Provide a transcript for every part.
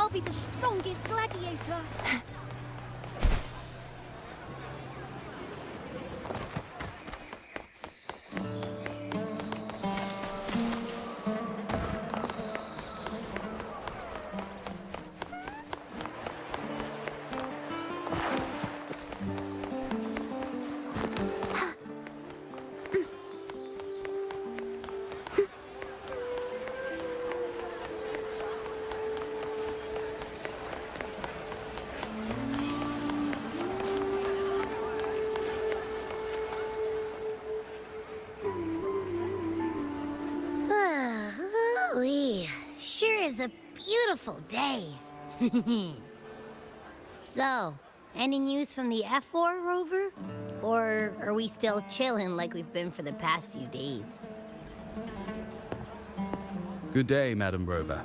I'll be the strongest gladiator. Sure is a beautiful day. So, any news from the F4 rover? Or are we still chilling like we've been for the past few days? Good day, Madam Rover.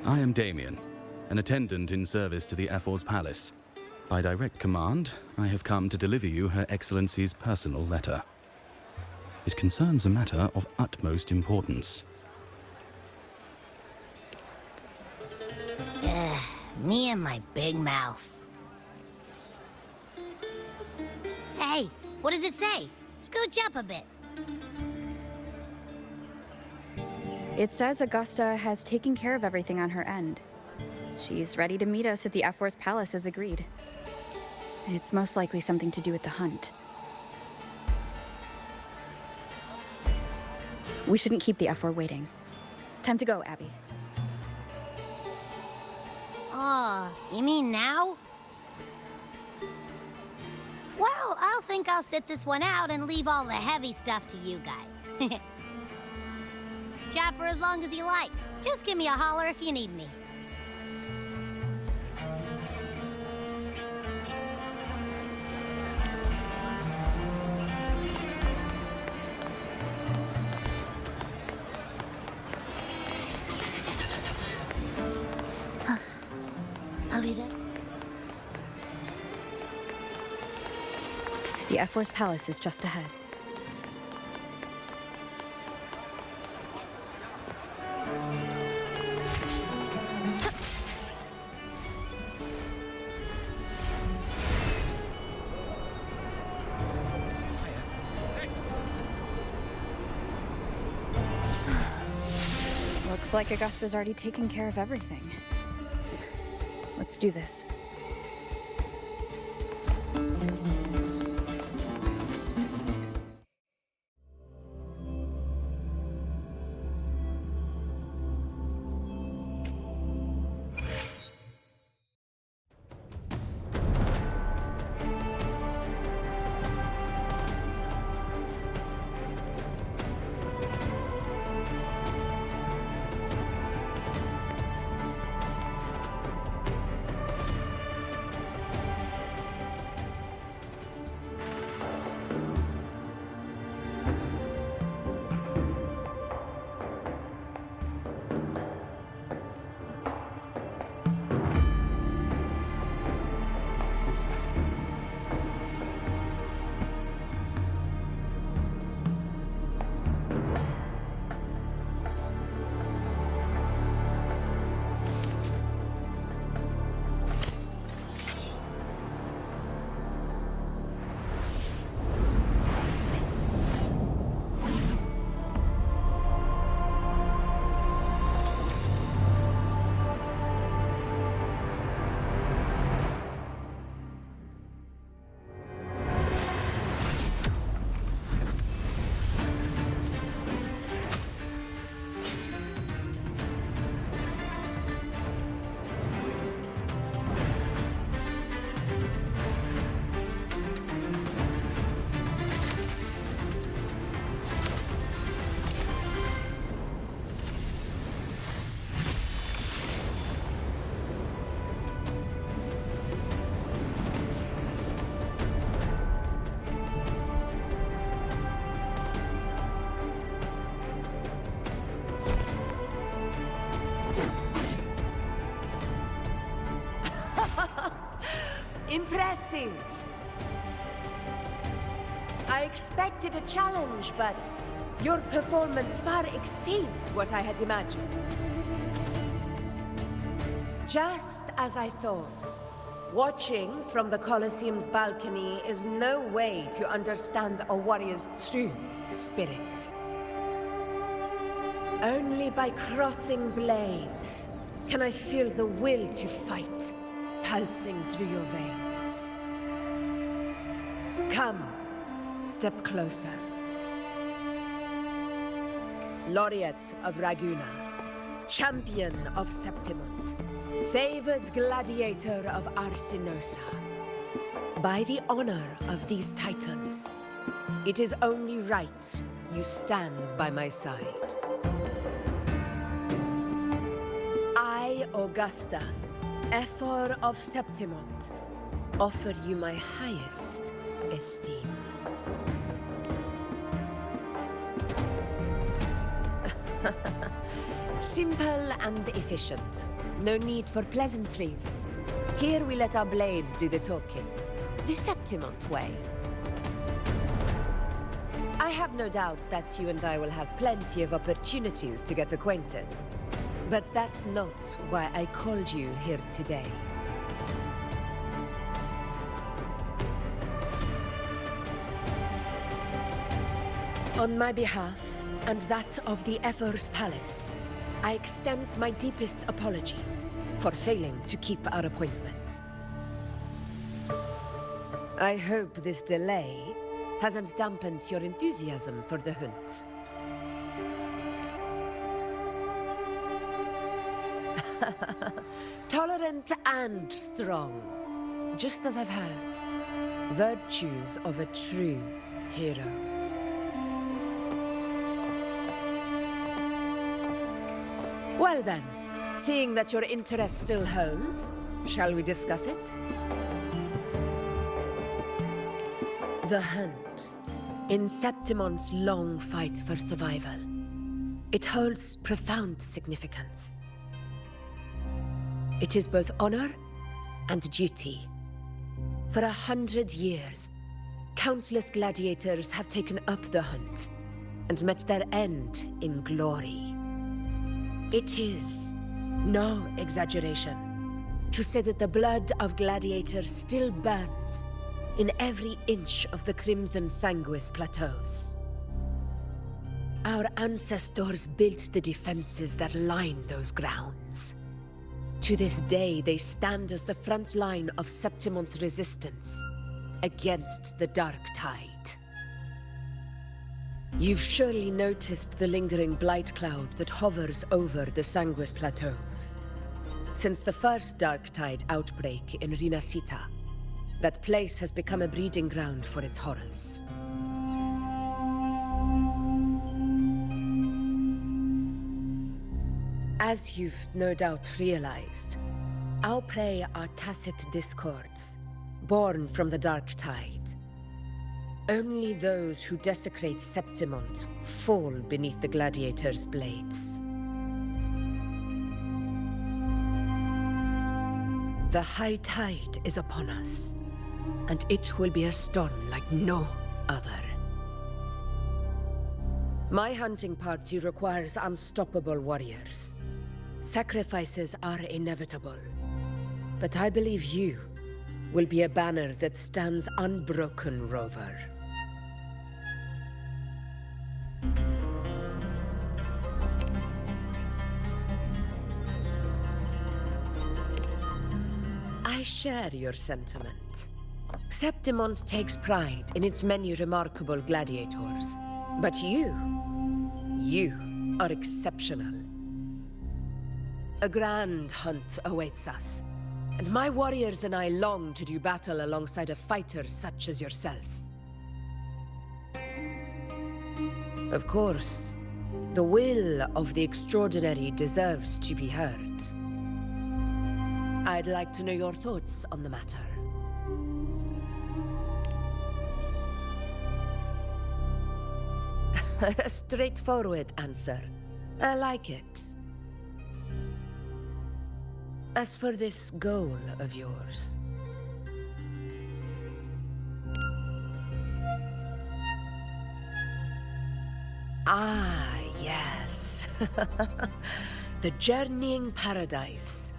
I am Damien, an attendant in service to the F4's palace. By direct command, I have come to deliver you Her Excellency's personal letter. It concerns a matter of utmost importance. Me and my big mouth. Hey, what does it say? Scooch up a bit. It says Augusta has taken care of everything on her end. She's ready to meet us at the F4's palace as agreed. It's most likely something to do with the hunt. We shouldn't keep the F4 waiting. Time to go, Abby. Oh, you mean now? Well, I'll think I'll sit this one out and leave all the heavy stuff to you guys. Chat for as long as you like. Just give me a holler if you need me. I'll be there. The F4's palace is just ahead. Looks like Augusta's already taken care of everything. Let's do this. Impressive. I expected a challenge, but Your performance far exceeds what I had imagined. Just as I thought. Watching from the Colosseum's balcony is no way to understand a warrior's true spirit. Only by crossing blades can I feel the will to fight pulsing through your veins. Come, step closer. Laureate of Raguna, champion of Septimont, favored gladiator of Arsinosa. By the honor of these titans, it is only right you stand by my side. I, Augusta, Ephor of Septimont, offer you my highest esteem. Simple and efficient. No need for pleasantries. Here we let our blades do the talking. The Septimont way. I have no doubt that you and I will have plenty of opportunities to get acquainted. But that's not why I called you here today. On my behalf, and that of the Ephor's Palace, I extend my deepest apologies for failing to keep our appointment. I hope this delay hasn't dampened your enthusiasm for the hunt. Tolerant and strong, just as I've heard. Virtues of a true hero. Well then, seeing that your interest still holds, shall we discuss it? The hunt. In Septimont's long fight for survival. It holds profound significance. It is both honor and duty. For 100 years, countless gladiators have taken up the hunt and met their end in glory. It is no exaggeration to say that the blood of gladiators still burns in every inch of the Crimson Sanguis plateaus. Our ancestors built the defenses that line those grounds. To this day, they stand as the front line of Septimont's resistance against the Dark Tide. You've surely noticed the lingering blight cloud that hovers over the Sanguis plateaus. Since the first Dark Tide outbreak in Rinascita, that place has become a breeding ground for its horrors. As you've no doubt realized, our prey are tacit discords, born from the Dark Tide. Only those who desecrate Septimont fall beneath the gladiators' blades. The high tide is upon us, and it will be a storm like no other. My hunting party requires unstoppable warriors. Sacrifices are inevitable, but I believe you will be a banner that stands unbroken, Rover. I share your sentiment. Septimont takes pride in its many remarkable gladiators, but you are exceptional. A grand hunt awaits us, and my warriors and I long to do battle alongside a fighter such as yourself. Of course, the will of the extraordinary deserves to be heard. I'd like to know your thoughts on the matter. A straightforward answer. I like it. As for this goal of yours... Ah, yes. The Journeying Paradise.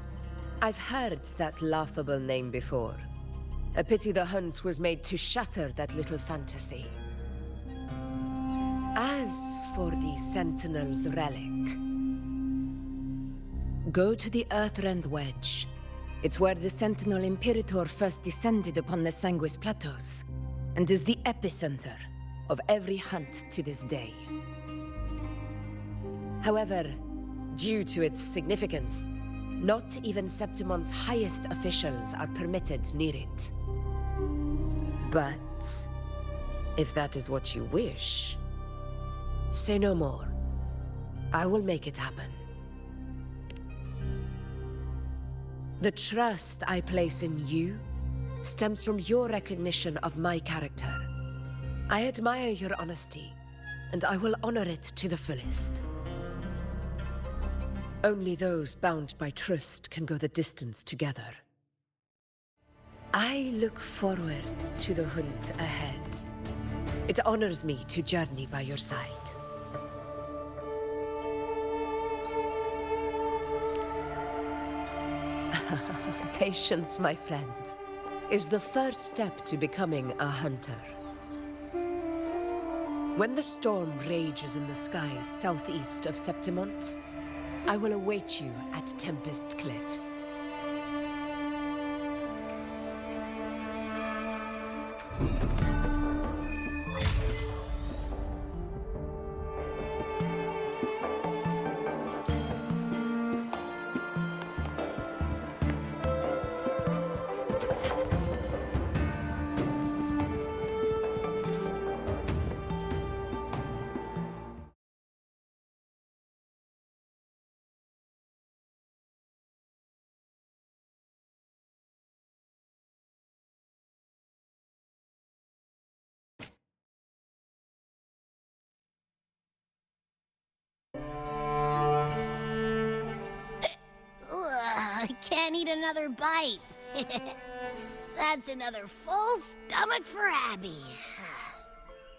I've heard that laughable name before. A pity the hunt was made to shatter that little fantasy. As for the Sentinel's relic, go to the Earthrend Wedge. It's where the Sentinel Imperator first descended upon the Sanguis Plateaus, and is the epicenter of every hunt to this day. However, due to its significance, not even Septimon's highest officials are permitted near it. But if that is what you wish, say no more. I will make it happen. The trust I place in you stems from your recognition of my character. I admire your honesty, and I will honor it to the fullest. Only those bound by trust can go the distance together. I look forward to the hunt ahead. It honors me to journey by your side. Patience, my friend, is the first step to becoming a hunter. When the storm rages in the skies southeast of Septimont, I will await you at Tempest Cliffs. I can't eat another bite. That's another full stomach for Abby.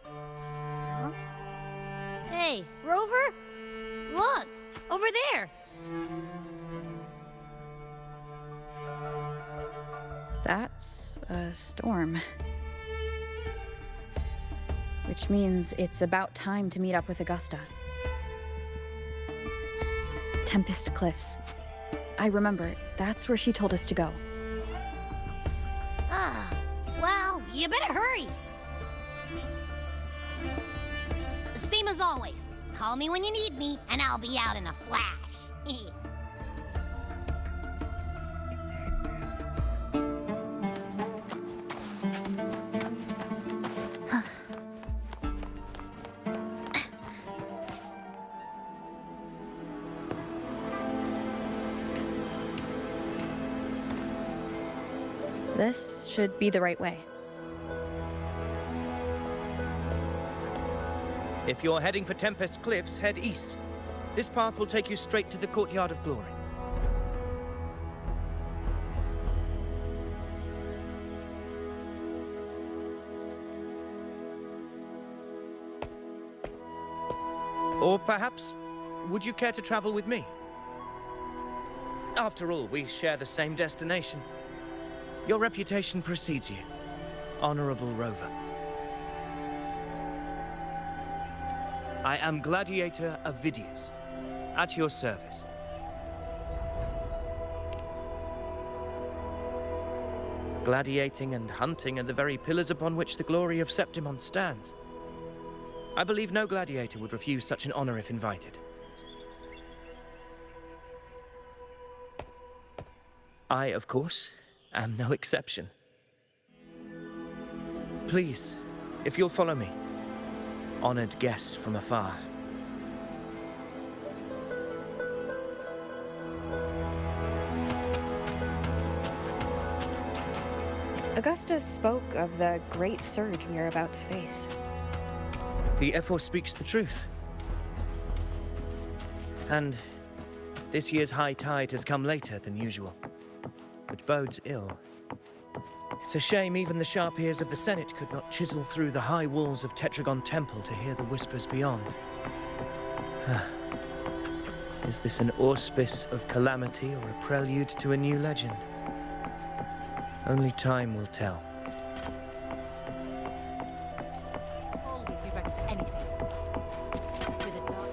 Huh? Hey, Rover? Look, over there. That's a storm. Which means it's about time to meet up with Augusta. Tempest Cliffs. I remember, that's where she told us to go. Well, you better hurry. Same as always. Call me when you need me, and I'll be out in a flash. This should be the right way. If you're heading for Tempest Cliffs, head east. This path will take you straight to the Courtyard of Glory. Or perhaps, would you care to travel with me? After all, we share the same destination. Your reputation precedes you, Honorable Rover. I am Gladiator Avidius, at your service. Gladiating and hunting are the very pillars upon which the glory of Septimont stands. I believe no gladiator would refuse such an honor if invited. I, of course, am no exception. Please, if you'll follow me, honored guest from afar. Augusta spoke of the great surge we are about to face. The F4 speaks the truth. And this year's high tide has come later than usual, which bodes ill. It's a shame even the sharp ears of the Senate could not chisel through the high walls of Tetragon Temple to hear the whispers beyond. Is this an auspice of calamity or a prelude to a new legend? Only time will tell. Always be ready for anything. With a dart.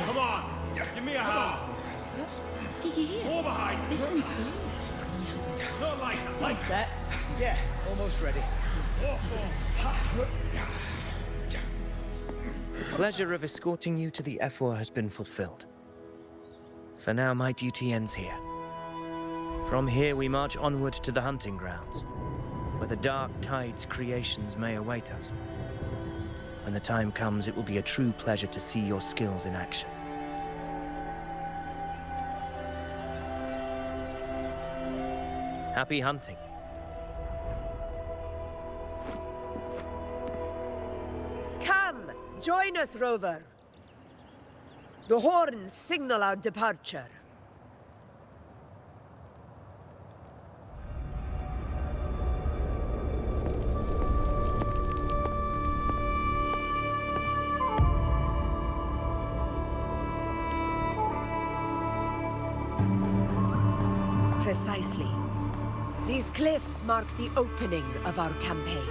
Come on! Give me a hand! Did you hear? More behind! This one's serious. Not like that, like Set. Yeah, almost ready. The pleasure of escorting you to the F4 has been fulfilled. For now, my duty ends here. From here, we march onward to the hunting grounds, where the dark tide's creations may await us. When the time comes, it will be a true pleasure to see your skills in action. Happy hunting. Come, join us, Rover. The horns signal our departure. Precisely. These cliffs mark the opening of our campaign.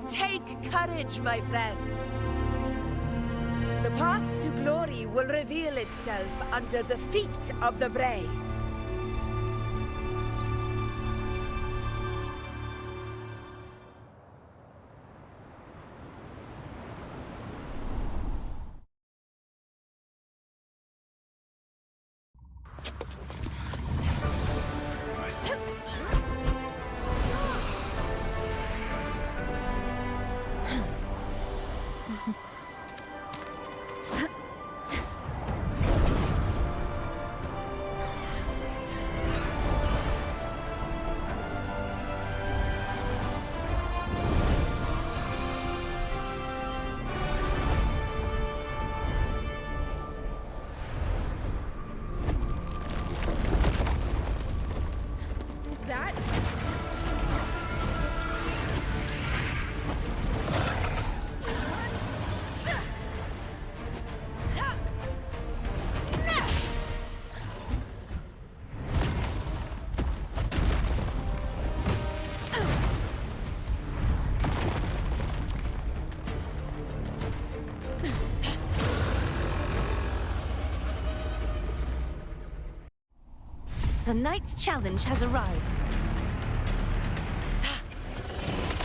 Take courage, my friend. The path to glory will reveal itself under the feet of the brave. The knight's challenge has arrived.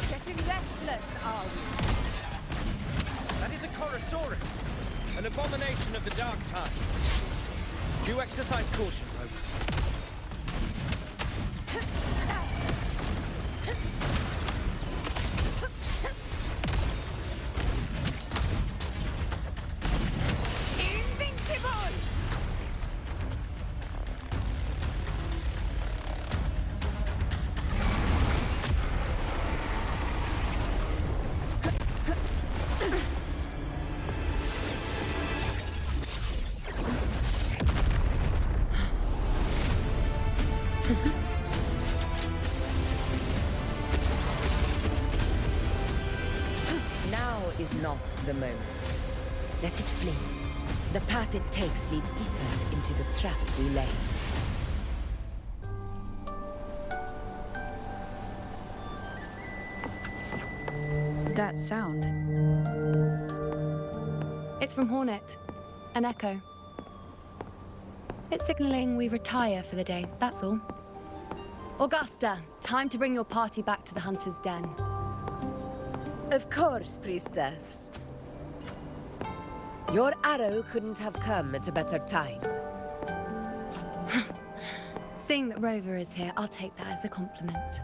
Getting restless, are we? That is a Chorosaurus, an abomination of the dark tide. Do exercise caution, Rover. Now is not the moment. Let it flee. The path it takes leads deeper into the trap we laid. That sound. It's from Hornet. An echo. It's signaling we retire for the day, that's all. Augusta, time to bring your party back to the Hunter's Den. Of course, priestess. Your arrow couldn't have come at a better time. Seeing that Rover is here, I'll take that as a compliment.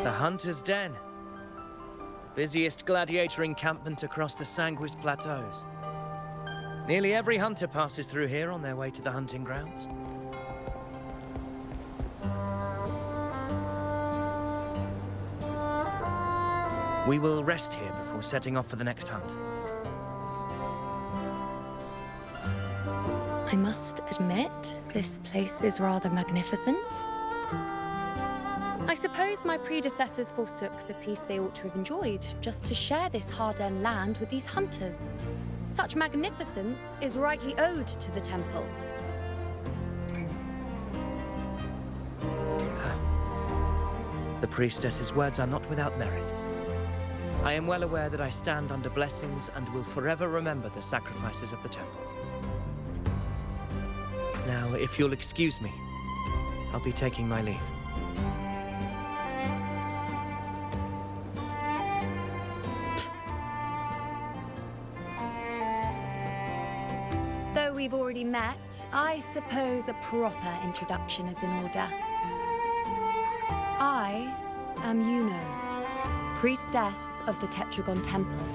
The Hunter's Den. Busiest gladiator encampment across the Sanguis Plateaus. Nearly every hunter passes through here on their way to the hunting grounds. We will rest here before setting off for the next hunt. I must admit, this place is rather magnificent. I suppose my predecessors forsook the peace they ought to have enjoyed, just to share this hard-earned land with these hunters. Such magnificence is rightly owed to the temple. The priestess's words are not without merit. I am well aware that I stand under blessings and will forever remember the sacrifices of the temple. Now, if you'll excuse me, I'll be taking my leave. Though we've already met, I suppose a proper introduction is in order. I am Yuno, priestess of the Tetragon Temple.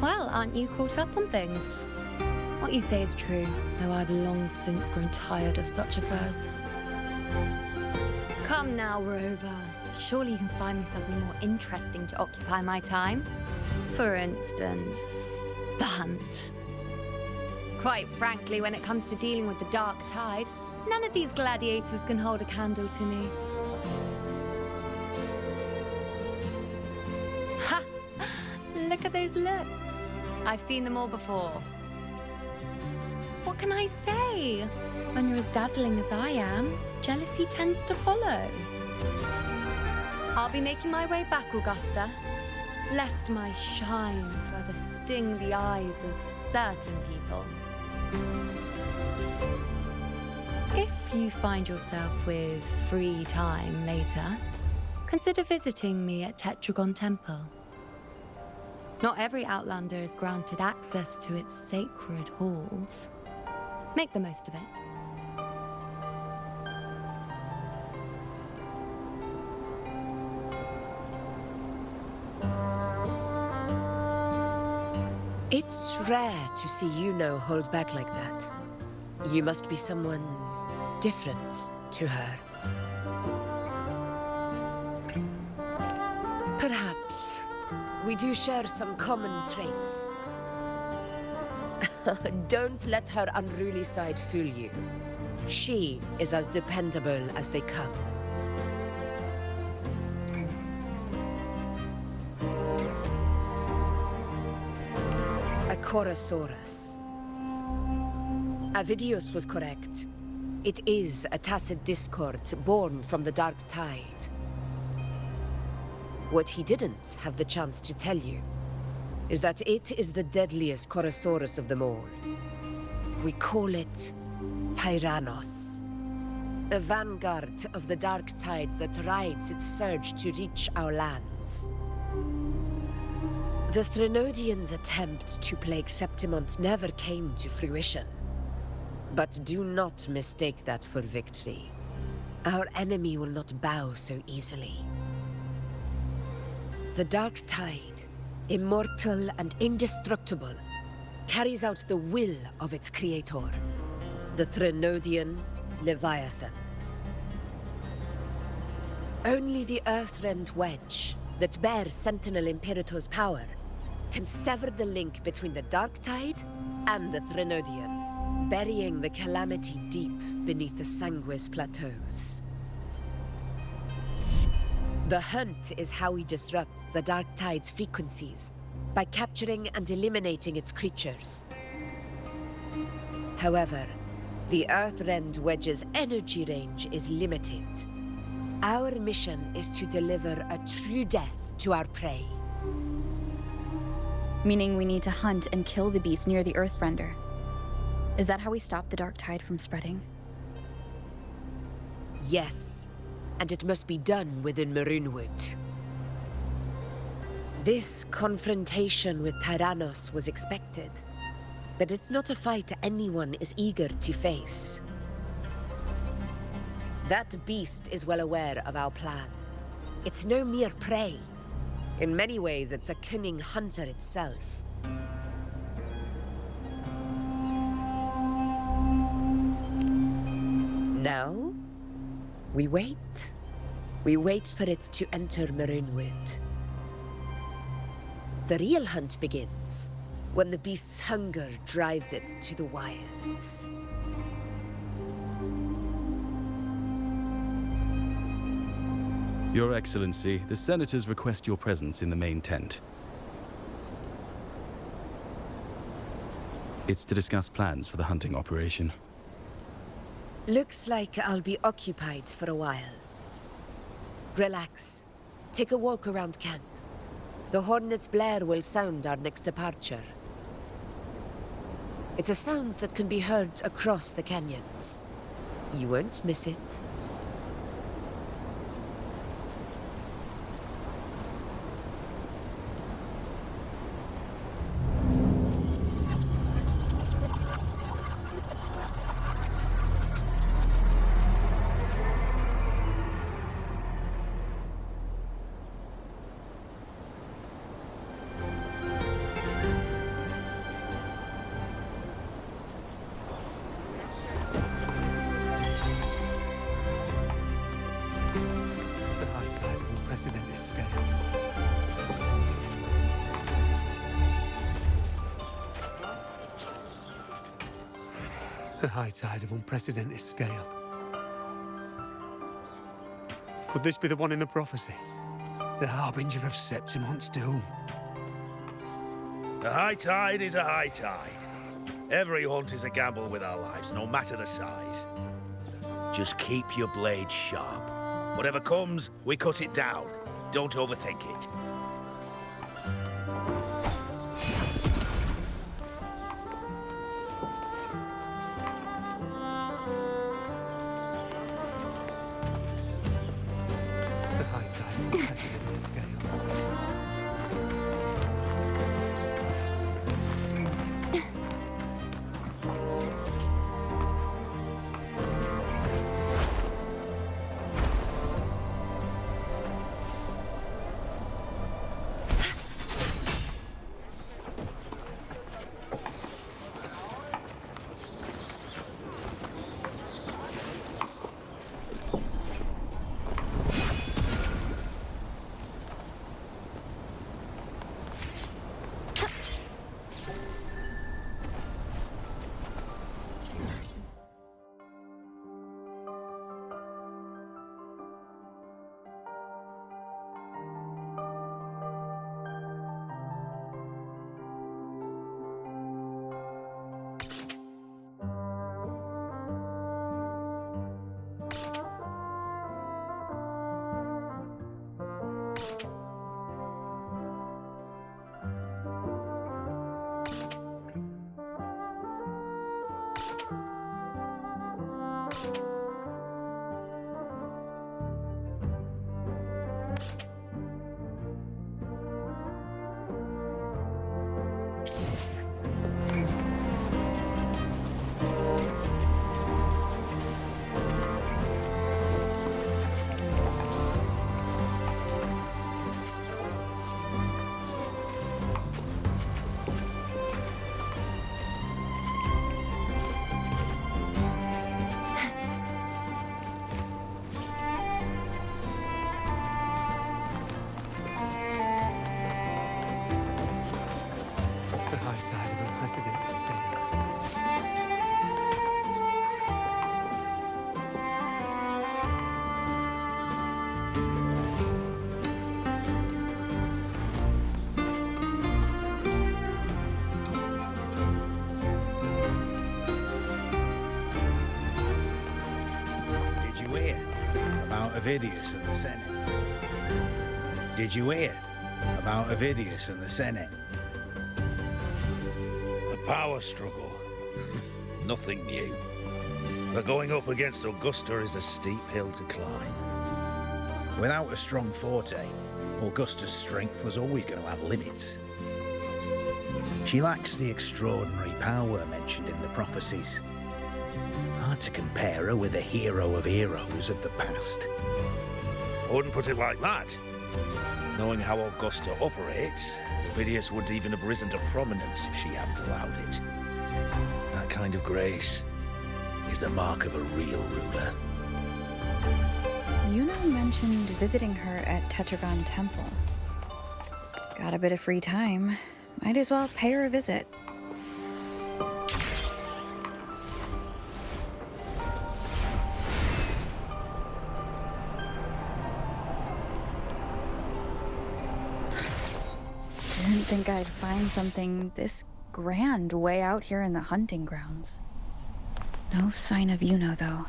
Well, aren't you caught up on things? What you say is true, though I've long since grown tired of such affairs. Come now, Rover. Surely you can find me something more interesting to occupy my time. For instance, the hunt. Quite frankly, when it comes to dealing with the dark tide, none of these gladiators can hold a candle to me. Ha! Look at those looks. I've seen them all before. What can I say? When you're as dazzling as I am, jealousy tends to follow. I'll be making my way back, Augusta, lest my shine further sting the eyes of certain people. If you find yourself with free time later, consider visiting me at Tetragon Temple. Not every Outlander is granted access to its sacred halls. Make the most of it. It's rare to see Yuno hold back like that. You must be someone different to her. Perhaps we do share some common traits. Don't let her unruly side fool you. She is as dependable as they come. Chorosaurus. Avidius was correct. It is a tacit discord born from the dark tide. What he didn't have the chance to tell you is that it is the deadliest Chorosaurus of them all. We call it Tyrannos, a vanguard of the dark tide that rides its surge to reach our lands. The Threnodians' attempt to plague Septimont never came to fruition. But do not mistake that for victory. Our enemy will not bow so easily. The Dark Tide, immortal and indestructible, carries out the will of its creator, the Threnodian Leviathan. Only the Earthrend Wedge, that bears Sentinel Imperator's power, can sever the link between the Dark Tide and the Threnodian, burying the calamity deep beneath the Sanguis Plateaus. The hunt is how we disrupt the Dark Tide's frequencies, by capturing and eliminating its creatures, However, the Earthrend Wedge's energy range is limited. Our mission is to deliver a true death to our prey. Meaning we need to hunt and kill the beast near the Earthrender. Is that how we stop the dark tide from spreading? Yes, and it must be done within Maroonwood. This confrontation with Tyrannos was expected, but it's not a fight anyone is eager to face. That beast is well aware of our plan. It's no mere prey. In many ways, it's a cunning hunter itself. Now, we wait. We wait for it to enter Maroonwood. The real hunt begins when the beast's hunger drives it to the wilds. Your Excellency, the Senators request your presence in the main tent. It's to discuss plans for the hunting operation. Looks like I'll be occupied for a while. Relax. Take a walk around camp. The hornet's blare will sound our next departure. It's a sound that can be heard across the canyons. You won't miss it. Unprecedented scale. The high tide of unprecedented scale. Could this be the one in the prophecy? The harbinger of Septimont's doom? A high tide is a high tide. Every hunt is a gamble with our lives, no matter the size. Just keep your blade sharp. Whatever comes, we cut it down. Don't overthink it. The high tide of unprecedented scale. Side of unprecedented scale. about Avidius and the Senate? Did you hear about Avidius and the Senate? A power struggle. Nothing new. But going up against Augusta is a steep hill to climb. Without a strong forte, Augusta's strength was always going to have limits. She lacks the extraordinary power mentioned in the prophecies. Hard to compare her with a hero of heroes of the past. I wouldn't put it like that. Knowing how Augusta operates, Avidius would even have risen to prominence if she hadn't allowed it. That kind of grace is the mark of a real ruler. Yuno mentioned visiting her at Tetragon Temple. Got a bit of free time. Might as well pay her a visit. Didn't think I'd find something this grand way out here in the hunting grounds. No sign of Yuno, though.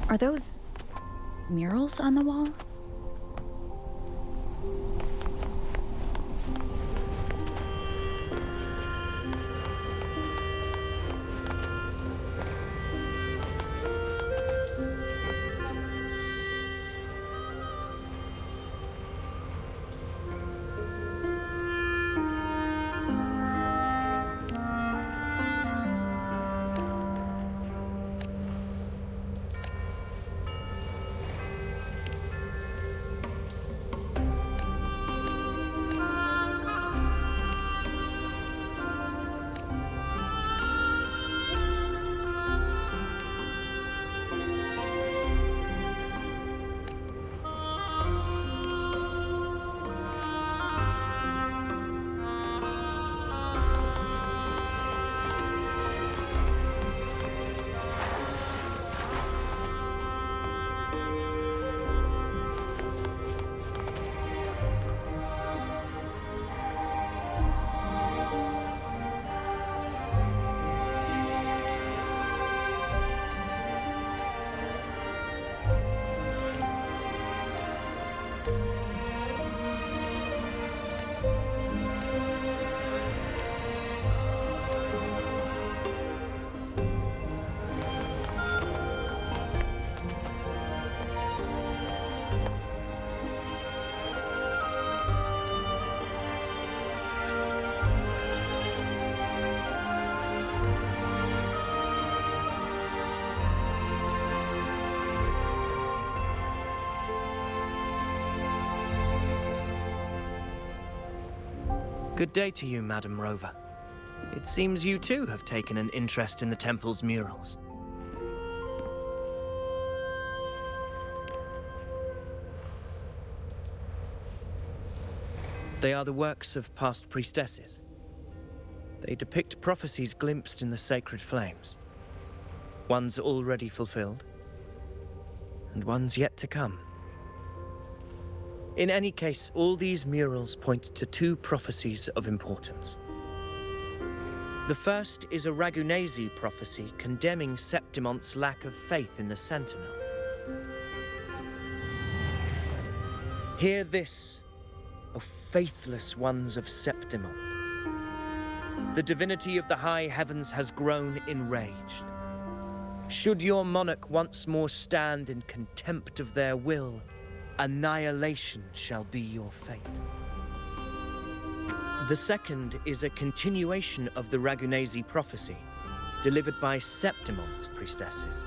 Are those murals on the wall? Good day to you, Madam Rover. It seems you too have taken an interest in the temple's murals. They are the works of past priestesses. They depict prophecies glimpsed in the sacred flames. Ones already fulfilled, and ones yet to come. In any case, all these murals point to two prophecies of importance. The first is a Ragunesi prophecy condemning Septimonte's lack of faith in the Sentinel. Hear this, O faithless ones of Septimont. The divinity of the high heavens has grown enraged. Should your monarch once more stand in contempt of their will, annihilation shall be your fate. The second is a continuation of the Ragunesi prophecy, delivered by Septimonte's priestesses.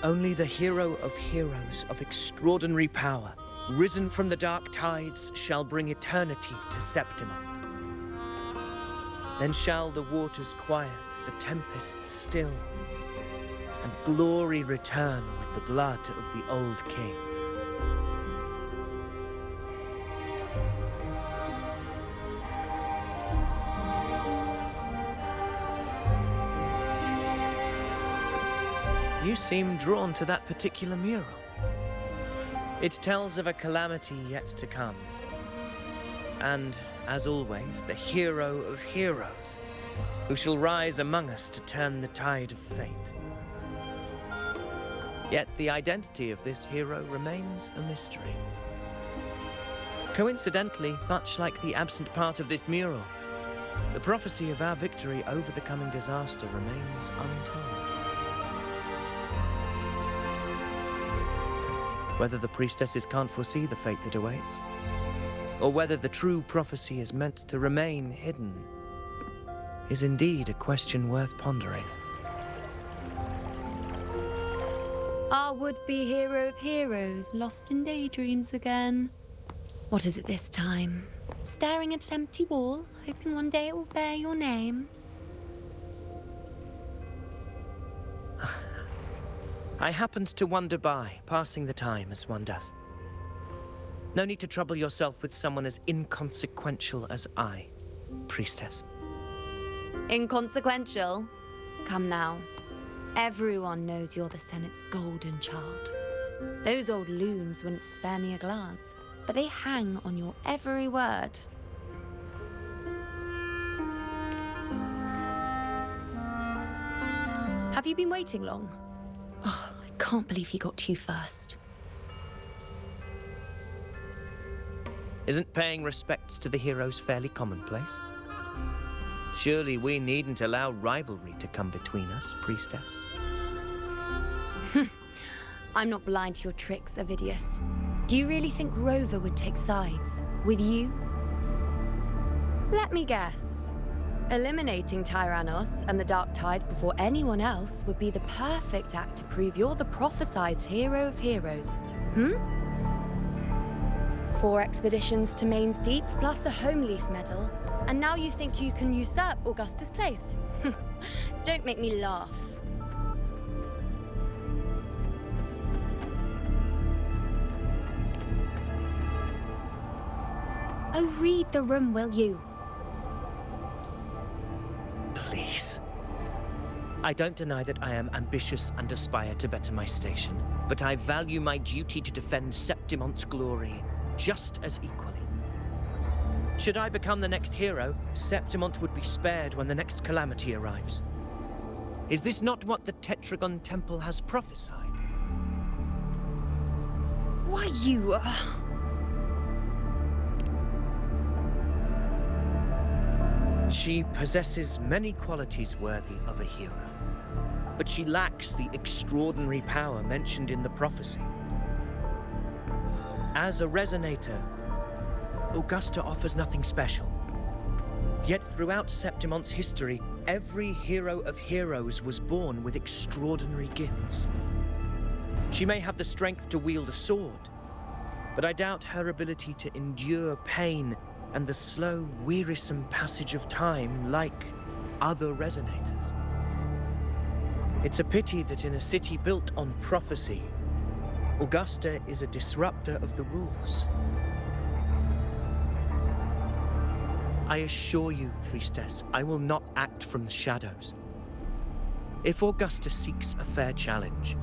Only the hero of heroes of extraordinary power, risen from the dark tides, shall bring eternity to Septimont. Then shall the waters quiet, the tempests still, and glory return with the blood of the old king. You seem drawn to that particular mural. It tells of a calamity yet to come. And, as always, the hero of heroes, who shall rise among us to turn the tide of fate. Yet the identity of this hero remains a mystery. Coincidentally, much like the absent part of this mural, the prophecy of our victory over the coming disaster remains untold. Whether the priestesses can't foresee the fate that awaits, or whether the true prophecy is meant to remain hidden, is indeed a question worth pondering. Our would-be hero of heroes lost in daydreams again. What is it this time? Staring at an empty wall, hoping one day it will bear your name? I happened to wander by, passing the time as one does. No need to trouble yourself with someone as inconsequential as I, priestess. Inconsequential? Come now. Everyone knows you're the Senate's golden child. Those old loons wouldn't spare me a glance, but they hang on your every word. Have you been waiting long? Oh, I can't believe he got to you first. Isn't paying respects to the heroes fairly commonplace? Surely we needn't allow rivalry to come between us, priestess. I'm not blind to your tricks, Avidius. Do you really think Rover would take sides with you? Let me guess. Eliminating Tyrannos and the Dark Tide before anyone else would be the perfect act to prove you're the prophesied hero of heroes. 4 expeditions to Main's Deep, plus a Home Leaf medal, and now you think you can usurp Augustus' place? Don't make me laugh. Oh, read the room, will you? Please. I don't deny that I am ambitious and aspire to better my station, but I value my duty to defend Septimont's glory just as equally. Should I become the next hero, Septimont would be spared when the next calamity arrives. Is this not what the Tetragon Temple has prophesied? Why, you... She possesses many qualities worthy of a hero, but she lacks the extraordinary power mentioned in the prophecy. As a resonator, Augusta offers nothing special. Yet throughout Septimont's history, every hero of heroes was born with extraordinary gifts. She may have the strength to wield a sword, but I doubt her ability to endure pain and the slow, wearisome passage of time like other resonators. It's a pity that in a city built on prophecy, Augusta is a disruptor of the rules. I assure you, priestess, I will not act from the shadows. If Augusta seeks a fair challenge,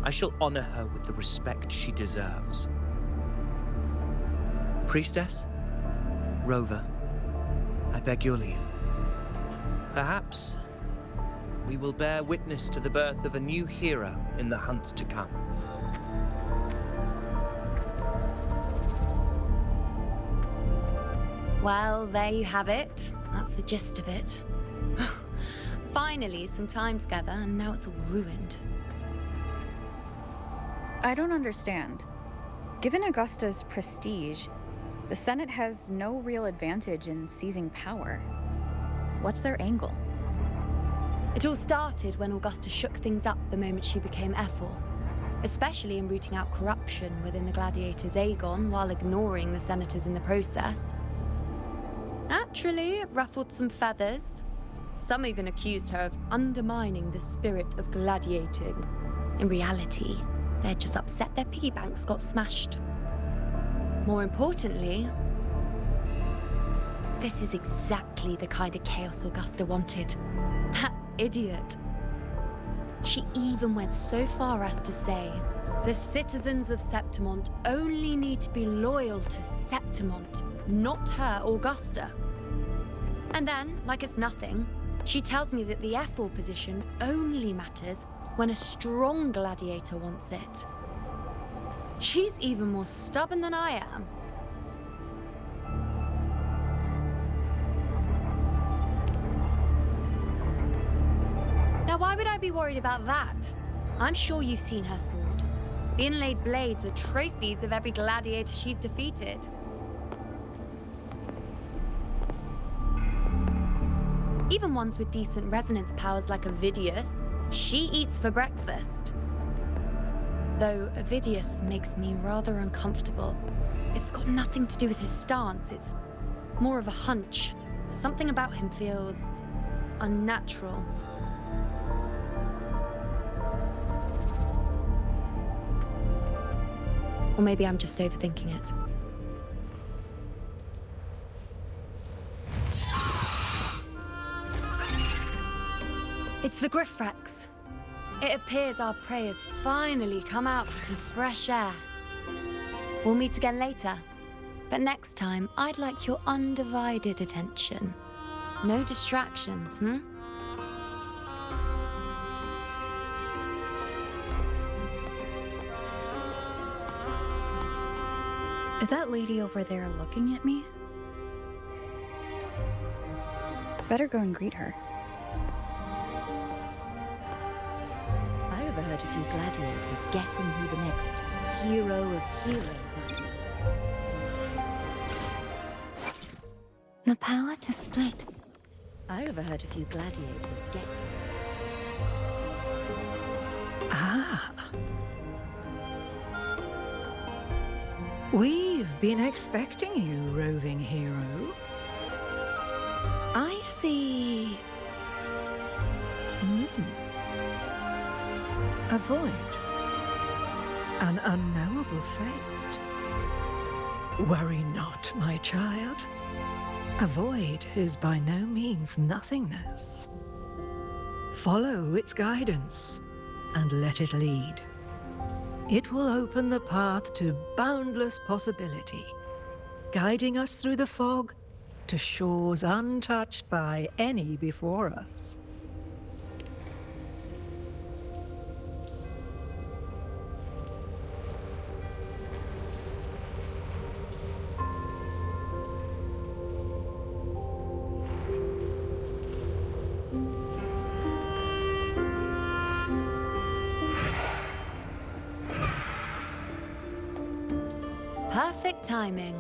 I shall honor her with the respect she deserves. Priestess? Rover, I beg your leave. Perhaps we will bear witness to the birth of a new hero in the hunt to come. Well, there you have it. That's the gist of it. Finally, some time together, and now it's all ruined. I don't understand. Given Augusta's prestige, the Senate has no real advantage in seizing power. What's their angle? It all started when Augusta shook things up the moment she became Ephor, especially in rooting out corruption within the gladiators' Aegon while ignoring the senators in the process. Naturally, it ruffled some feathers. Some even accused her of undermining the spirit of gladiating. In reality, they're just upset their piggy banks got smashed. More importantly, this is exactly the kind of chaos Augusta wanted. That idiot. She even went so far as to say The citizens of Septimont only need to be loyal to Septimont, not her Augusta. And then, like it's nothing, she tells me that the F4 position only matters when a strong gladiator wants it. She's even more stubborn than I am. Now, why would I be worried about that? I'm sure you've seen her sword. The inlaid blades are trophies of every gladiator she's defeated. Even ones with decent resonance powers like Ovidius, she eats for breakfast. Though Ovidius makes me rather uncomfortable. It's got nothing to do with his stance, it's more of a hunch. Something about him feels unnatural. Or maybe I'm just overthinking it. It's the Griffrex. It appears our prey has finally come out for some fresh air. We'll meet again later. But next time, I'd like your undivided attention. No distractions, Is that lady over there looking at me? Better go and greet her. I overheard a few gladiators guessing who the next hero of heroes might be. The power to split. I overheard a few gladiators guessing. Ah. We've been expecting you, roving hero. I see... A void. An unknowable fate. Worry not, my child. A void is by no means nothingness. Follow its guidance and let it lead. It will open the path to boundless possibility, guiding us through the fog to shores untouched by any before us. Perfect timing.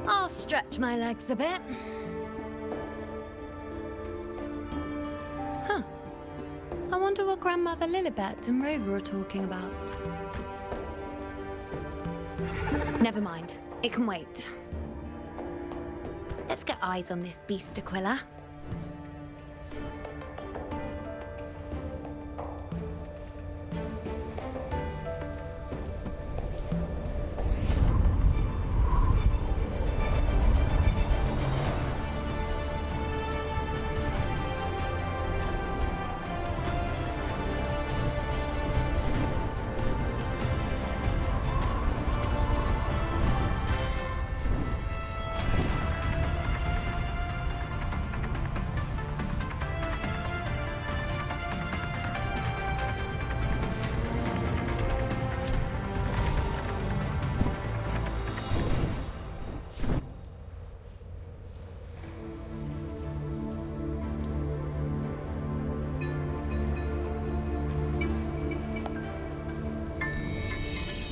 I'll stretch my legs a bit. Huh. I wonder what Grandmother Lilibet and Rover are talking about. Never mind. It can wait. Let's get eyes on this beast, Aquila.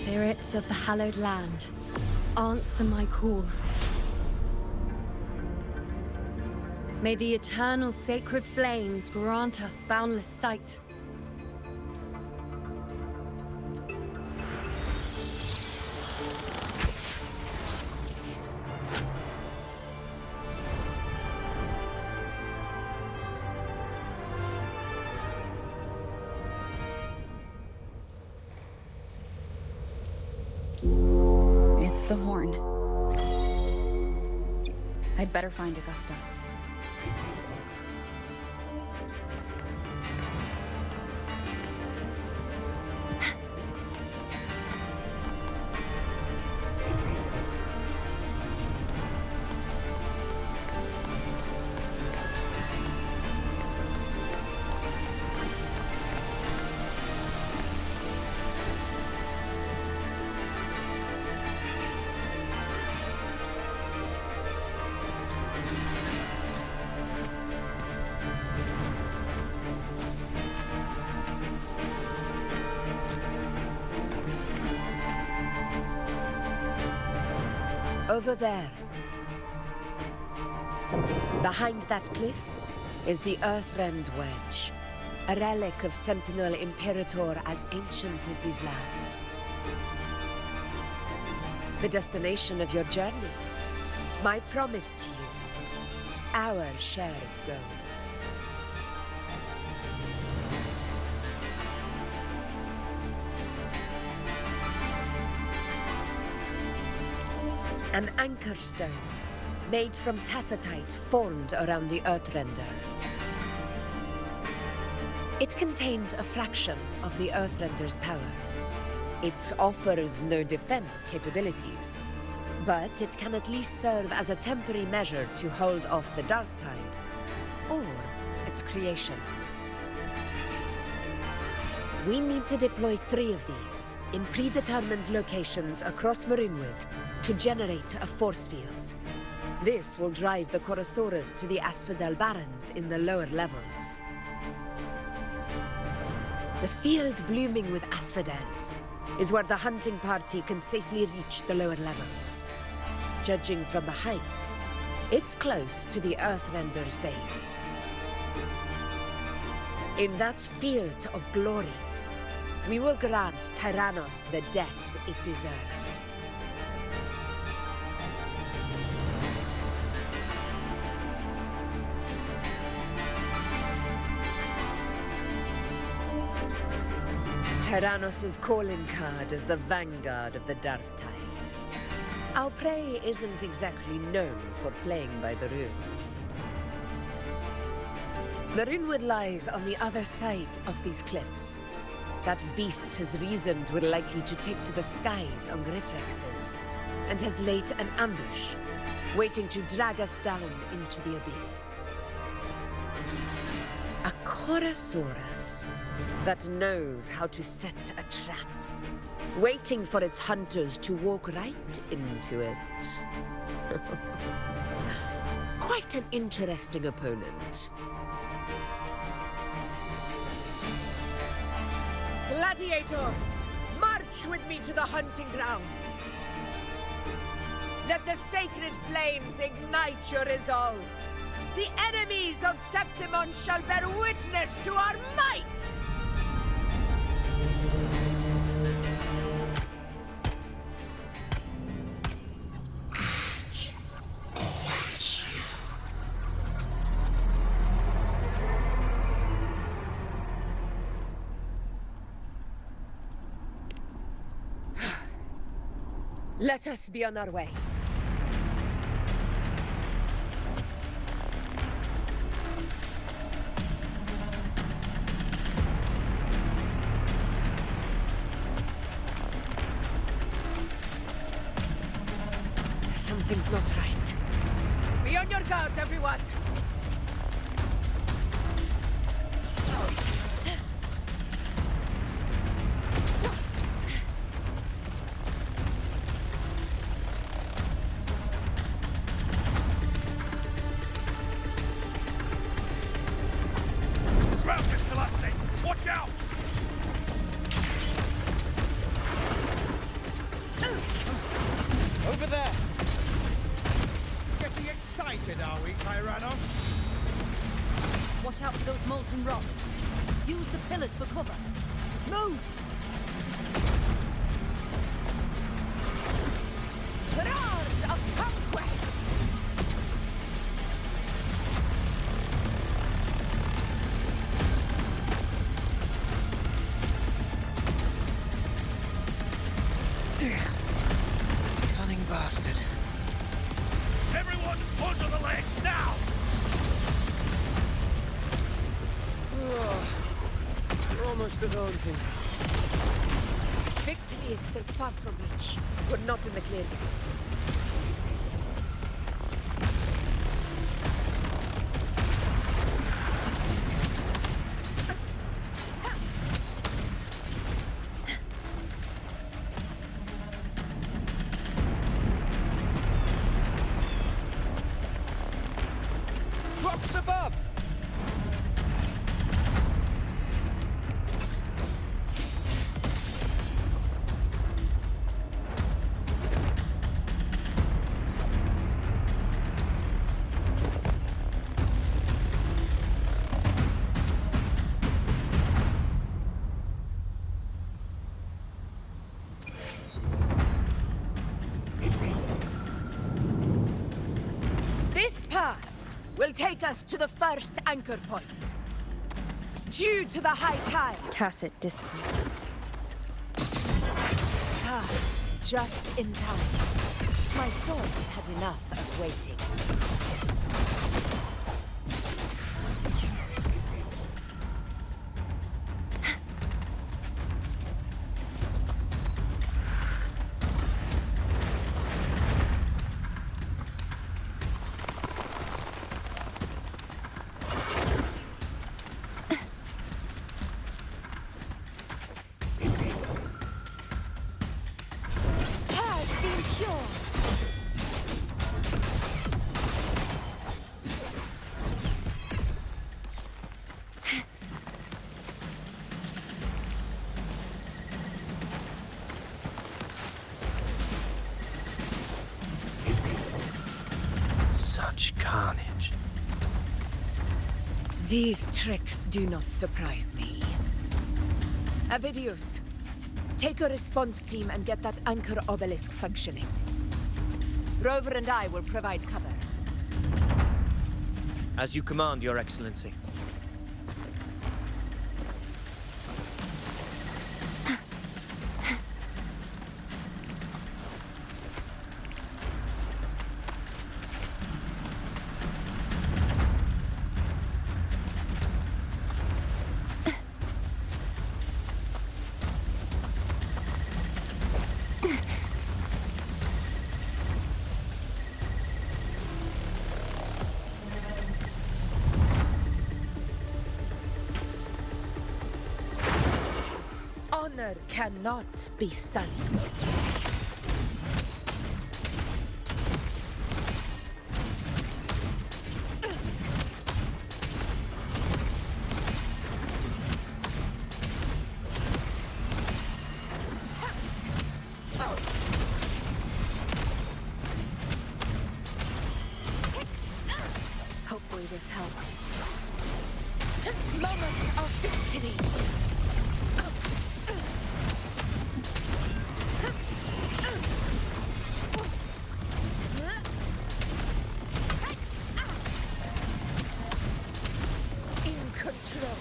Spirits of the hallowed land, answer my call. May the eternal sacred flames grant us boundless sight. It's the horn. I'd better find Augusta. Over there. Behind that cliff is the Earthrend Wedge, a relic of Sentinel Imperator as ancient as these lands. The destination of your journey, my promise to you, our shared goal. An anchor stone, made from tacitite formed around the Earthrender. It contains a fraction of the Earthrender's power. It offers no defense capabilities, but it can at least serve as a temporary measure to hold off the dark tide, or its creations. We need to deploy 3 of these in predetermined locations across Marinwood to generate a force field. This will drive the Chorosaurus to the Asphodel Barrens in the lower levels. The field blooming with asphodels is where the hunting party can safely reach the lower levels. Judging from the height, it's close to the Earthrender's base. In that field of glory, we will grant Tyrannos the death it deserves. Tyrannos' calling card is the vanguard of the dark tide. Our prey isn't exactly known for playing by the rules. Marinwood lies on the other side of these cliffs. That beast has reasoned we're likely to take to the skies on Griffrexes, and has laid an ambush, waiting to drag us down into the abyss. A Chorosaurus that knows how to set a trap, waiting for its hunters to walk right into it. Quite an interesting opponent. Gladiators, march with me to the hunting grounds. Let the sacred flames ignite your resolve. The enemies of Septimon shall bear witness to our might! Let us be on our way. Something's not right. Be on your guard, everyone! Watch out! Over there! Getting excited, are we, Tyrannos? Watch out for those molten rocks. Use the pillars for cover. Move! Roars of conquest! Cunning bastard. Everyone, onto the much to those in. Victory is still far from reach. We're not in the clear yet. Rocks above! This path will take us to the first anchor point. Due to the high tide. Tacit discords. Ah, just in time. My sword has had enough of waiting. Such carnage. These tricks do not surprise me. Avidius, take a response team and get that anchor obelisk functioning. Rover and I will provide cover. As you command, Your Excellency. Honor cannot be sullied. Hopefully this helps. Moment of victory! In control.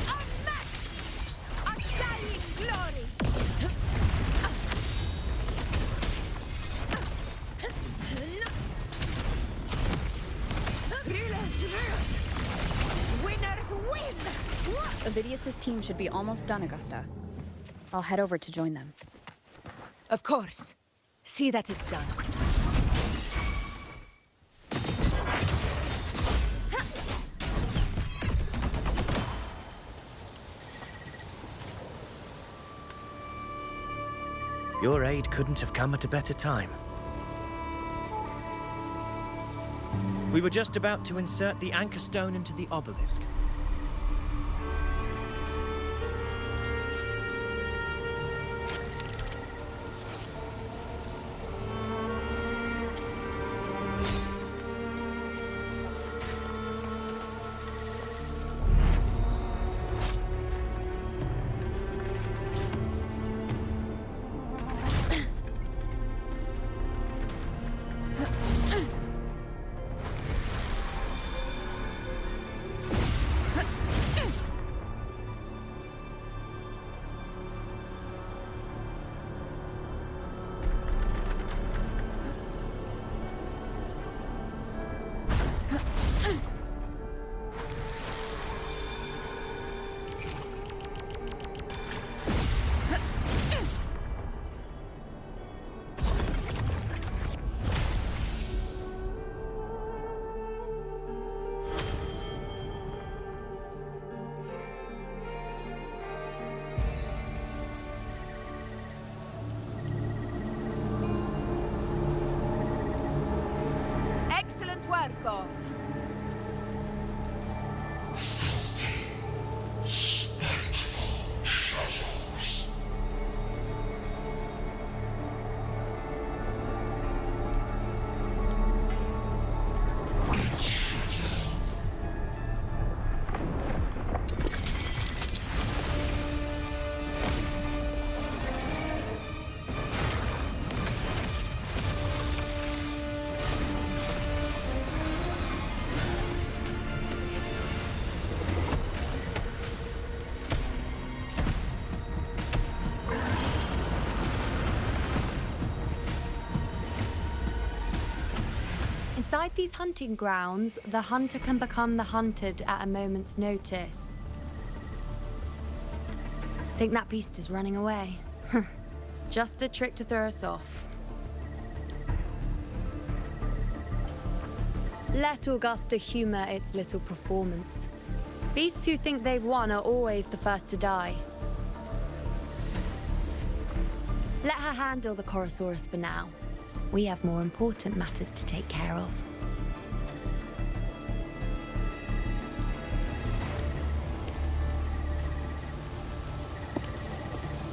Unmatched! Undying glory! Winners win! Avidius's team should be almost done, Augusta. I'll head over to join them. Of course. See that it's done. Your aid couldn't have come at a better time. We were just about to insert the anchor stone into the obelisk. at work. Inside these hunting grounds, the hunter can become the hunted at a moment's notice. Think that beast is running away? Just a trick to throw us off. Let Augusta humor its little performance. Beasts who think they've won are always the first to die. Let her handle the Chorosaurus for now. We have more important matters to take care of.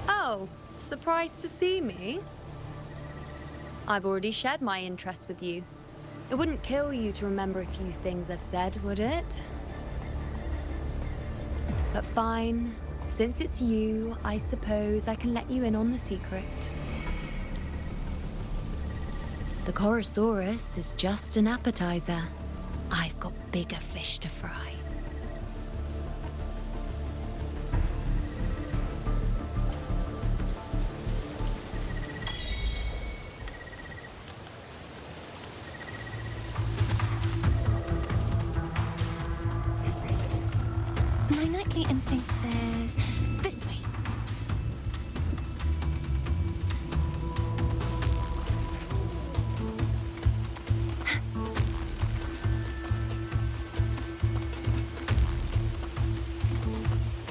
Oh, surprised to see me? I've already shared my interest with you. It wouldn't kill you to remember a few things I've said, would it? But fine. Since it's you, I suppose I can let you in on the secret. The Chorosaurus is just an appetizer. I've got bigger fish to fry. My nightly instinct says this way.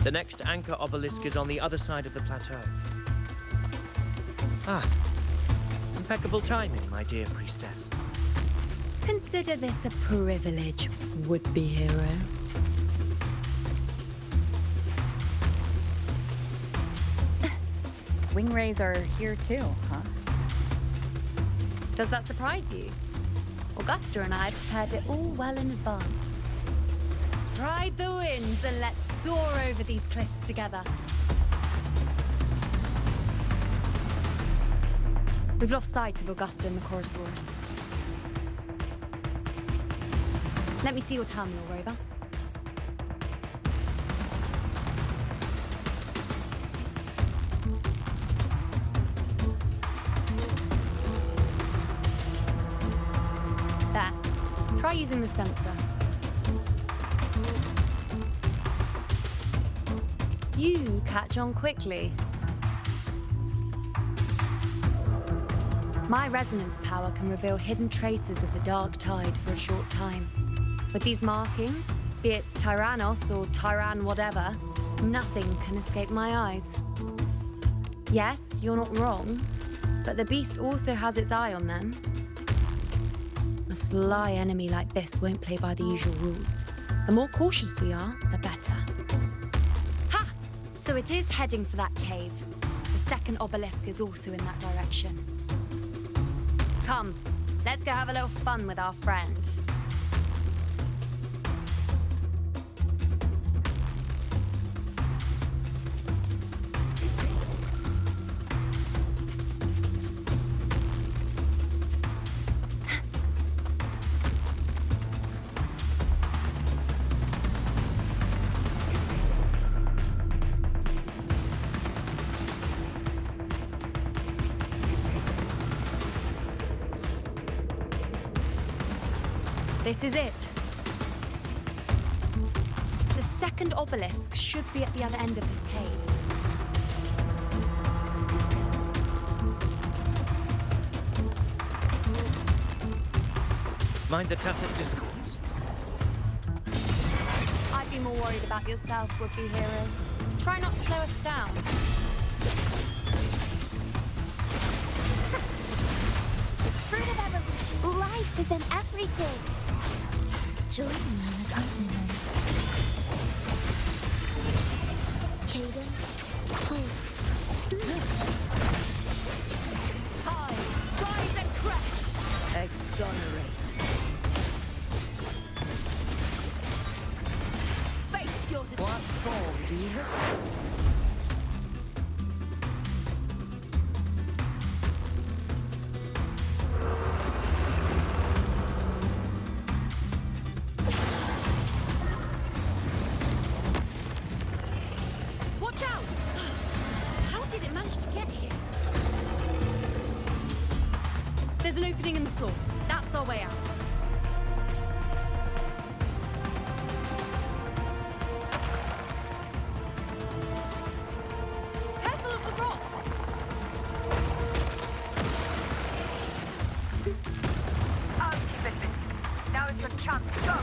The next anchor obelisk is on the other side of the plateau. Ah, impeccable timing, my dear priestess. Consider this a privilege, would-be hero. Wingrays are here too, huh? Does that surprise you? Augusta and I prepared it all well in advance. Ride the winds and let's soar over these cliffs together. We've lost sight of Augusta and the Chorosaurus. Let me see your terminal, Rover. There. Try using the sensor. You catch on quickly. My resonance power can reveal hidden traces of the dark tide for a short time. With these markings, be it Tyrannos or Tyran whatever, nothing can escape my eyes. Yes, you're not wrong, but the beast also has its eye on them. A sly enemy like this won't play by the usual rules. The more cautious we are, the better. Ha! So it is heading for that cave. The second obelisk is also in that direction. Come, let's go have a little fun with our friend. This is it. The second obelisk should be at the other end of this cave. Mind the tacit discords. I'd be more worried about yourself, would-be hero. Try not to slow us down. fruit of evolution. Life is in everything. Join me in accompaniment. Cadence, hold. Tide, rise and crash. Exonerate. Face yours. What form do you look for? Watch out! How did it manage to get here? There's an opening in the floor. That's our way out. Careful of the rocks! I'll keep it busy. Now is your chance to go.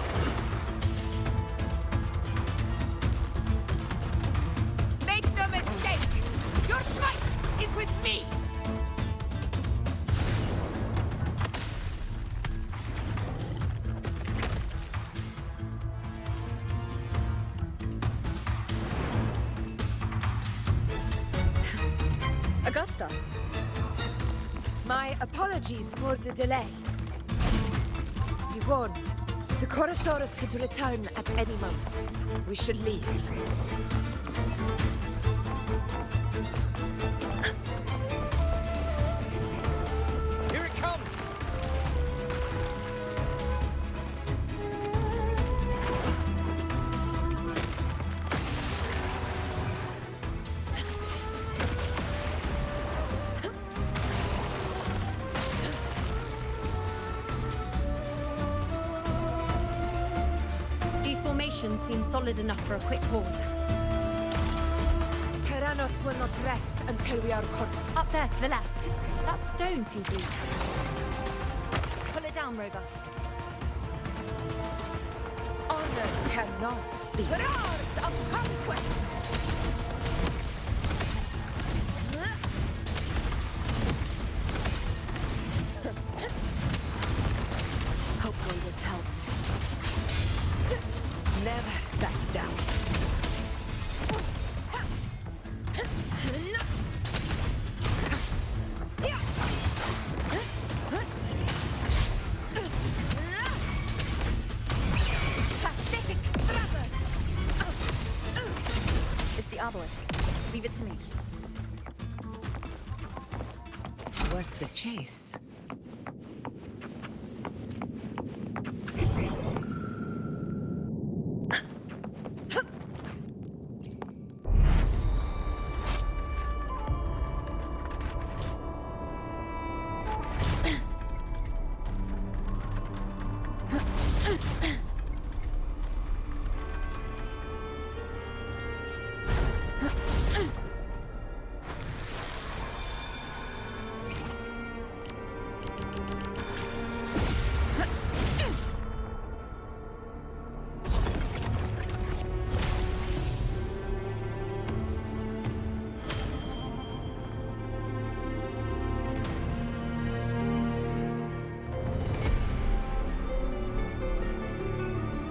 Make no mistake! Your fight is with me! Augusta. My apologies for the delay. Be warned, the Chorosaurus could return at any moment. We should leave. Here it comes! These formations seem solid enough for a quick pause. Tyrannos will not rest until we are corpse. Up there to the left. That stone seems loose. Pull it down, Rover. Honor cannot be. Roars of conquest! Hopefully this helps. Never back down. Pathetic struggle! It's the obelisk. Leave it to me. Worth the chase.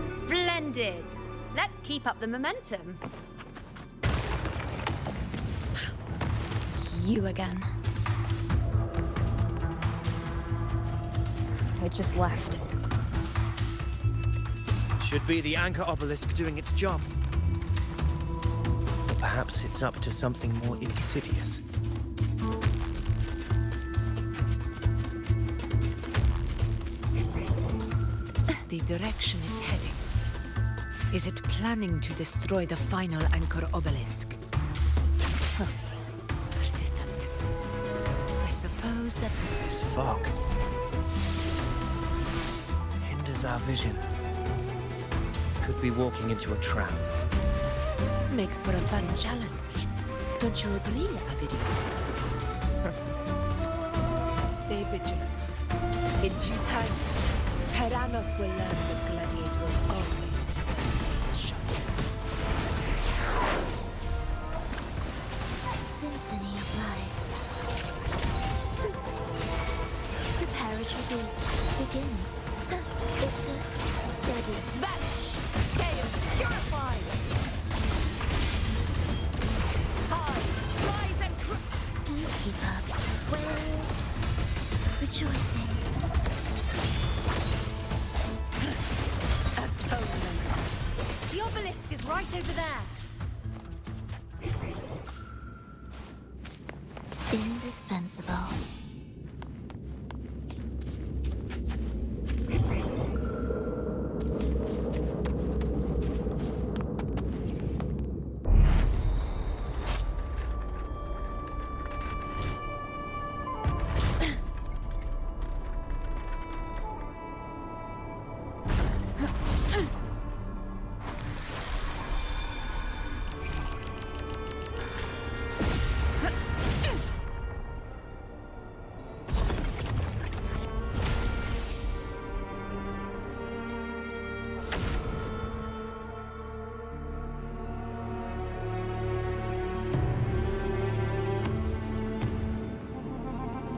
Splendid! Let's keep up the momentum. You again. It just left. Should be the anchor obelisk doing its job. Or perhaps it's up to something more insidious. The direction it's heading. Is it planning to destroy the final anchor obelisk? Huh. Persistent. I suppose that This fog hinders our vision. Could be walking into a trap. makes for a fun challenge. Don't you agree, Avidius? Stay vigilant. In due time, Tyrannos will learn that gladiators always keep their blades sharp. Symphony of life. Prepare a begin? It's a steady. Vanish! Chaos purified! Tides rise and Do keep up. Where's rejoicing? atonement. The obelisk is right over there. Indispensable.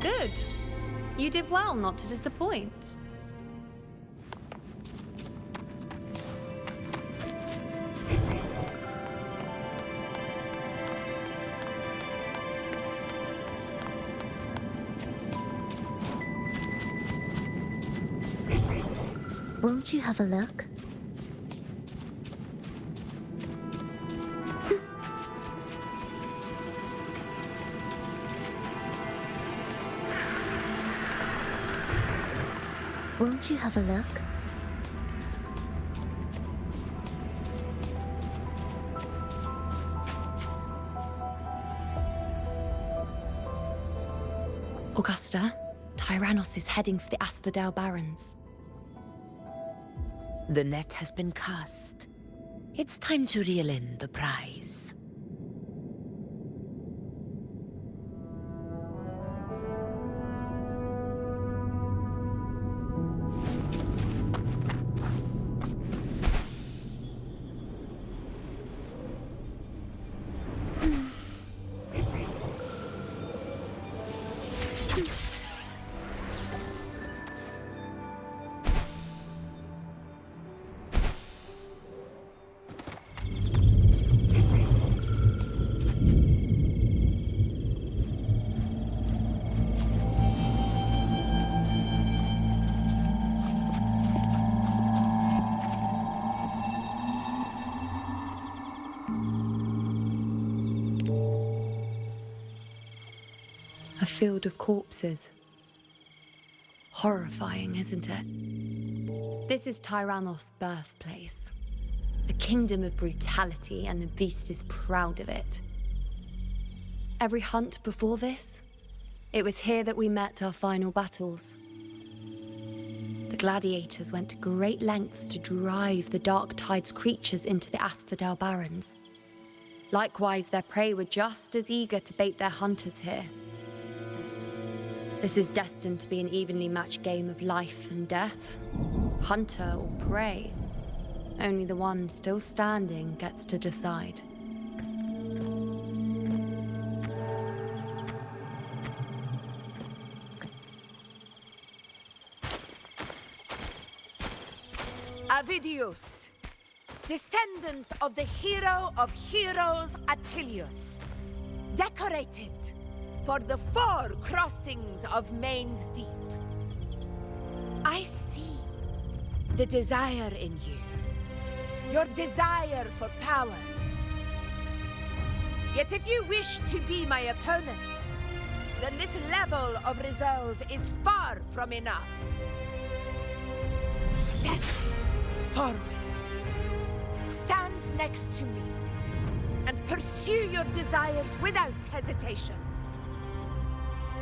Good. You did well not to disappoint. Won't you have a look? Won't you have a look? Augusta, Tyrannos is heading for the Asphodel Barrens. The net has been cast. It's time to reel in the prize. A field of corpses. Horrifying, isn't it? This is Tyrannos' birthplace. A kingdom of brutality, and the beast is proud of it. Every hunt before this, it was here that we met our final battles. The gladiators went to great lengths to drive the Dark Tide's creatures into the Asphodel Barrens. Likewise, their prey were just as eager to bait their hunters here. This is destined to be an evenly matched game of life and death. Hunter or prey. Only the one still standing gets to decide. Avidius, descendant of the hero of heroes Attilius, decorated for the 4 crossings of Main's Deep. I see the desire in you, your desire for power. Yet if you wish to be my opponent, then this level of resolve is far from enough. Step forward. Stand next to me and pursue your desires without hesitation.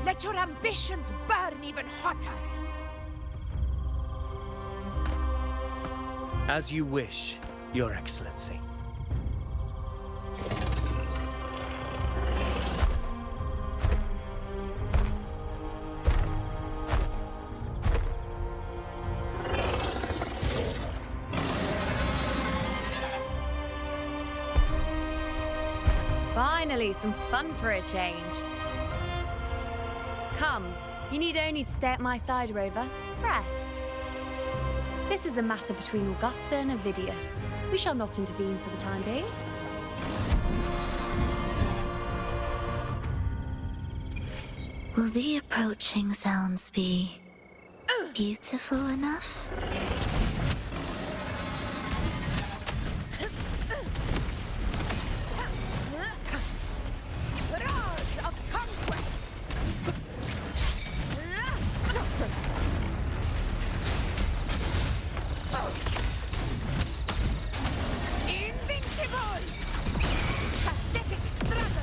Let your ambitions burn even hotter. As you wish, Your Excellency. Finally, some fun for a change. Come, you need only to stay at my side, Rover. Rest. This is a matter between Augusta and Avidius. We shall not intervene for the time being. Will the approaching sounds be beautiful enough? Roars of conquest! Invincible! Pathetic struggle!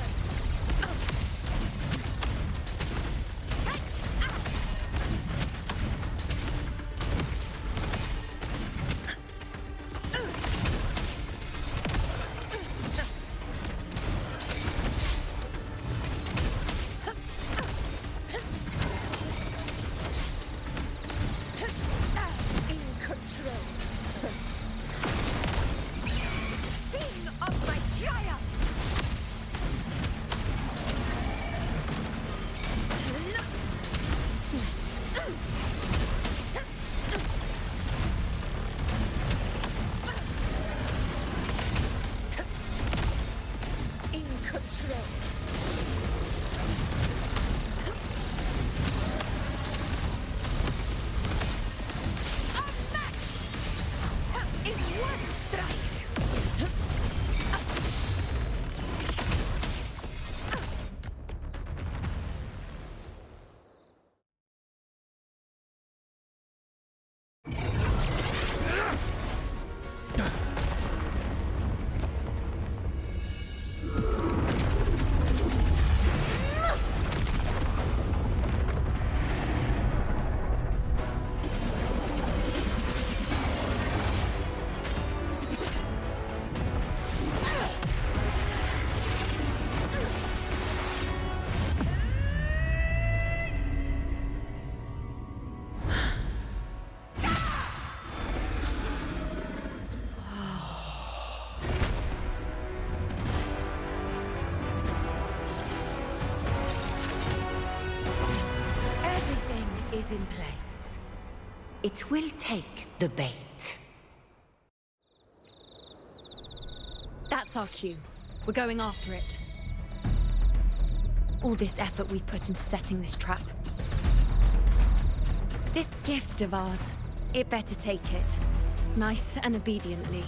Is in place. It will take the bait. That's our cue. We're going after it. All this effort we've put into setting this trap. This gift of ours, it better take it. Nice and obediently.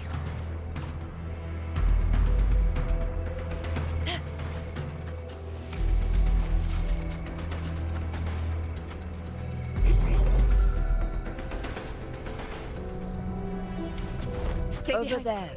Over there.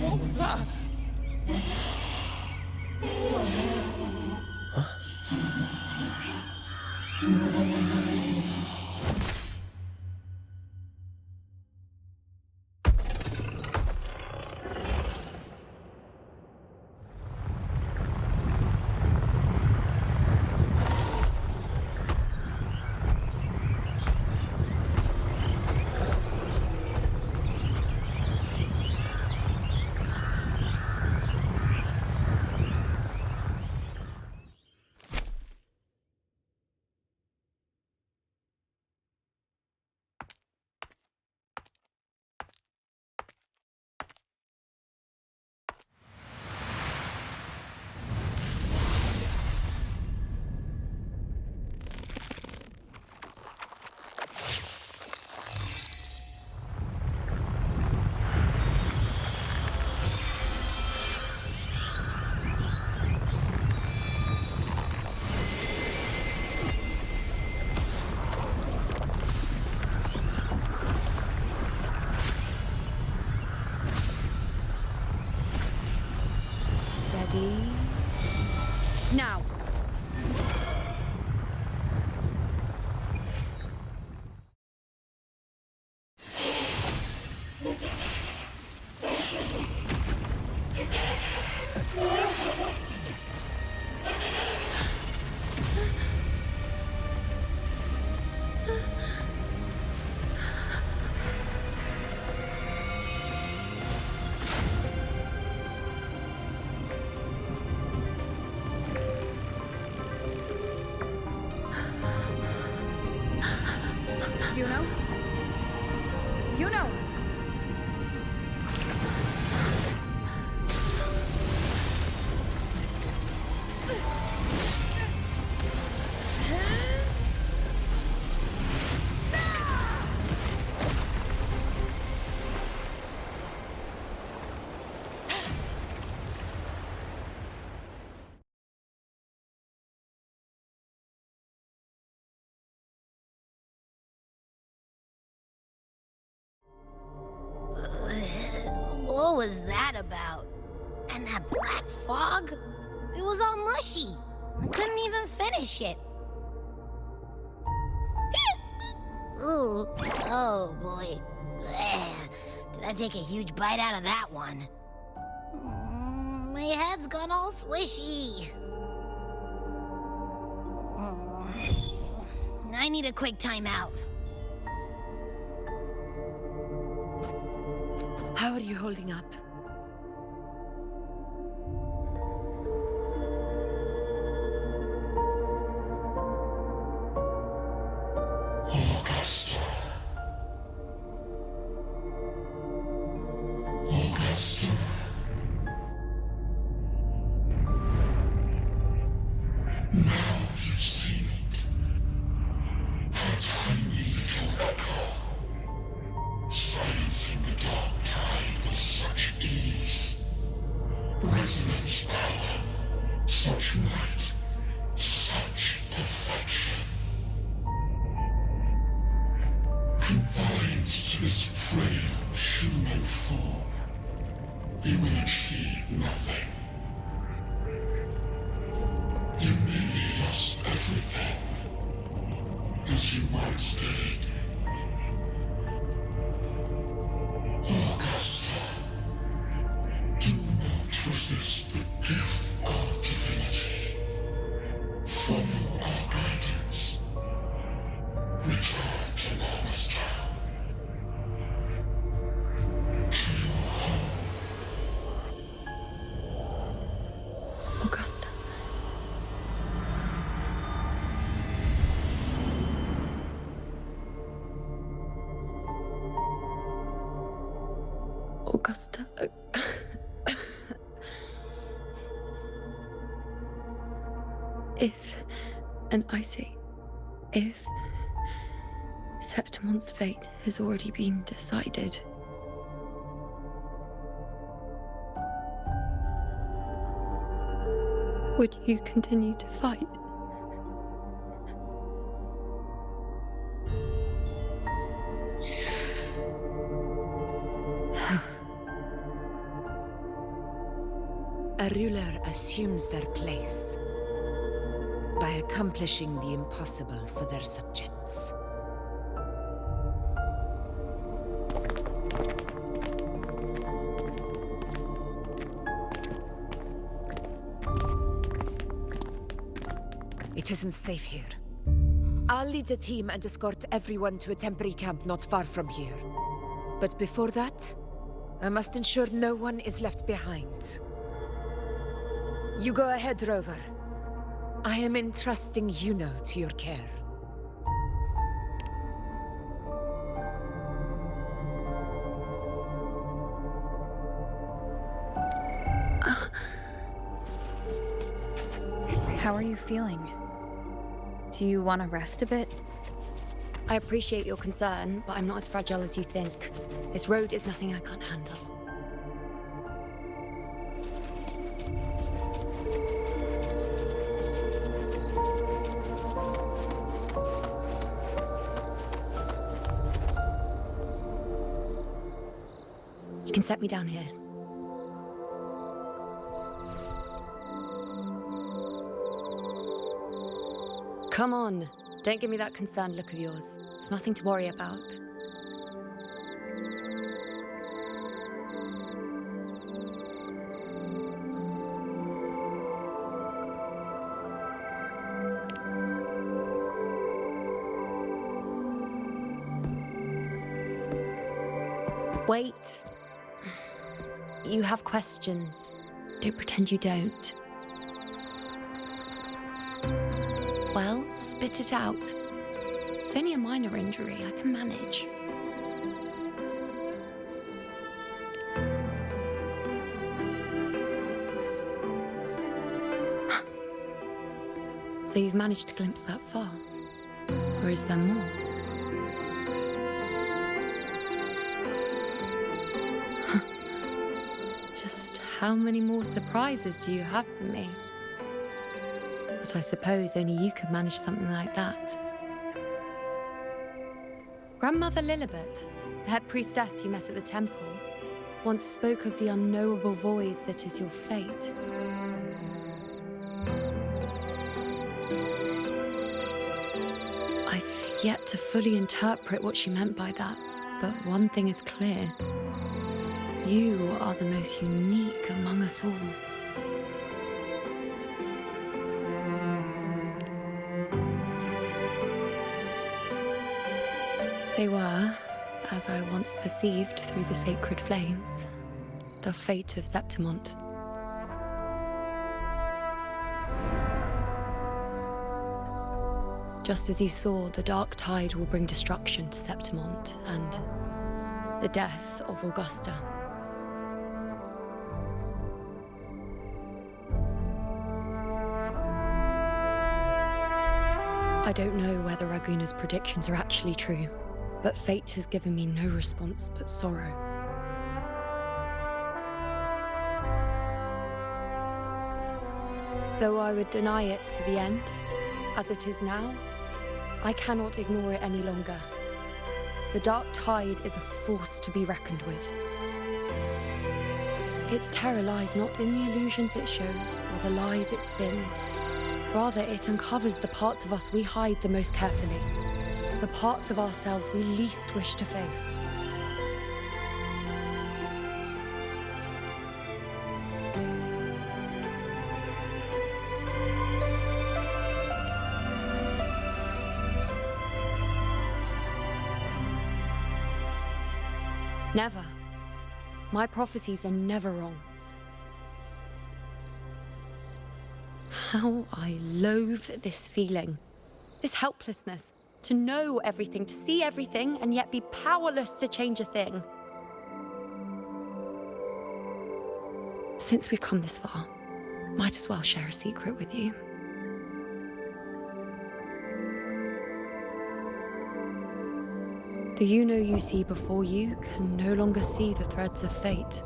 What was that? Juno? Juno! What was that about? And that black fog? It was all mushy. I couldn't even finish it. Ooh, oh boy. Did I take a huge bite out of that one? My head's gone all swishy. I need a quick timeout. How are you holding up? Augusta. Augusta. Now you've seen it. Her tiny little echo, silencing the dark tide with such ease. Resonance power, such might, such perfection. Confined to this frail human form, you will achieve nothing. You nearly lost everything, as you once did. Augusta, do not resist the gift of divinity. Follow our guidance. Return to Lois Town. To your home. Augusta. Augusta. If, and I say, if Septimon's fate has already been decided, would you continue to fight? A ruler assumes their place by accomplishing the impossible for their subjects. It isn't safe here. I'll lead a team and escort everyone to a temporary camp not far from here. But before that, I must ensure no one is left behind. You go ahead, Rover. I am entrusting Juno to your care. How are you feeling? Do you want to rest a bit? I appreciate your concern, but I'm not as fragile as you think. This road is nothing I can't handle. You can set me down here. Come on. Don't give me that concerned look of yours. It's nothing to worry about. Wait. You have questions. Don't pretend you don't. Well, spit it out. It's only a minor injury. I can manage. So you've managed to glimpse that far? Or is there more? Just how many more surprises do you have for me? But I suppose only you could manage something like that. Grandmother Lilibet, the head priestess you met at the temple, once spoke of the unknowable voids that is your fate. I've yet to fully interpret what she meant by that, but one thing is clear. You are the most unique among us all. They were, as I once perceived through the sacred flames, the fate of Septimont. Just as you saw, the dark tide will bring destruction to Septimont and the death of Augusta. I don't know whether Raguna's predictions are actually true, but fate has given me no response but sorrow. Though I would deny it to the end, as it is now, I cannot ignore it any longer. The dark tide is a force to be reckoned with. Its terror lies not in the illusions it shows or the lies it spins. Rather, it uncovers the parts of us we hide the most carefully, the parts of ourselves we least wish to face. Never. My prophecies are never wrong. How I loathe this feeling, this helplessness, to know everything, to see everything, and yet be powerless to change a thing. Since we've come this far, might as well share a secret with you. The you see before you can no longer see the threads of fate.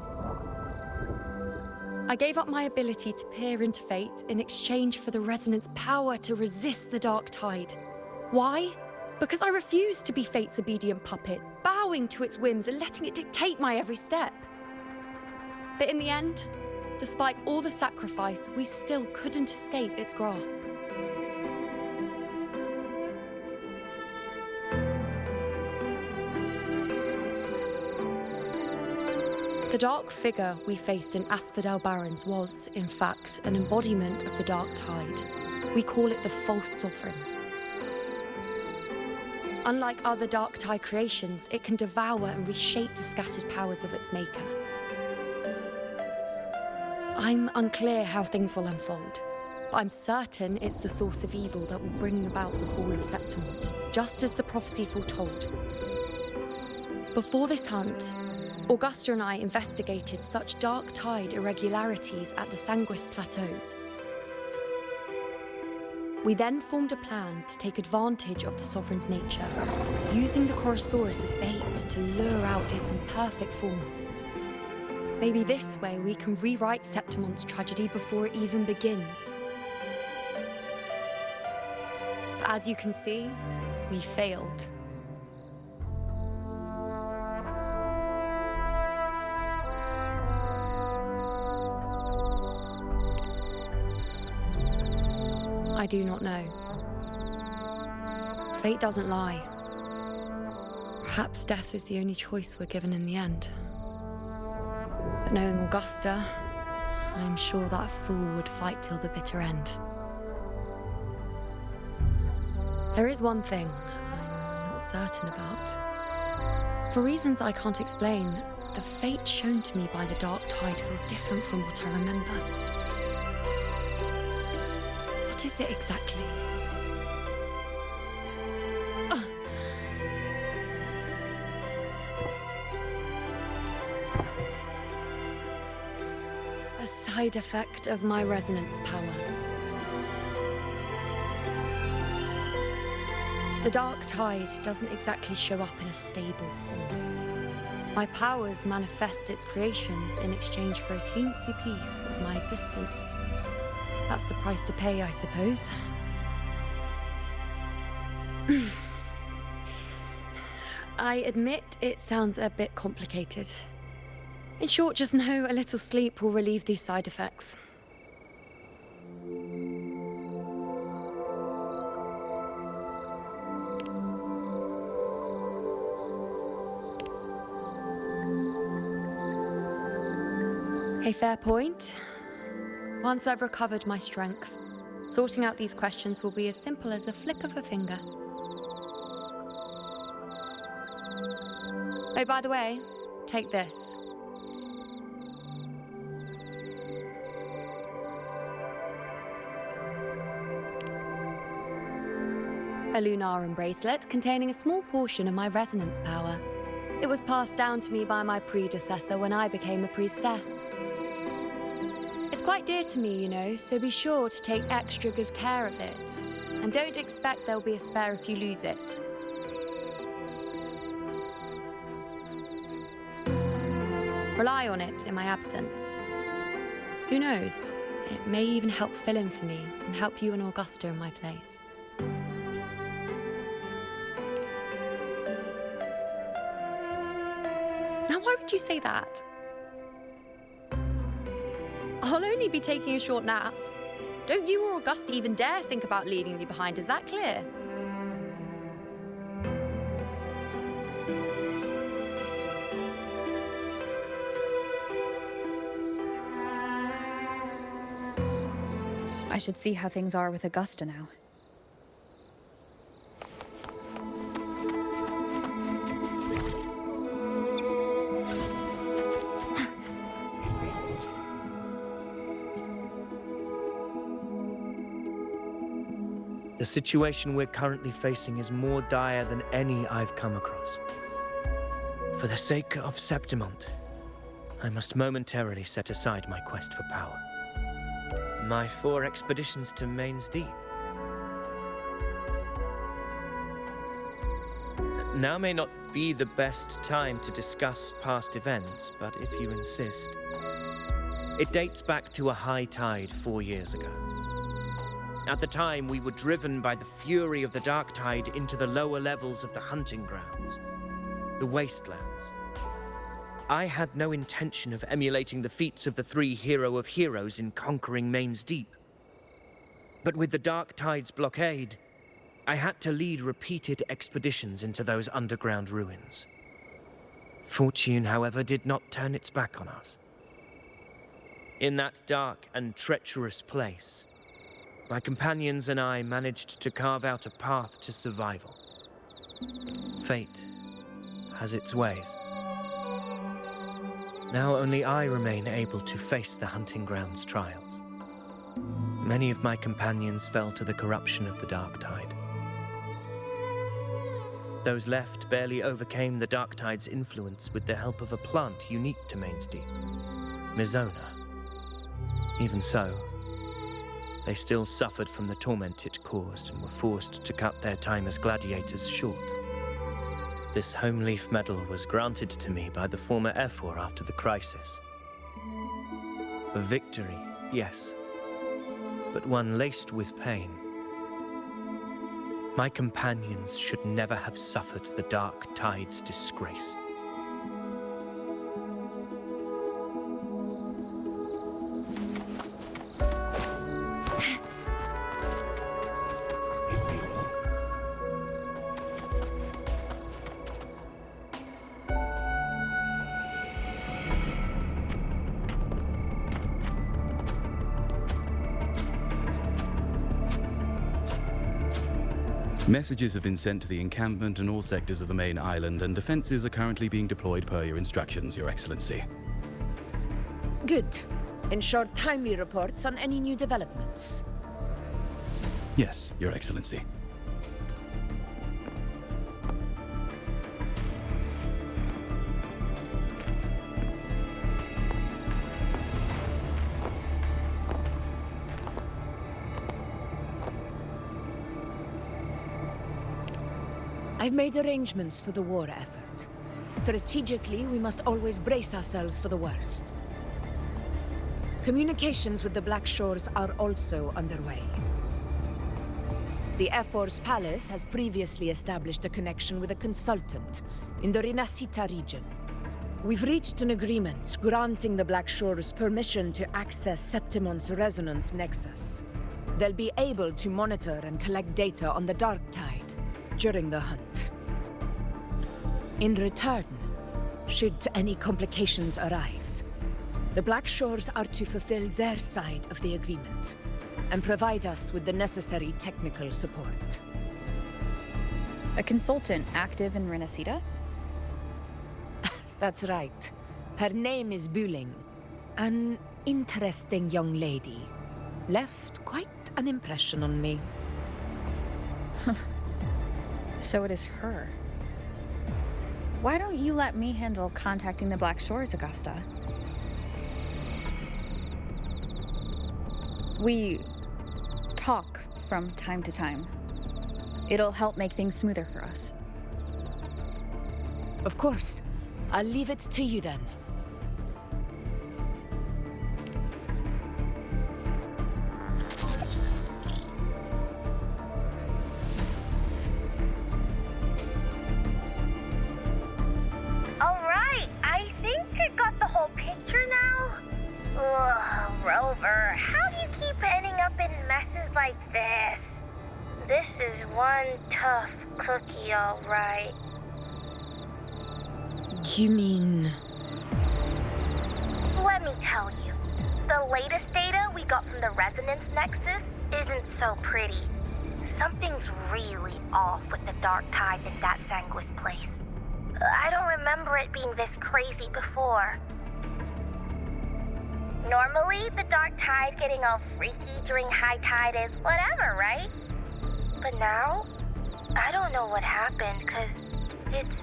I gave up my ability to peer into fate in exchange for the resonance power to resist the dark tide. Why? Because I refused to be fate's obedient puppet, bowing to its whims and letting it dictate my every step. But in the end, despite all the sacrifice, we still couldn't escape its grasp. The dark figure we faced in Asphodel Barrens was, in fact, an embodiment of the dark tide. We call it the false sovereign. Unlike other dark tide creations, it can devour and reshape the scattered powers of its maker. I'm unclear how things will unfold, but I'm certain it's the source of evil that will bring about the fall of Septimont, just as the prophecy foretold. Before this hunt, Augusta and I investigated such dark tide irregularities at the Sanguis Plateaus. We then formed a plan to take advantage of the Sovereign's nature, using the Chorosaurus as bait to lure out its imperfect form. Maybe this way we can rewrite Septimont's tragedy before it even begins. But as you can see, we failed. I do not know. Fate doesn't lie. Perhaps death is the only choice we're given in the end. But knowing Augusta, I'm sure that fool would fight till the bitter end. There is one thing I'm not certain about. For reasons I can't explain, the fate shown to me by the dark tide feels different from what I remember. What is it exactly? side effect of my resonance power. The dark tide doesn't exactly show up in a stable form. My powers manifest its creations in exchange for a teensy piece of my existence. That's the price to pay, I suppose. I admit it sounds a bit complicated. In short, just know a little sleep will relieve these side effects. A fair point. Once I've recovered my strength, sorting out these questions will be as simple as a flick of a finger. Oh, by the way, take this. A Lunarum bracelet containing a small portion of my resonance power. It was passed down to me by my predecessor when I became a priestess. It's quite dear to me, you know, so be sure to take extra good care of it. And don't expect there'll be a spare if you lose it. Rely on it in my absence. Who knows? It may even help fill in for me and help you and Augusta in my place. Now, why would you say that? I'll only be taking a short nap. Don't you or Augusta even dare think about leaving me behind, is that clear? I should see how things are with Augusta now. The situation we're currently facing is more dire than any I've come across. For the sake of Septimont, I must momentarily set aside my quest for power. My 4 expeditions to Main's Deep. Now may not be the best time to discuss past events, but if you insist. It dates back to a high tide 4 years ago. At the time, we were driven by the fury of the dark tide into the lower levels of the hunting grounds, the wastelands. I had no intention of emulating the feats of the 3 hero of heroes in conquering Main's Deep. But with the dark tide's blockade, I had to lead repeated expeditions into those underground ruins. Fortune, however, did not turn its back on us. In that dark and treacherous place, my companions and I managed to carve out a path to survival. Fate has its ways. Now only I remain able to face the hunting grounds trials. Many of my companions fell to the corruption of the dark tide. Those left barely overcame the dark tide's influence with the help of a plant unique to Main's Deep, Mizona. Even so, they still suffered from the torment it caused and were forced to cut their time as gladiators short. This home leaf medal was granted to me by the former Ephor after the crisis. A victory, yes, but one laced with pain. My companions should never have suffered the dark tide's disgrace. Messages have been sent to the encampment and all sectors of the main island, and defenses are currently being deployed per your instructions, Your Excellency. Good. Ensure timely reports on any new developments. Yes, Your Excellency. I've made arrangements for the war effort. Strategically, we must always brace ourselves for the worst. Communications with the Black Shores are also underway. The Ephor's Palace has previously established a connection with a consultant in the Rinascita region. We've reached an agreement granting the Black Shores permission to access Septimon's resonance nexus. They'll be able to monitor and collect data on the Dark Tide during the hunt. In return, should any complications arise, the Black Shores are to fulfill their side of the agreement and provide us with the necessary technical support. A consultant active in Rinascita? That's right. Her name is Buling. An interesting young lady. Left quite an impression on me. So it is her. Why don't you let me handle contacting the Black Shores, Augusta? We talk from time to time. It'll help make things smoother for us. Of course. I'll leave it to you then. Alright, I think I got the whole picture now. Ugh, Rover, how do you keep ending up in messes like this? This is one tough cookie, alright. You mean... Let me tell you, the latest data we got from the resonance nexus isn't so pretty. Something's really off with the Dark Tide in that Sanguis place. I don't remember it being this crazy before. Normally, the Dark Tide getting all freaky during high tide is whatever, right? But now, I don't know what happened, 'cause it's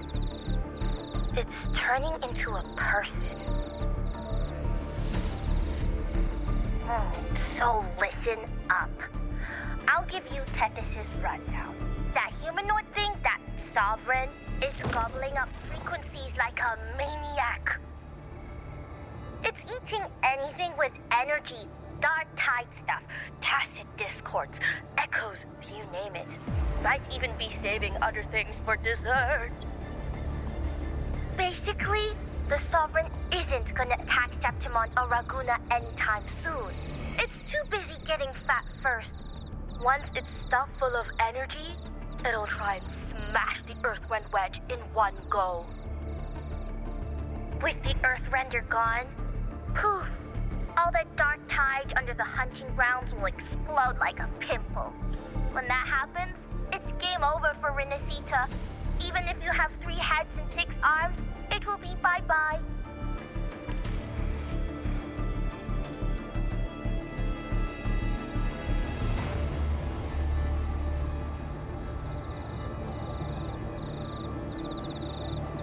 turning into a person. So listen up. I'll give you Tethys' rundown. That humanoid thing, that Sovereign, is gobbling up frequencies like a maniac. It's eating anything with energy, Dark Tide stuff, tacit discords, echoes, you name it. Might even be saving other things for dessert. Basically, the Sovereign isn't gonna attack Septimon or Raguna anytime soon. It's too busy getting fat first. Once it's stuffed full of energy, it'll try and smash the Earthrend wedge in one go. With the Earthrender gone, poof, all that Dark Tide under the hunting grounds will explode like a pimple. When that happens, it's game over for Rinascita. Even if you have 3 heads and 6 arms, it will be bye-bye.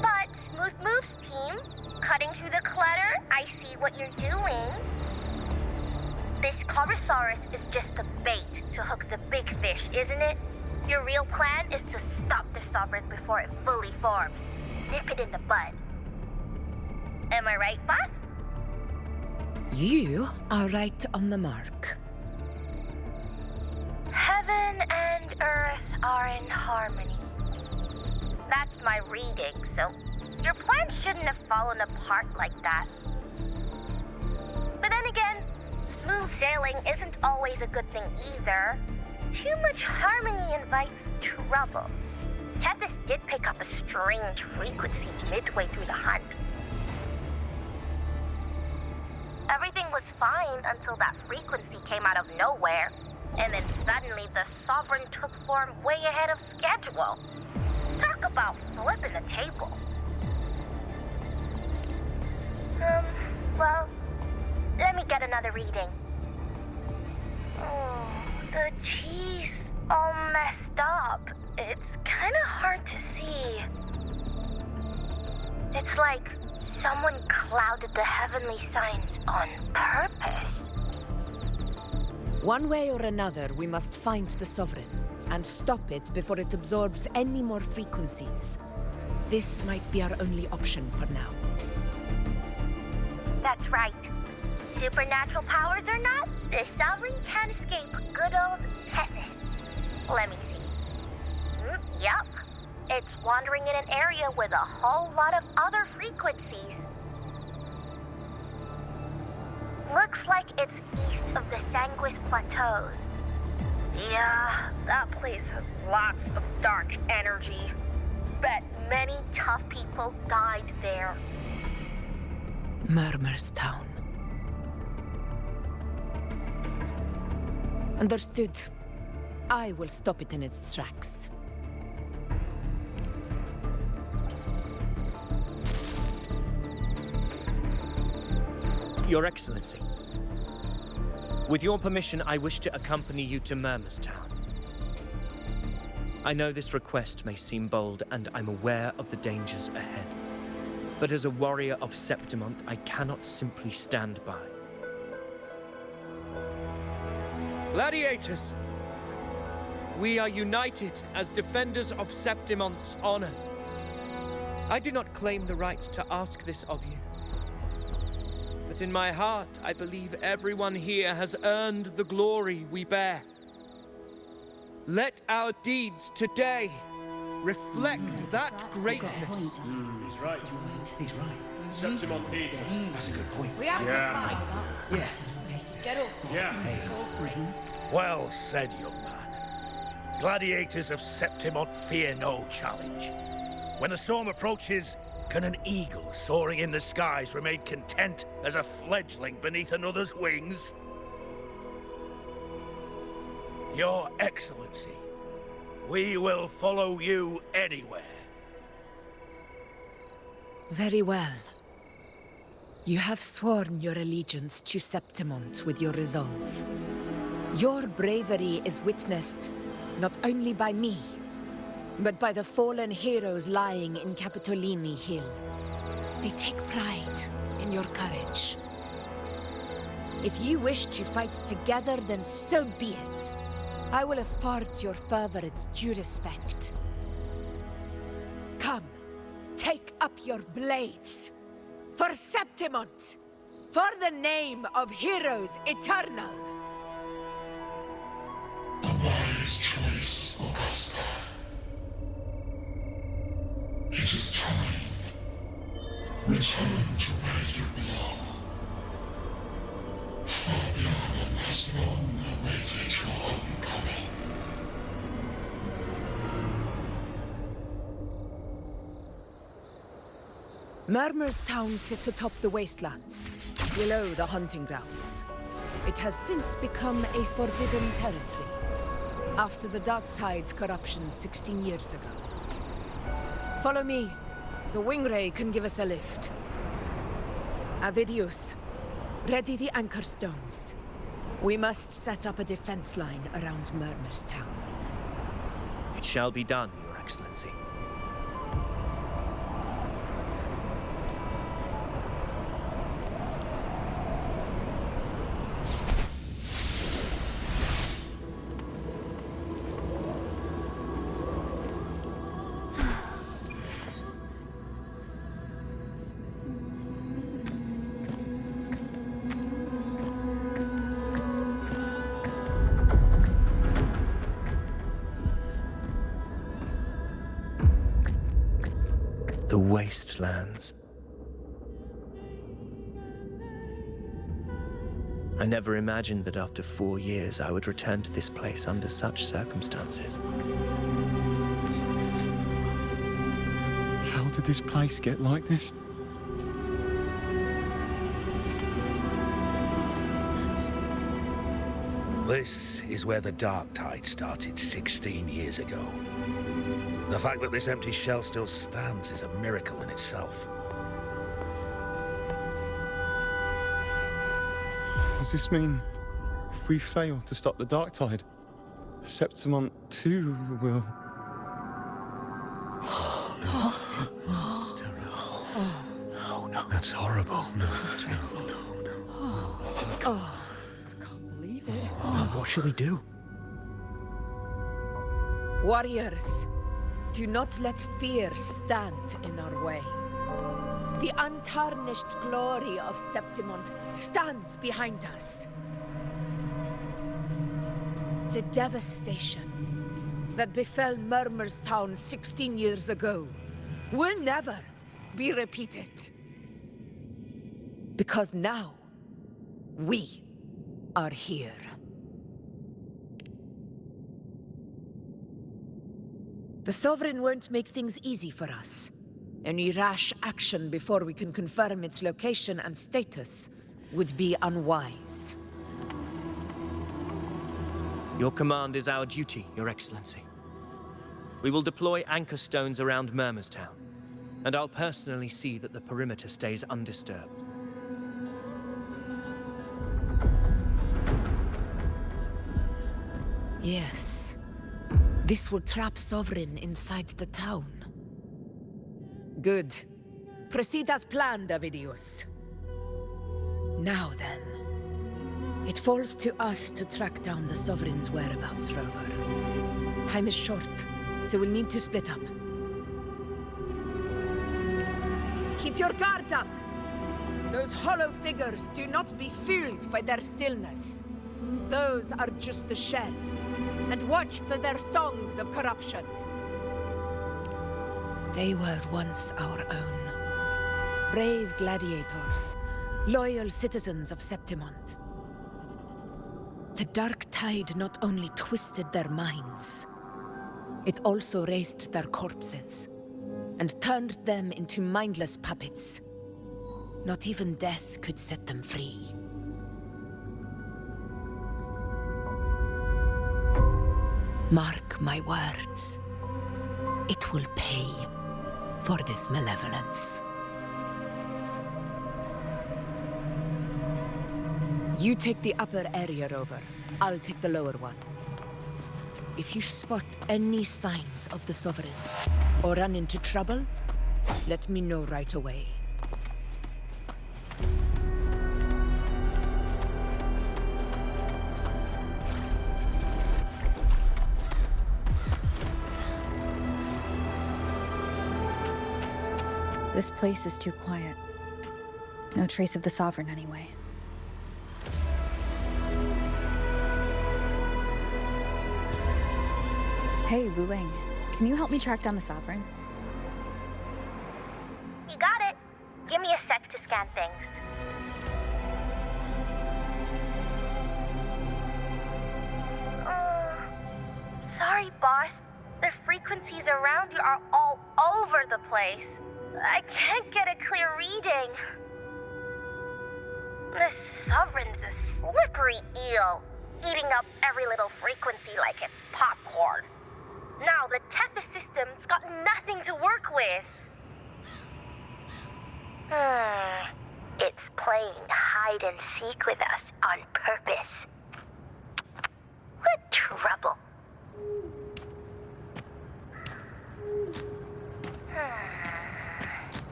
But, smooth moves, team. Cutting through the clutter, I see what you're doing. This Corosaurus is just the bait to hook the big fish, isn't it? Your real plan is to stop the Sovereign before it fully forms. Nip it in the bud. Am I right, boss? You are right on the mark. Heaven and Earth are in harmony. That's my reading, so your plan shouldn't have fallen apart like that. But then again, smooth sailing isn't always a good thing either. Too much harmony invites trouble. Tethys did pick up a strange frequency midway through the hunt. Everything was fine until that frequency came out of nowhere, and then suddenly the Sovereign took form way ahead of schedule. Talk about flipping the table. Well, let me get another reading. Oh, the cheese all messed up. It's kind of hard to see. It's like someone clouded the heavenly signs on purpose. One way or another, we must find the Sovereign. and stop it before it absorbs any more frequencies. This might be our only option for now. That's right. Supernatural powers or not, the Sovereign can't escape good old Tethys. Let me see. Yup. It's wandering in an area with a whole lot of other frequencies. Looks like it's east of the Sanguis Plateaus. Yeah, that place has lots of dark energy. Bet many tough people died there. Murmur's Town. Understood. I will stop it in its tracks. Your Excellency, with your permission, I wish to accompany you to Murmur's Town. I know this request may seem bold, and I'm aware of the dangers ahead. But as a warrior of Septimont, I cannot simply stand by. Gladiators! We are united as defenders of Septimont's honor. I do not claim the right to ask this of you. But in my heart, I believe everyone here has earned the glory we bear. Let our deeds today reflect that greatness. He's right. He's right. Septimont needs us. That's a good point. We have to fight. Yeah. Get up. Yeah. Well said, young man. Gladiators of Septimont fear no challenge. When the storm approaches, can an eagle soaring in the skies remain content as a fledgling beneath another's wings? Your Excellency, we will follow you anywhere. Very well. You have sworn your allegiance to Septimont with your resolve. Your bravery is witnessed not only by me, but by the fallen heroes lying in Capitolini Hill. They take pride in your courage. If you wish to fight together, then so be it. I will afford your fervor its due respect. Come, take up your blades. For Septimont! For the name of heroes eternal! A wise choice, Augusta. It is time. Return to where you belong. Fabian has long awaited your homecoming. Murmur's Town sits atop the wastelands, below the hunting grounds. It has since become a forbidden territory, after the Dark Tide's corruption 16 years ago. Follow me. The Wingray can give us a lift. Avidius, ready the anchor stones. We must set up a defense line around Murmur's Town. It shall be done, Your Excellency. The wastelands. I never imagined that after 4 years I would return to this place under such circumstances. How did this place get like this? This is where the Dark Tide started 16 years ago. The fact that this empty shell still stands is a miracle in itself. Does this mean if we fail to stop the Dark Tide, Septimont too will... Oh, no. It's terrible. Oh, no. That's horrible. No. I can't believe it. What shall we do? Warriors, do not let fear stand in our way. The untarnished glory of Septimont stands behind us. The devastation that befell Murmur's town 16 years ago will never be repeated. Because now, we are here. The Sovereign won't make things easy for us. Any rash action before we can confirm its location and status would be unwise. Your command is our duty, Your Excellency. We will deploy anchor stones around Murmur's town, and I'll personally see that the perimeter stays undisturbed. Yes. This will trap Sovereign inside the town. Good. Proceed as planned, Davidius. Now then. It falls to us to track down the Sovereign's whereabouts, Rover. Time is short, so we'll need to split up. Keep your guard up! Those hollow figures do not be fooled by their stillness. Those are just the shell. And watch for their songs of corruption. They were once our own. Brave gladiators, loyal citizens of Septimont. The dark tide not only twisted their minds, it also raised their corpses and turned them into mindless puppets. Not even death could set them free. Mark my words. It will pay for this malevolence. You take the upper area, Rover. I'll take the lower one. If you spot any signs of the Sovereign, or run into trouble, let me know right away. This place is too quiet. No trace of the Sovereign, anyway. Hey, Wu Ling. Can you help me track down the Sovereign? You got it. Give me a sec to scan things. Sorry, boss. The frequencies around you are all over the place. I can't get a clear reading. The Sovereign's a slippery eel, eating up every little frequency like it's popcorn. Now the Tethys system's got nothing to work with. It's playing hide and seek with us on purpose. What trouble.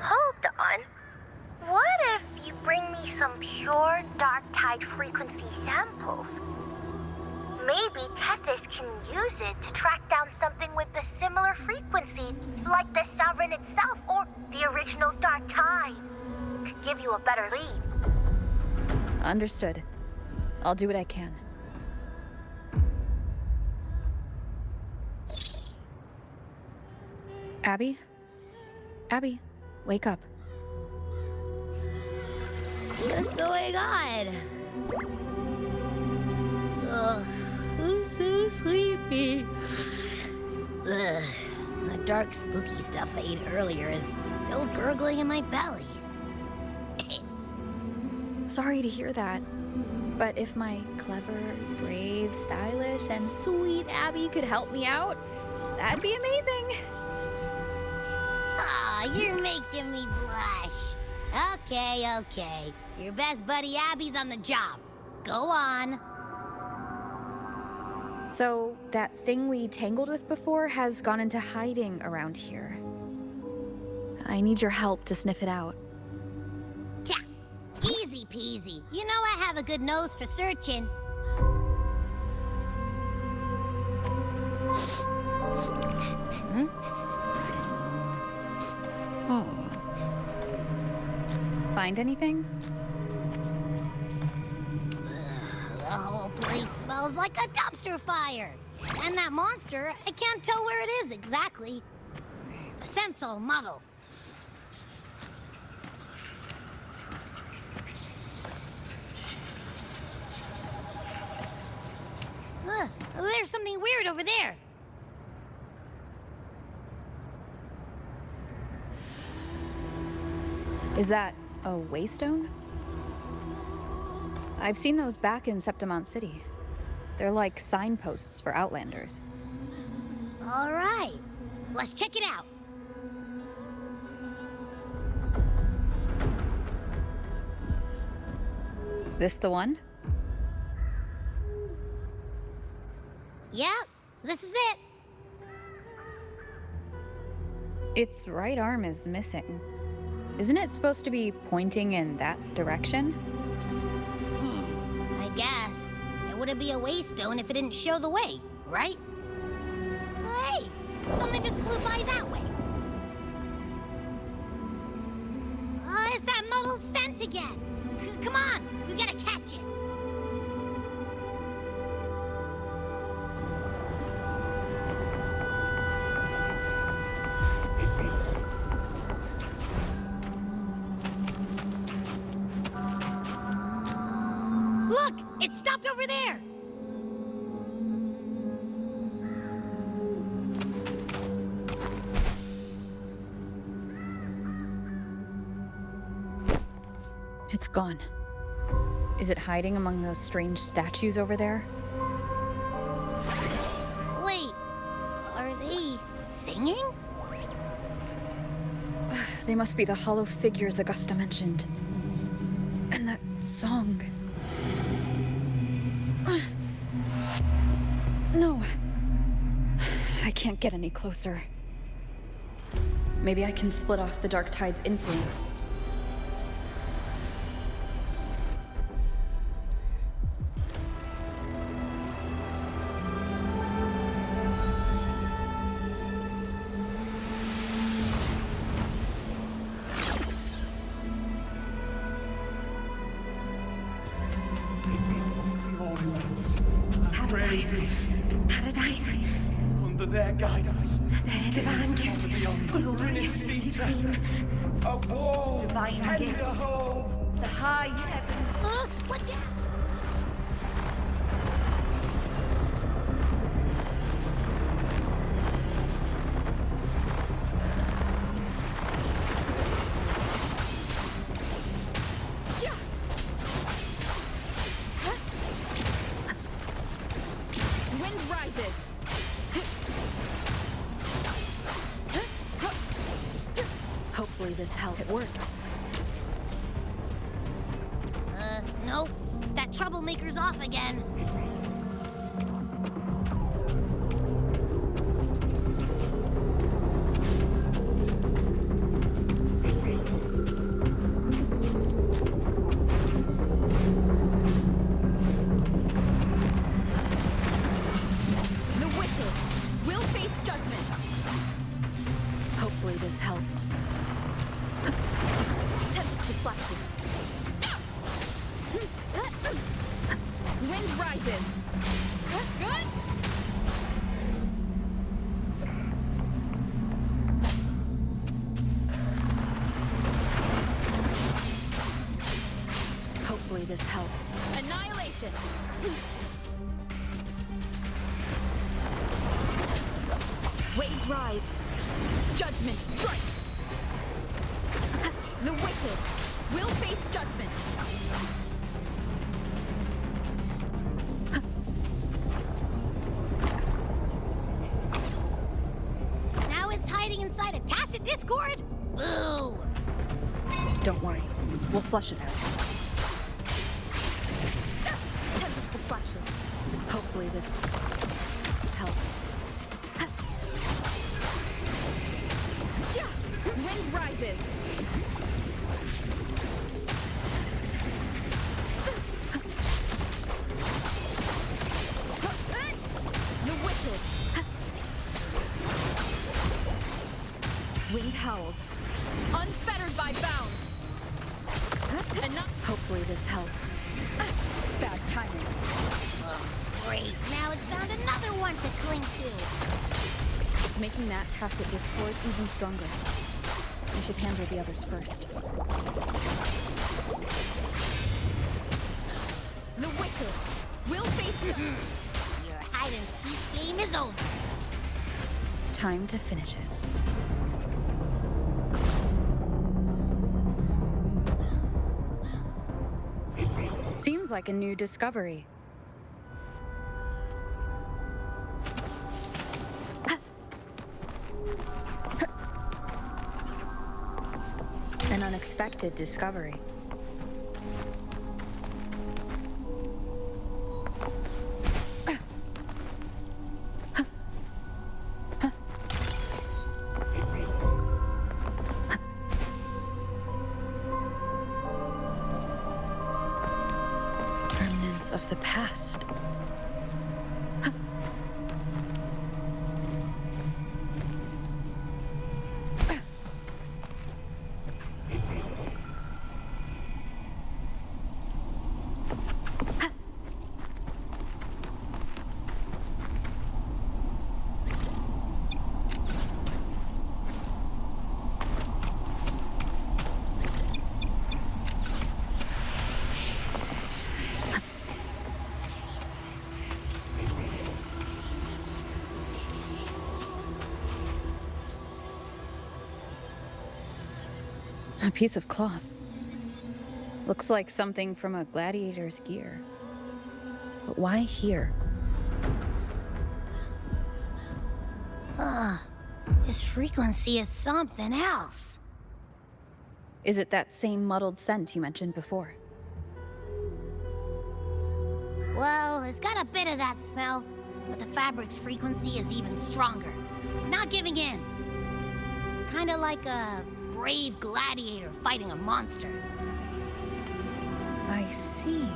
Hold on. What if you bring me some pure dark tide frequency samples? Maybe Tethys can use it to track down something with a similar frequency, like the Sovereign itself or the original dark tide. Could give you a better lead. Understood. I'll do what I can. Abby? Abby, wake up. What's going on? Ugh, I'm so sleepy. Ugh, the dark, spooky stuff I ate earlier is still gurgling in my belly. Sorry to hear that. But if my clever, brave, stylish, and sweet Abby could help me out, that'd be amazing. Aw, you're making me blush. Okay. Your best buddy Abby's on the job. Go on. So, that thing we tangled with before has gone into hiding around here. I need your help to sniff it out. Yeah, easy peasy. You know I have a good nose for searching. Hmm? Oh. Find anything? The whole place smells like a dumpster fire. And that monster, I can't tell where it is exactly. The scent's all muddled. There's something weird over there. Is that a waystone? I've seen those back in Septimont City. They're like signposts for Outlanders. All right, let's check it out. This the one? Yep, this is it. Its right arm is missing. Isn't it supposed to be pointing in that direction? I guess. It wouldn't be a waystone if it didn't show the way, right? Hey, something just flew by that way. It's that muddled scent again. Come on, we gotta catch it. Look, it stopped over there. It's gone. Is it hiding among those strange statues over there? Wait, are they singing? They must be the hollow figures Augusta mentioned. And that song. No. I can't get any closer. Maybe I can split off the Dark Tide's influence. Paradise. Under their guidance. Their divine gift. Glorious supreme. A warm, Divine tender gift. home. The high heaven. Watch out! Wind rises. Hopefully this helped. It worked. Nope. That troublemaker's off again. The wicked will face judgment. Hopefully this helps. Tempest of slashes. Wind rises. Good. Hopefully this helps. Annihilation. Waves rise. Judgment strikes. The wicked will face judgment. Now it's hiding inside a tacit discord? Boo! Don't worry. We'll flush it out. Tempest of slashes. Hopefully this helps. Wind rises. The wicked wind howls, unfettered by bounds. Hopefully this helps. Bad timing. Great, now it's found another one to cling to. It's making that tacit discord even stronger. We should handle the others first. The Wicked will face them. Your hide-and-seek game is over. Time to finish it. Seems like a new discovery. An unexpected discovery. Remnants of the past. A piece of cloth. Looks like something from a gladiator's gear. But why here? This frequency is something else. Is it that same muddled scent you mentioned before? Well, it's got a bit of that smell, but the fabric's frequency is even stronger. It's not giving in. Kinda like a brave gladiator fighting a monster. I see.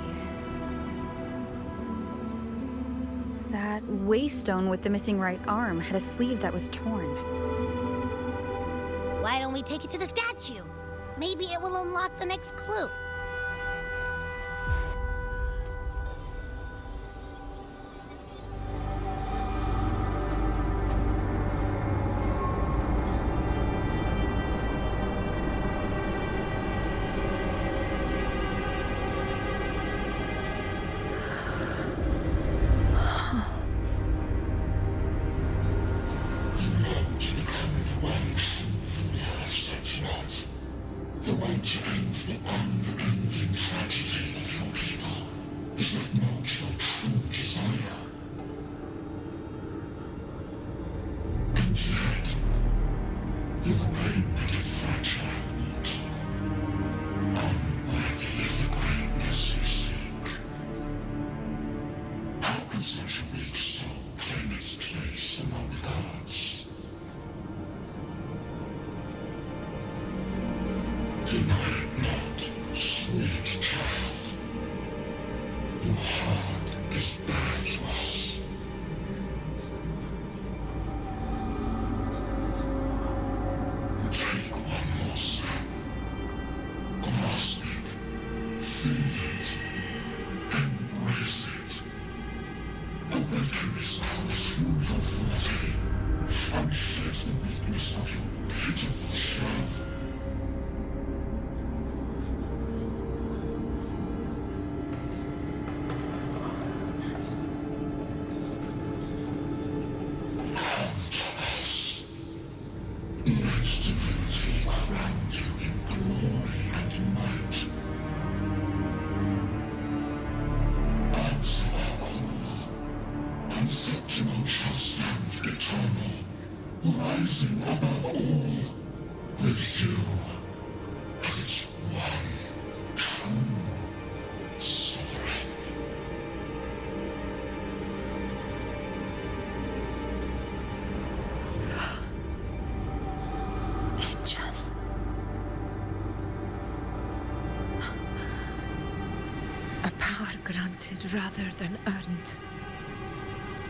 That waystone with the missing right arm had a sleeve that was torn. Why don't we take it to the statue? Maybe it will unlock the next clue. Granted rather than earned,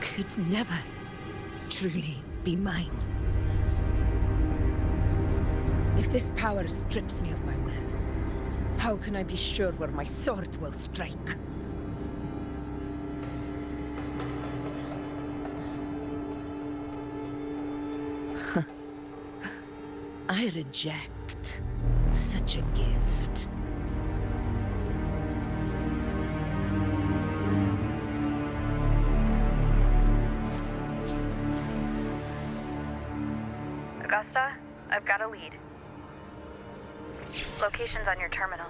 could never truly be mine. If this power strips me of my will, how can I be sure where my sword will strike? I reject such a gift. Augusta, I've got a lead. Location's on your terminal.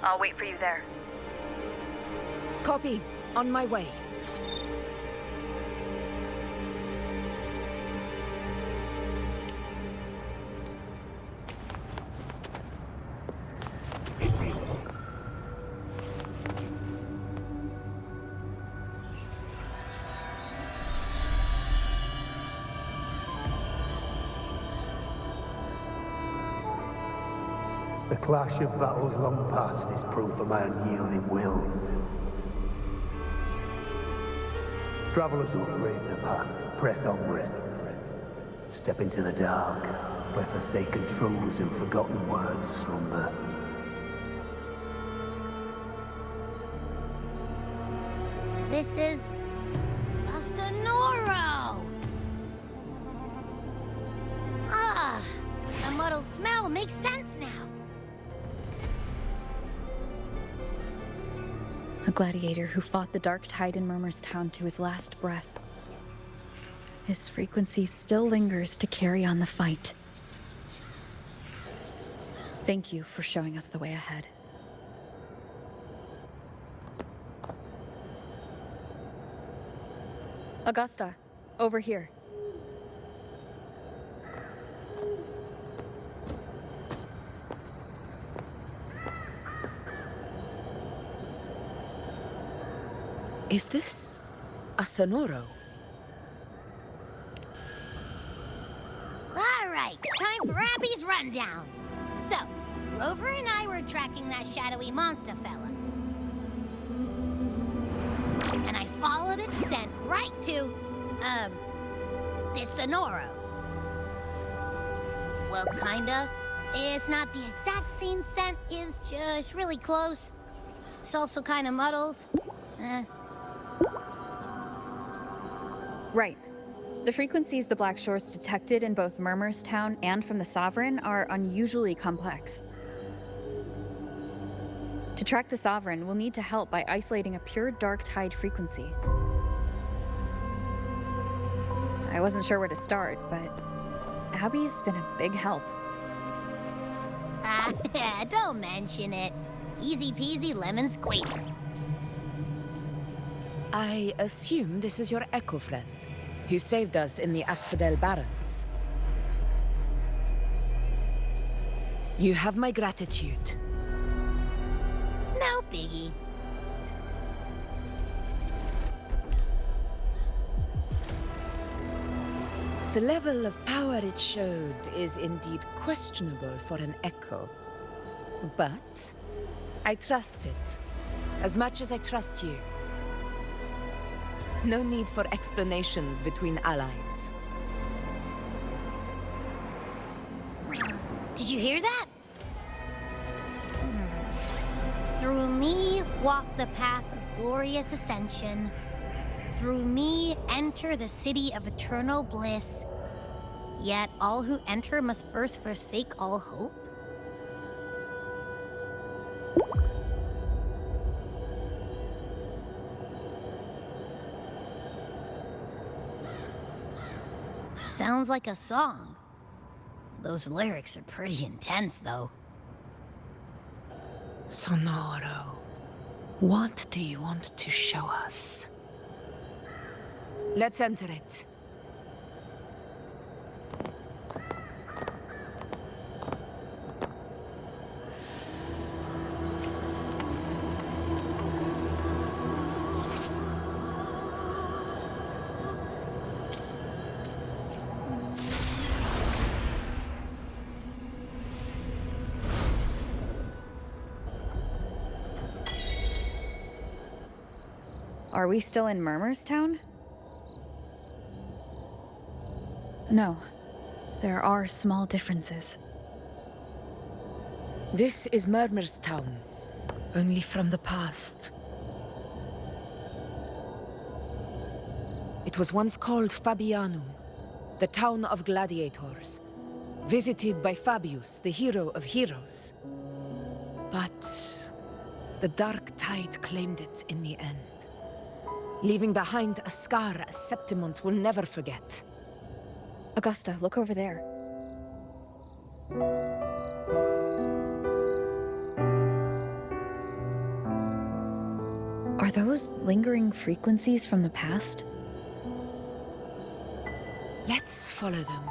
I'll wait for you there. Copy. On my way. The clash of battles long past is proof of my unyielding will. Travelers who have braved the path, press onward. Step into the dark, where forsaken truths and forgotten words slumber. This is a Sonoro! Ah, the muddled smell makes sense now. A gladiator who fought the dark tide in Murmurstown to his last breath. His frequency still lingers to carry on the fight. Thank you for showing us the way ahead. Augusta, over here. Is this a Sonoro? All right, time for Abby's rundown. So, Rover and I were tracking that shadowy monster fella. And I followed its scent right to, this Sonoro. Well, kinda. It's not the exact same scent, it's just really close. It's also kinda muddled. Right. The frequencies the Black Shores detected in both Murmurstown and from the Sovereign are unusually complex. To track the Sovereign, we'll need to help by isolating a pure dark tide frequency. I wasn't sure where to start, but Abby's been a big help. Don't mention it. Easy peasy lemon squeezer. I assume this is your Echo friend, who saved us in the Asphodel Barrens. You have my gratitude. No biggie. The level of power it showed is indeed questionable for an Echo. But I trust it, as much as I trust you. No need for explanations between allies. Did you hear that? Through me walk the path of glorious ascension. Through me enter the city of eternal bliss. Yet all who enter must first forsake all hope. Sounds like a song. Those lyrics are pretty intense, though. Sonoro, what do you want to show us? Let's enter it. Are we still in Murmurstown? No. There are small differences. This is Murmur's town, only from the past. It was once called Fabianum, the town of gladiators, visited by Fabius, the hero of heroes. But the dark tide claimed it in the end, leaving behind a scar Septimont will never forget. Augusta, look over there. Are those lingering frequencies from the past? Let's follow them.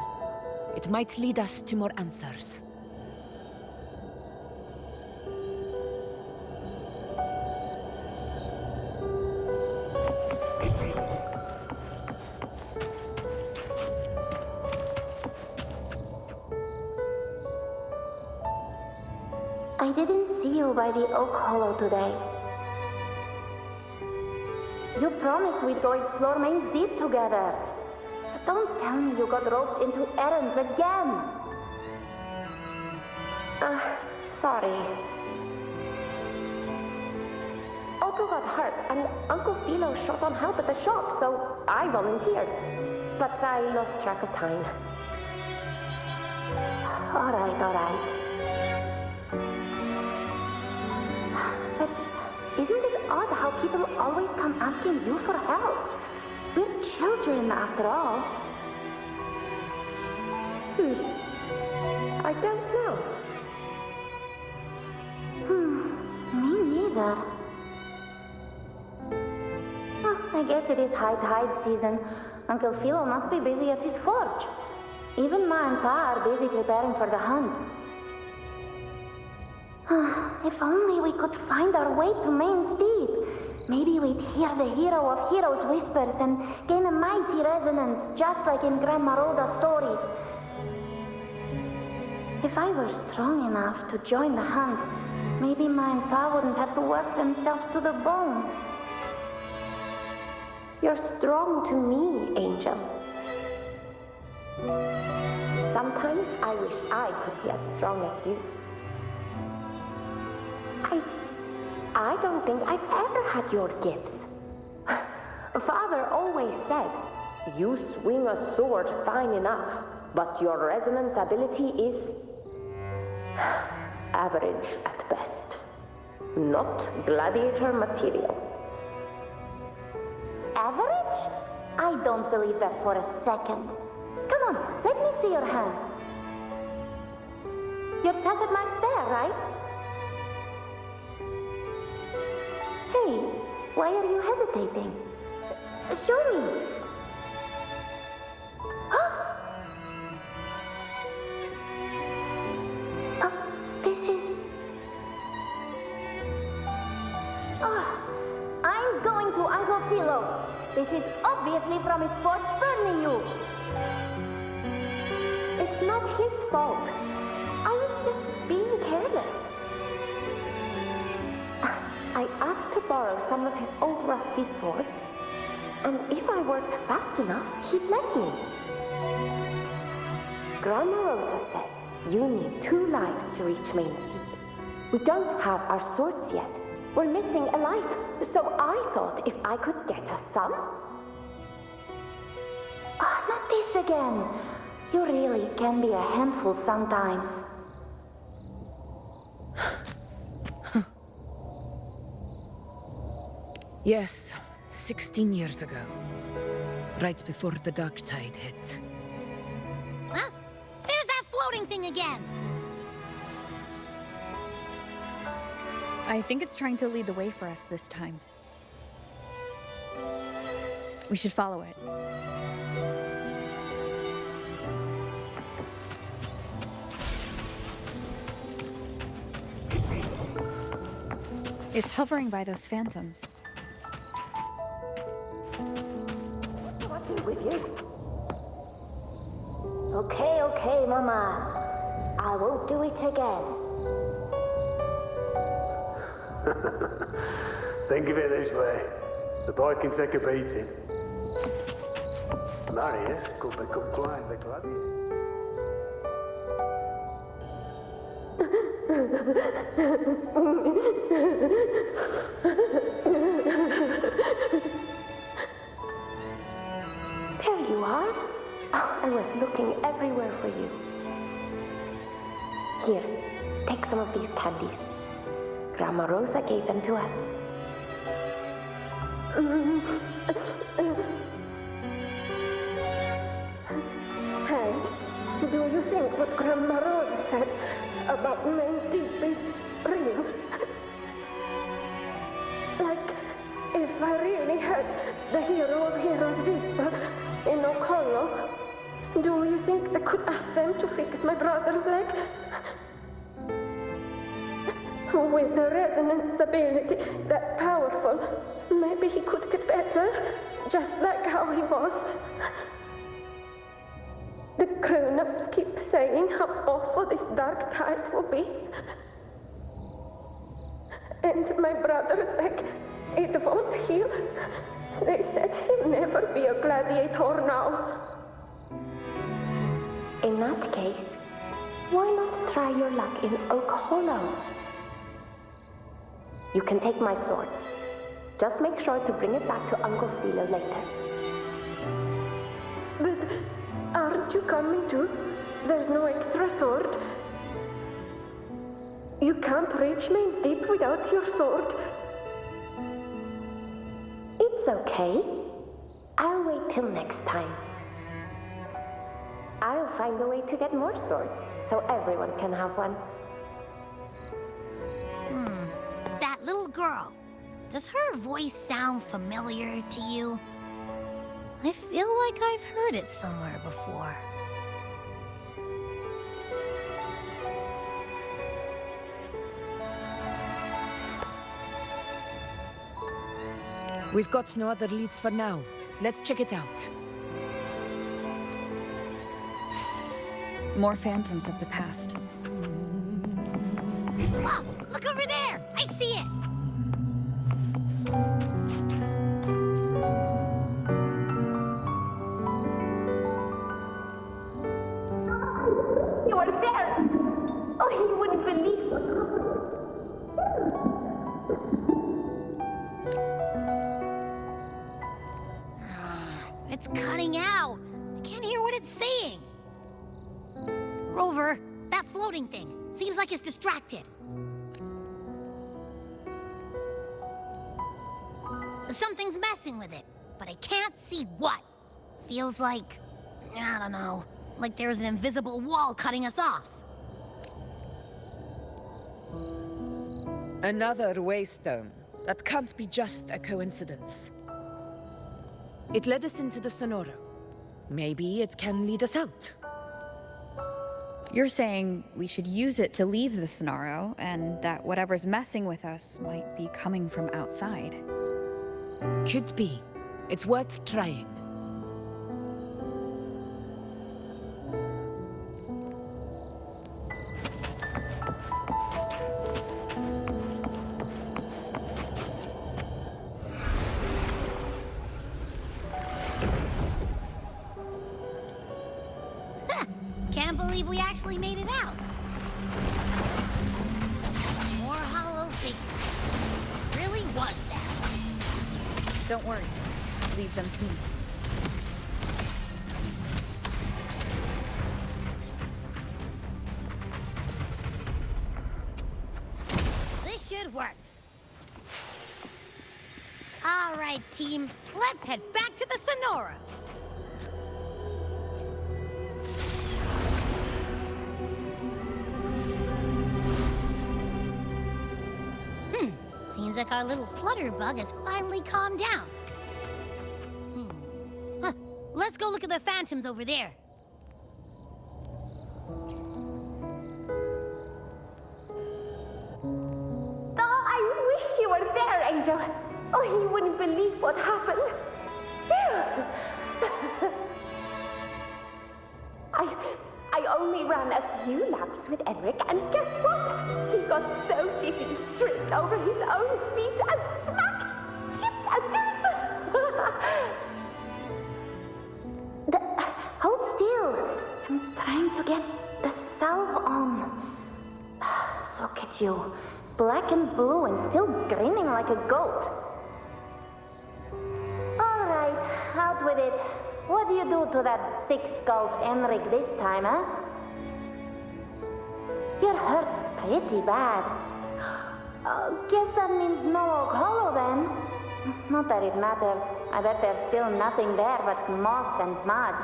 It might lead us to more answers. I didn't see you by the Oak Hollow today. You promised we'd go explore Main's Deep together. But don't tell me you got roped into errands again. Sorry. Otto got hurt, and Uncle Philo shot on help at the shop, so I volunteered. But I lost track of time. All right. But isn't it odd how people always come asking you for help? We're children, after all. I don't know. Me neither. I guess it is high tide season. Uncle Philo must be busy at his forge. Even Ma and Pa are busy preparing for the hunt. If only we could find our way to Main's Deep. Maybe we'd hear the hero of heroes whispers and gain a mighty resonance, just like in Grandma Rosa's stories. If I were strong enough to join the hunt, maybe Ma and Pa wouldn't have to work themselves to the bone. You're strong to me, Angel. Sometimes I wish I could be as strong as you. I don't think I've ever had your gifts. Father always said, you swing a sword fine enough, but your resonance ability is average at best. Not gladiator material. Average? I don't believe that for a second. Come on, let me see your hand. Your tacit mark's there, right? Hey, why are you hesitating? Show me. This is... I'm going to Uncle Philo. This is obviously from his forge burning you. It's not his fault. I was just being careless. I asked to borrow some of his old rusty swords, and if I worked fast enough, he'd let me. Grandma Rosa said you need 2 lives to reach Main's Deep. We don't have our swords yet. We're missing a life, so I thought if I could get us some... not this again. You really can be a handful sometimes. Yes, 16 years ago. Right before the dark tide hit. Huh? There's that floating thing again! I think it's trying to lead the way for us this time. We should follow it. It's hovering by those phantoms. With you. Okay, Mama. I won't do it again. Think of it this way. The boy can take a beating. Marius could become quite the gladiator. There you are. Oh, I was looking everywhere for you. Here, take some of these candies. Grandma Rosa gave them to us. Hey, do you think what Grandma Rosa said about Main's Deep is real? Like, if I really had the hero of heroes whisper in O'Connell, do you think I could ask them to fix my brother's leg? With the resonance ability that powerful, maybe he could get better, just like how he was. The grown-ups keep saying how awful this dark tide will be. And my brother's leg, it won't heal. They said he'll never be a gladiator now. In that case, why not try your luck in Oak Hollow? You can take my sword. Just make sure to bring it back to Uncle Philo later. But aren't you coming too? There's no extra sword. You can't reach Main's Deep without your sword. It's okay. I'll wait till next time. I'll find a way to get more swords, so everyone can have one. That little girl. Does her voice sound familiar to you? I feel like I've heard it somewhere before. We've got no other leads for now. Let's check it out. More phantoms of the past. Oh, look over there! I see it! You are there! Oh, you wouldn't believe what happened. It's cutting out. I can't hear what it's saying. Rover, that floating thing. Seems like it's distracted. Something's messing with it, but I can't see what. Feels like, I don't know, like there's an invisible wall cutting us off. Another waystone. That can't be just a coincidence. It led us into the Sonoro. Maybe it can lead us out. You're saying we should use it to leave the Sonoro, and that whatever's messing with us might be coming from outside. Could be. It's worth trying. Can't believe we actually made it out. More hollow figures. Really was that. Don't worry. Leave them to me. This should work. All right, team. Let's head back to the Sonora. Seems like our little flutterbug has finally calmed down. Huh. Let's go look at the phantoms over there. Oh, I wish you were there, Angel. Oh, you wouldn't believe what happened. I only ran a few laps with Edric, and guess what? He got so dizzy, he tripped over his own feet and smack! Chipped a tooth! Hold still. I'm trying to get the salve on. Look at you. Black and blue and still grinning like a goat. All right, out with it. What do you do to that thick-skulled Enric this time, huh? You're hurt pretty bad. Guess that means no Oak Hollow then. Not that it matters. I bet there's still nothing there but moss and mud.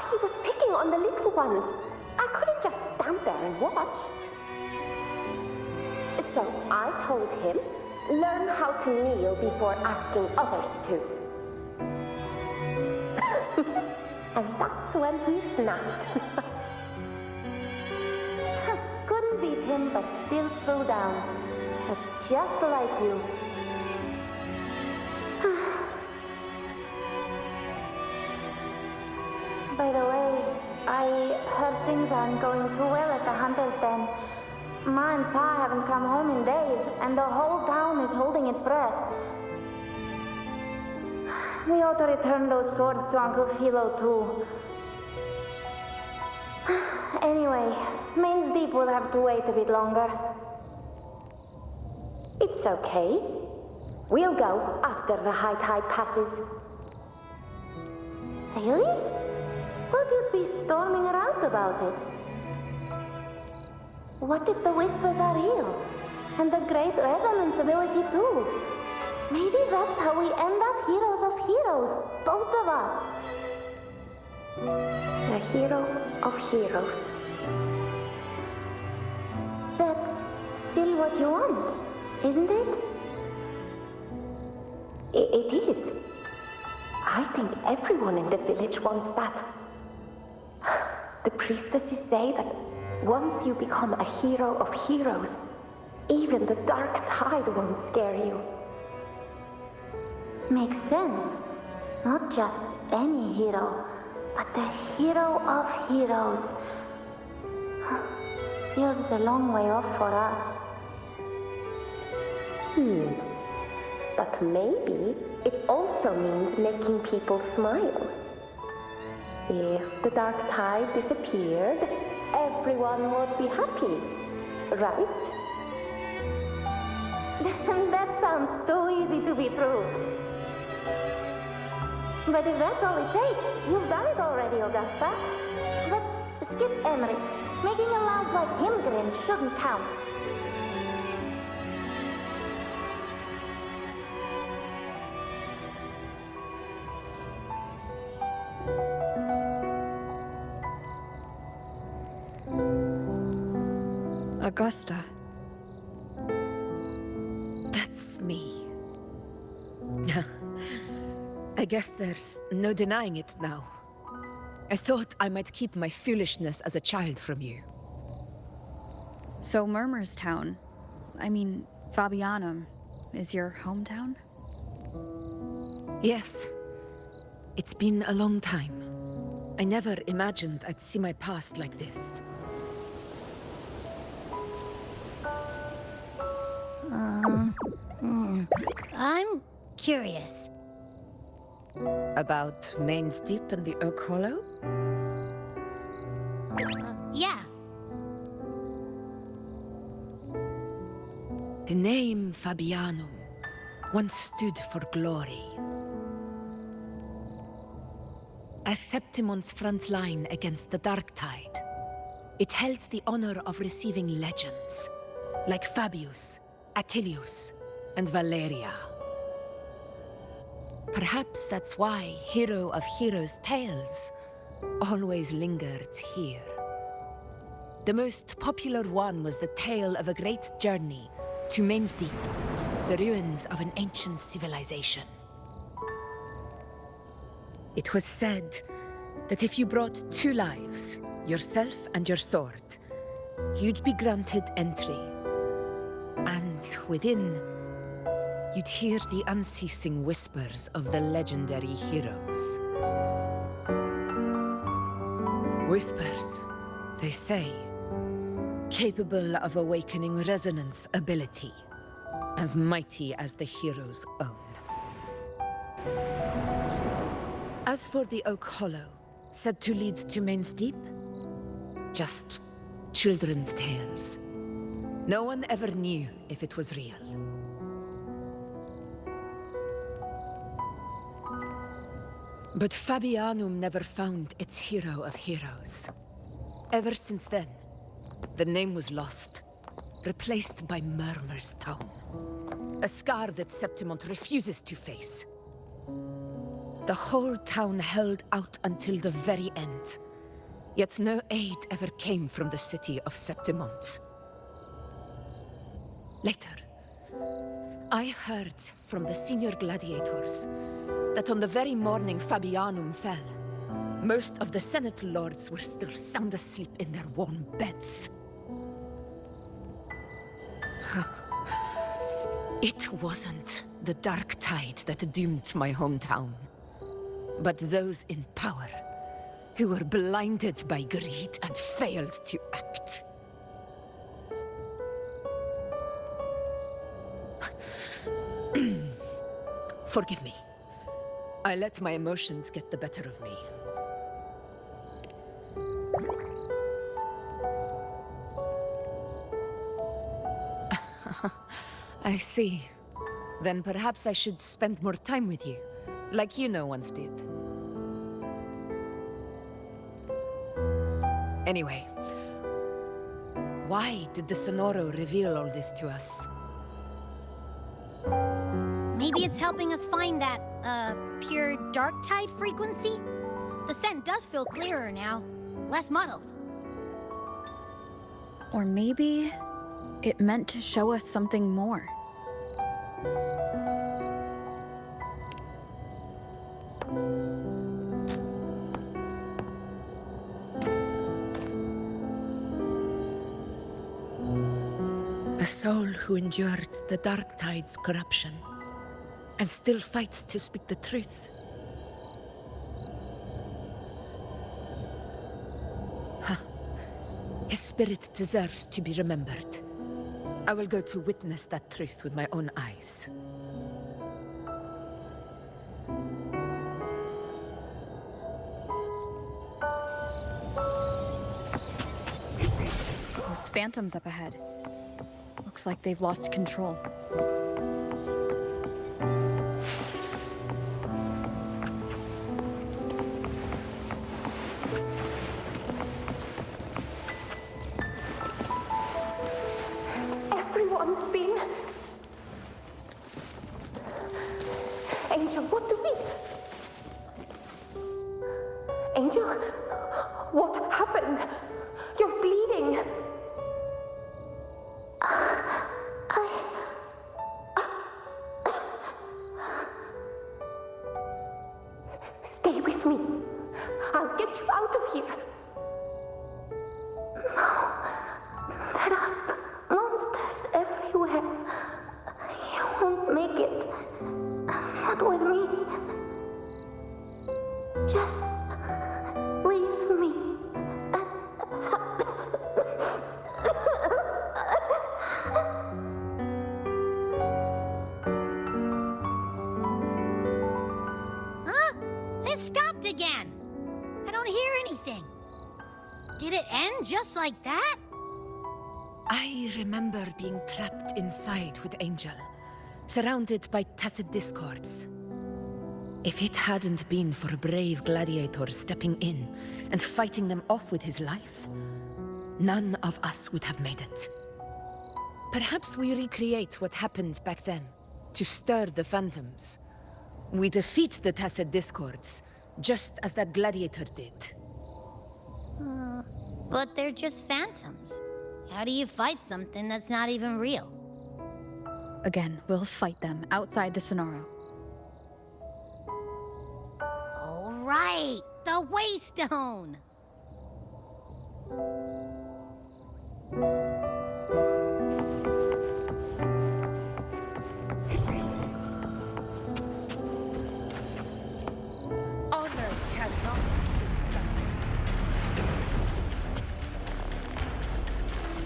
He was picking on the little ones. I couldn't just stand there and watch. So I told him, learn how to kneel before asking others to. And that's when he snapped. Couldn't beat him, but still threw down. That's just like you. By the way, I heard things aren't going too well at the Hunter's Den. Ma and Pa haven't come home in days, and the whole town is holding its breath. We ought to return those swords to Uncle Philo, too. Anyway, Main's Deep will have to wait a bit longer. It's okay. We'll go after the high tide passes. Really? Thought you'd be storming around about it. What if the whispers are real? And the great resonance ability too? Maybe that's how we end up heroes of heroes, both of us. A hero of heroes. That's still what you want, isn't it? It is. I think everyone in the village wants that. The priestesses say that once you become a hero of heroes, even the dark tide won't scare you. Makes sense. Not just any hero, but the hero of heroes. Feels a long way off for us. But maybe it also means making people smile. If the dark tide disappeared, everyone would be happy, right? That sounds too easy to be true. But if that's all it takes, you've done it already, Augusta. But skip Emery. Making a laugh like him grin shouldn't count. Augusta. That's me. I guess there's no denying it now. I thought I might keep my foolishness as a child from you. So Murmur's town, Fabianum, is your hometown? Yes. It's been a long time. I never imagined I'd see my past like this. I'm curious. About Main's Deep and the Oak Hollow? Yeah. The name Fabianum once stood for glory. As Septimon's front line against the Dark Tide, it held the honor of receiving legends, like Fabius, Attilius, and Valeria. Perhaps that's why Hero of Heroes' tales always lingered here. The most popular one was the tale of a great journey to Main's Deep, the ruins of an ancient civilization. It was said that if you brought 2 lives, yourself and your sword, you'd be granted entry. And within, you'd hear the unceasing whispers of the legendary heroes. Whispers, they say, capable of awakening resonance ability, as mighty as the hero's own. As for the Oak Hollow, said to lead to Main's Deep, just children's tales. No one ever knew if it was real. But Fabianum never found its hero of heroes. Ever since then, the name was lost, replaced by Murmur's tone. A scar that Septimont refuses to face. The whole town held out until the very end, yet no aid ever came from the city of Septimont. Later, I heard from the senior gladiators that on the very morning Fabianum fell, most of the Senate lords were still sound asleep in their warm beds. It wasn't the dark tide that doomed my hometown, but those in power who were blinded by greed and failed to act. Forgive me. I let my emotions get the better of me. I see. Then perhaps I should spend more time with you, like you once did. Anyway, why did the Sonoro reveal all this to us? Maybe it's helping us find that, pure dark tide frequency? The scent does feel clearer now, less muddled. Or maybe it meant to show us something more. A soul who endured the dark tide's corruption and still fights to speak the truth. His spirit deserves to be remembered. I will go to witness that truth with my own eyes. Those phantoms up ahead. Looks like they've lost control. Everyone's been... Angel, what do we... Angel, what happened? You're bleeding. Stay with me. I'll get you out of here. No. There are monsters everywhere. You won't make it. Not with me. Just leave me. Huh? It stopped again. I don't hear anything. Did it end just like that? I remember being trapped inside with Angel, surrounded by tacit discords. If it hadn't been for a brave gladiator stepping in and fighting them off with his life, none of us would have made it. Perhaps we recreate what happened back then, to stir the phantoms. We defeat the tacit discords, just as that gladiator did. But they're just phantoms. How do you fight something that's not even real? Again, we'll fight them outside the Sonoro. All right, the Waystone! Honor cannot be summoned.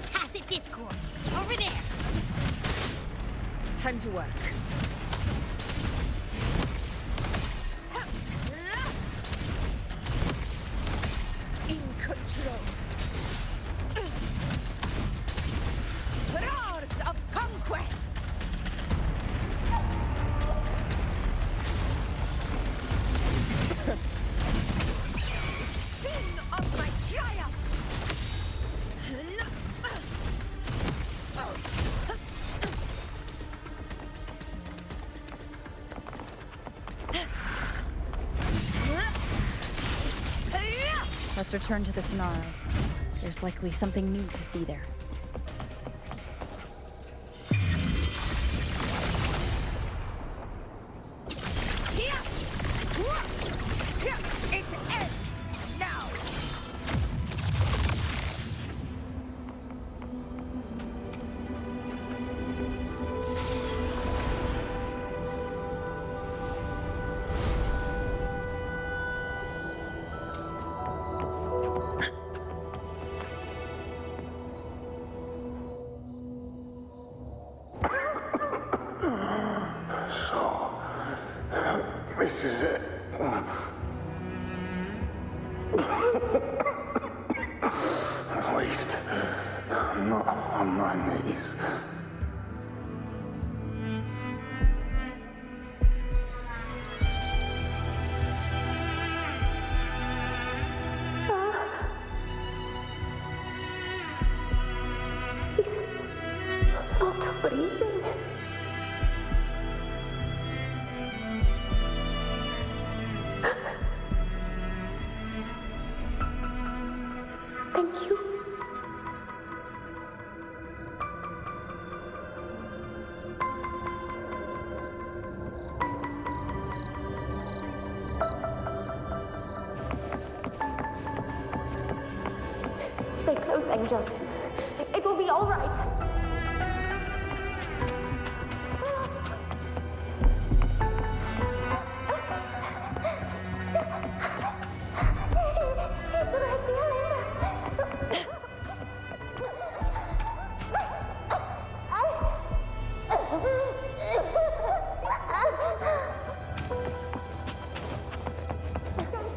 Tacit discord, over there! Time to work. In control. Let's return to the Sonaro. There's likely something new to see there. It ends now! This is it. At least, I'm not on my knees. He's not breathing. Thank you. Stay close, Angel. It will be all right.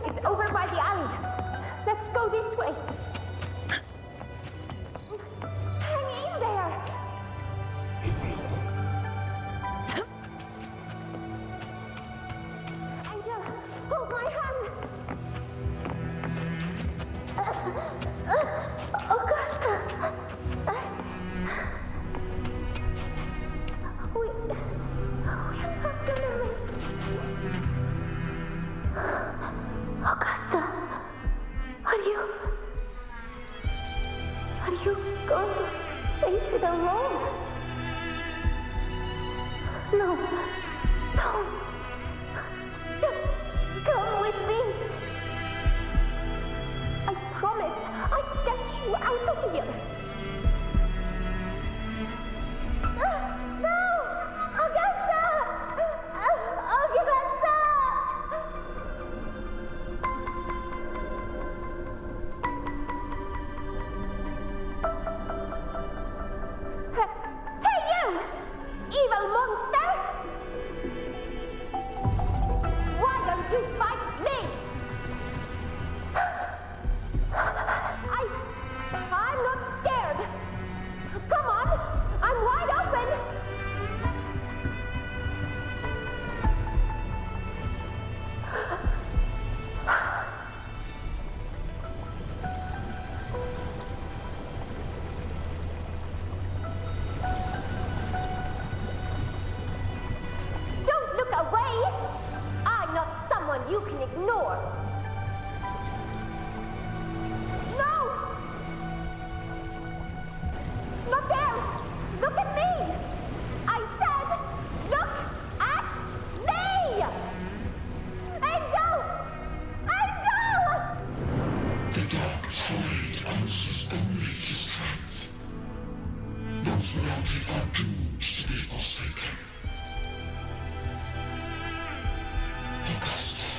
It's over by the alley. Let's go this way. Hang in there. Angel, hold my hand. Augusta. We have to live. Augusta, are you going to face it alone? No, don't. Just come with me. I promise I'll get you out of here. No! Augusta! Augusta! Hey, you! Evil monster! Why don't you fight me? I'm not scared. Come on, I'm wide open. Don't look away. I'm not someone you can ignore. No! Not there! Look at me! I said, look at me! Angel! Angel! The dark tide answers only to strength. Those without it are doomed to be forsaken. Augusta,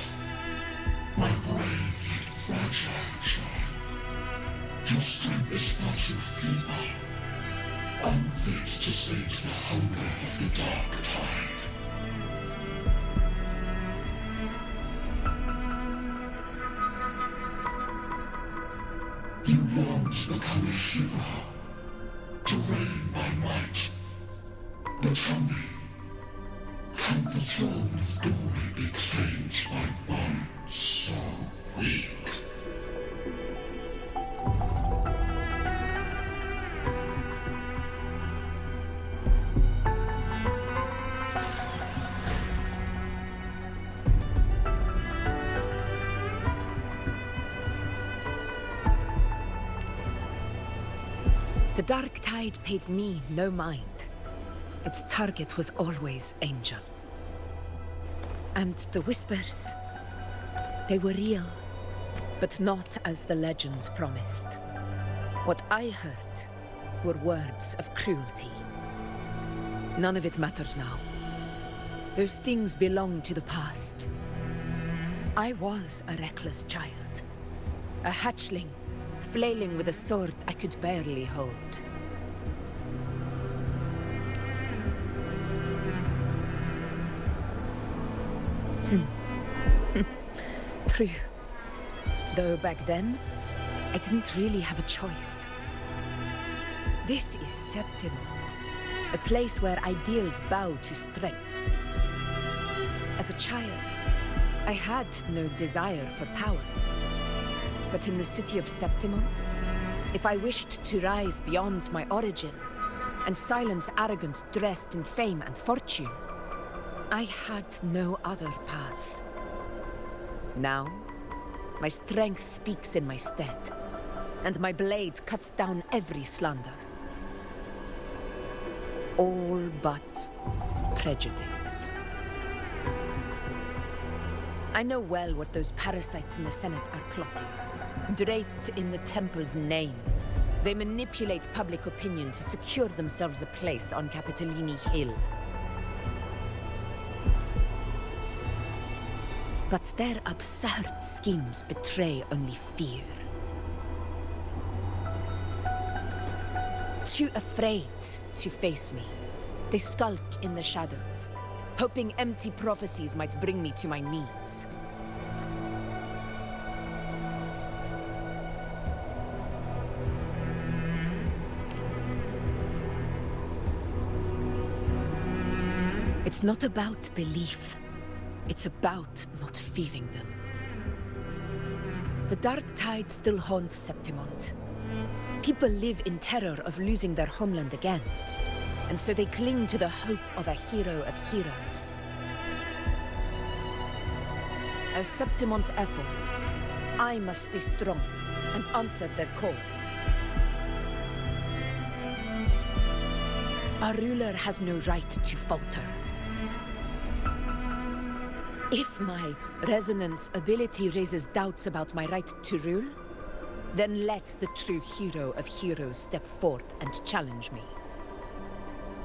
my brave yet fragile child, your strength is far too feeble, unfit to sate the hunger of the dark tide. You long to become a hero, to reign by might. But tell me, can the throne of glory be claimed by one so weak? The Dark Tide paid me no mind. Its target was always Angel. And the whispers, they were real, but not as the legends promised. What I heard were words of cruelty. None of it matters now. Those things belong to the past. I was a reckless child. A hatchling, flailing with a sword I could barely hold. True. Though back then, I didn't really have a choice. This is Septimont, a place where ideals bow to strength. As a child, I had no desire for power. But in the city of Septimont, if I wished to rise beyond my origin and silence arrogance dressed in fame and fortune, I had no other path. Now, my strength speaks in my stead, and my blade cuts down every slander. All but prejudice. I know well what those parasites in the Senate are plotting. Draped in the Temple's name, they manipulate public opinion to secure themselves a place on Capitolini Hill. But their absurd schemes betray only fear. Too afraid to face me, they skulk in the shadows, hoping empty prophecies might bring me to my knees. It's not about belief. It's about not fearing them. The Dark Tide still haunts Septimont. People live in terror of losing their homeland again, and so they cling to the hope of a hero of heroes. As Septimont's Ephor, I must stay strong and answer their call. Our ruler has no right to falter. If my resonance ability raises doubts about my right to rule, then let the true hero of heroes step forth and challenge me.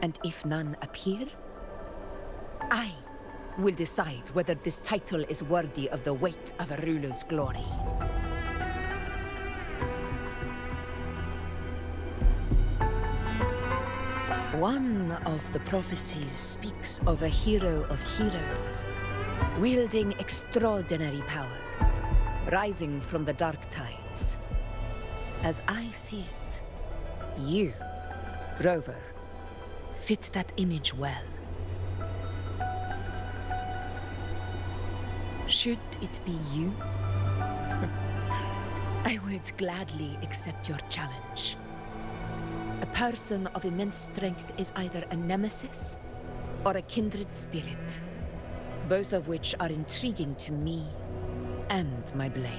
And if none appear, I will decide whether this title is worthy of the weight of a ruler's glory. One of the prophecies speaks of a hero of heroes, wielding extraordinary power, rising from the dark tides. As I see it, you, Rover, fit that image well. Should it be you, I would gladly accept your challenge. A person of immense strength is either a nemesis or a kindred spirit, both of which are intriguing to me and my blade.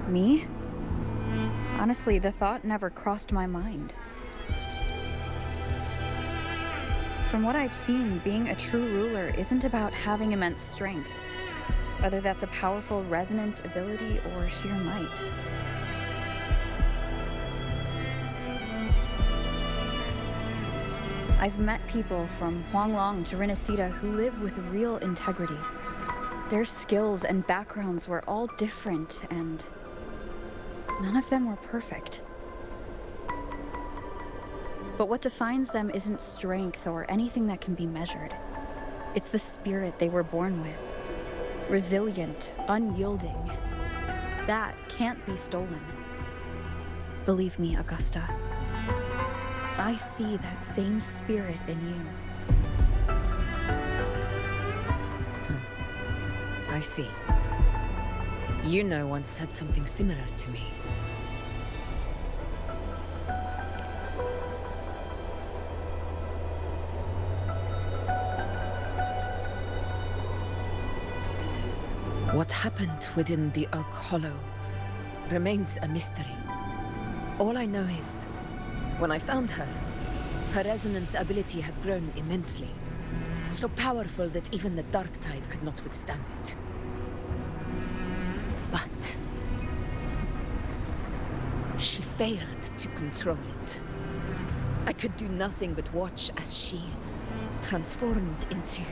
Me? Honestly, the thought never crossed my mind. From what I've seen, being a true ruler isn't about having immense strength, whether that's a powerful resonance ability or sheer might. I've met people from Huanglong to Rinascita who live with real integrity. Their skills and backgrounds were all different, and none of them were perfect. But what defines them isn't strength or anything that can be measured. It's the spirit they were born with. Resilient, unyielding. That can't be stolen. Believe me, Augusta. I see that same spirit in you. I see. You know once said something similar to me. What happened within the Oak Hollow remains a mystery. All I know is, when I found her, her resonance ability had grown immensely. So powerful that even the Dark Tide could not withstand it. But she failed to control it. I could do nothing but watch as she transformed into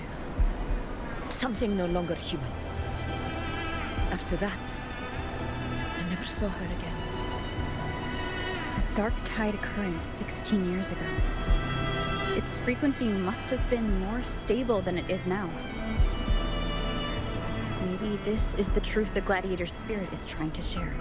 something no longer human. After that, I never saw her again. A Dark Tide occurrence 16 years ago. Its frequency must have been more stable than it is now. Maybe this is the truth the Gladiator's spirit is trying to share.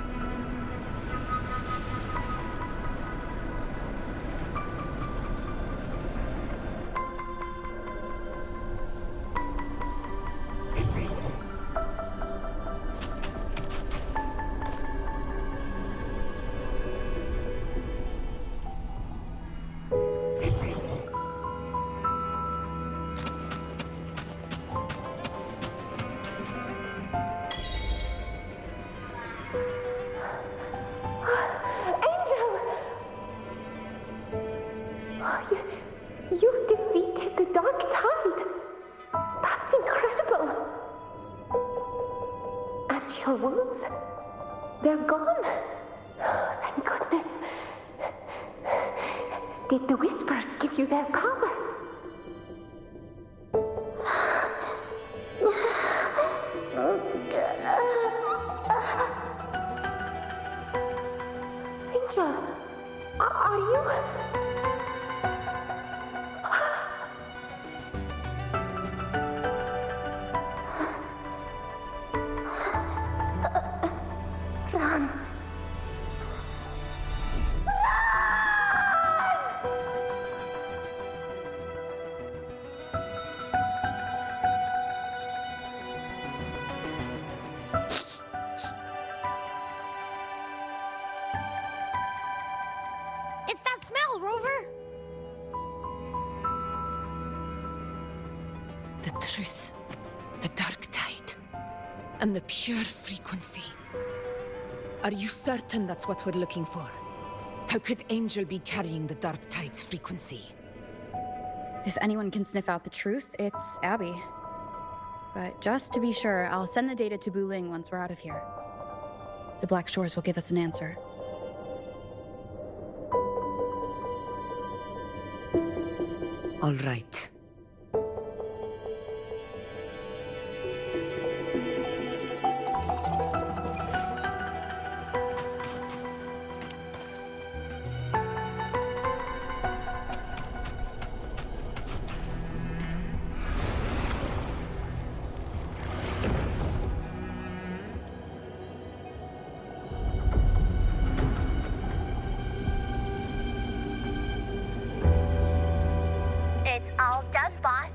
You defeated the Dark Tide! That's incredible! And your wounds? They're gone? Thank goodness. Did the Whispers give you their power? Angel, are you... Run. It's that smell, Rover! The truth, the Dark Tide, and the pure frequency. Are you certain that's what we're looking for? How could Angel be carrying the Dark Tide's frequency? If anyone can sniff out the truth, it's Abby. But just to be sure, I'll send the data to Buling once we're out of here. The Black Shores will give us an answer. All right. All done, boss.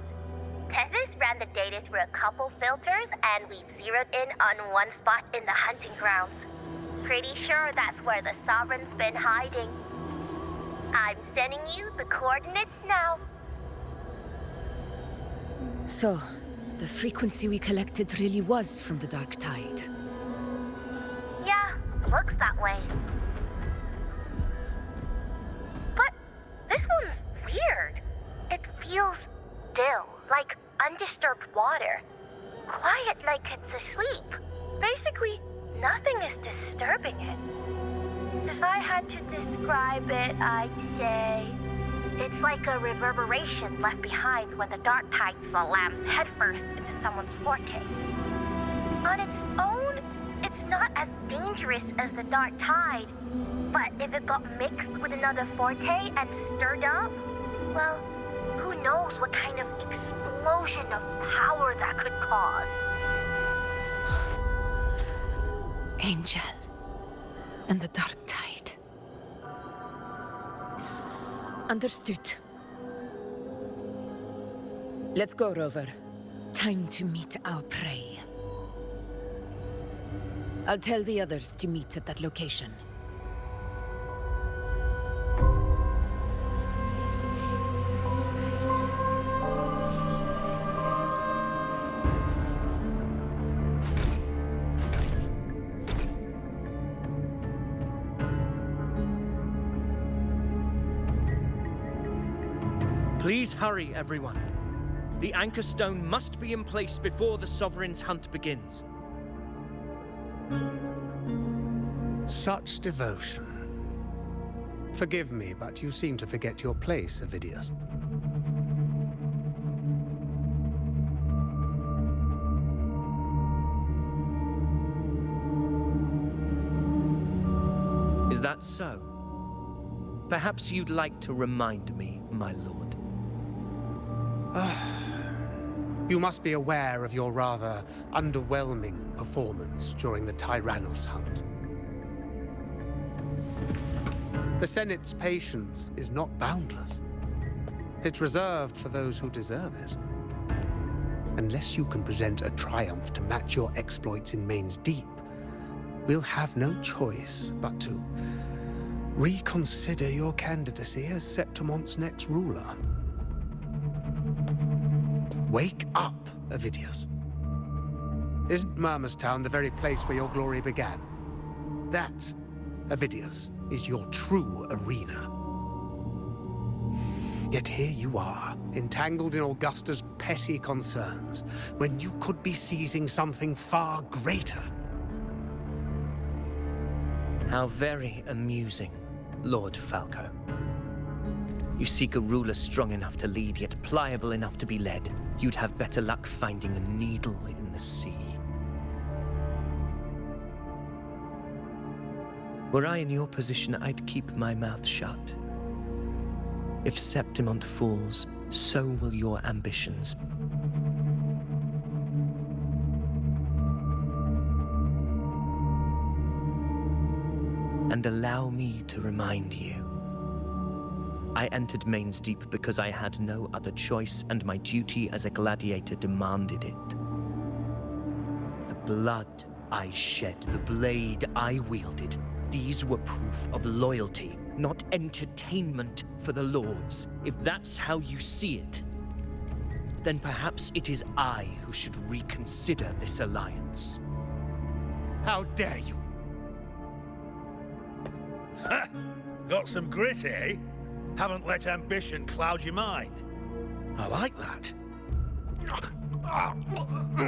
Tethys ran the data through a couple filters, and we've zeroed in on one spot in the hunting grounds. Pretty sure that's where the Sovereign's been hiding. I'm sending you the coordinates now. So, the frequency we collected really was from the Dark Tide. Yeah, looks that way. But this one's weird. It feels still, like undisturbed water. Quiet like it's asleep. Basically, nothing is disturbing it. If I had to describe it, I'd say it's like a reverberation left behind when the Dark Tide slams headfirst into someone's forte. On its own, it's not as dangerous as the Dark Tide, but if it got mixed with another forte and stirred up, well, who knows what kind of explosion of power that could cause. Angel and the Dark Tide. Understood. Let's go, Rover. Time to meet our prey. I'll tell the others to meet at that location. Please hurry, everyone. The anchor stone must be in place before the Sovereign's hunt begins. Such devotion. Forgive me, but you seem to forget your place, Avidius. Is that so? Perhaps you'd like to remind me, my lord. You must be aware of your rather underwhelming performance during the Tyrannos hunt. The Senate's patience is not boundless. It's reserved for those who deserve it. Unless you can present a triumph to match your exploits in Main's Deep, we'll have no choice but to reconsider your candidacy as Septimon's next ruler. Wake up, Avidius. Isn't Murmustown the very place where your glory began? That, Avidius, is your true arena. Yet here you are, entangled in Augusta's petty concerns, when you could be seizing something far greater. How very amusing, Lord Falco. You seek a ruler strong enough to lead, yet pliable enough to be led. You'd have better luck finding a needle in the sea. Were I in your position, I'd keep my mouth shut. If Septimont falls, so will your ambitions. And allow me to remind you, I entered Main's Deep because I had no other choice, and my duty as a gladiator demanded it. The blood I shed, the blade I wielded, these were proof of loyalty, not entertainment for the Lords. If that's how you see it, then perhaps it is I who should reconsider this alliance. How dare you! Ha! Got some grit, eh? Haven't let ambition cloud your mind. I like that.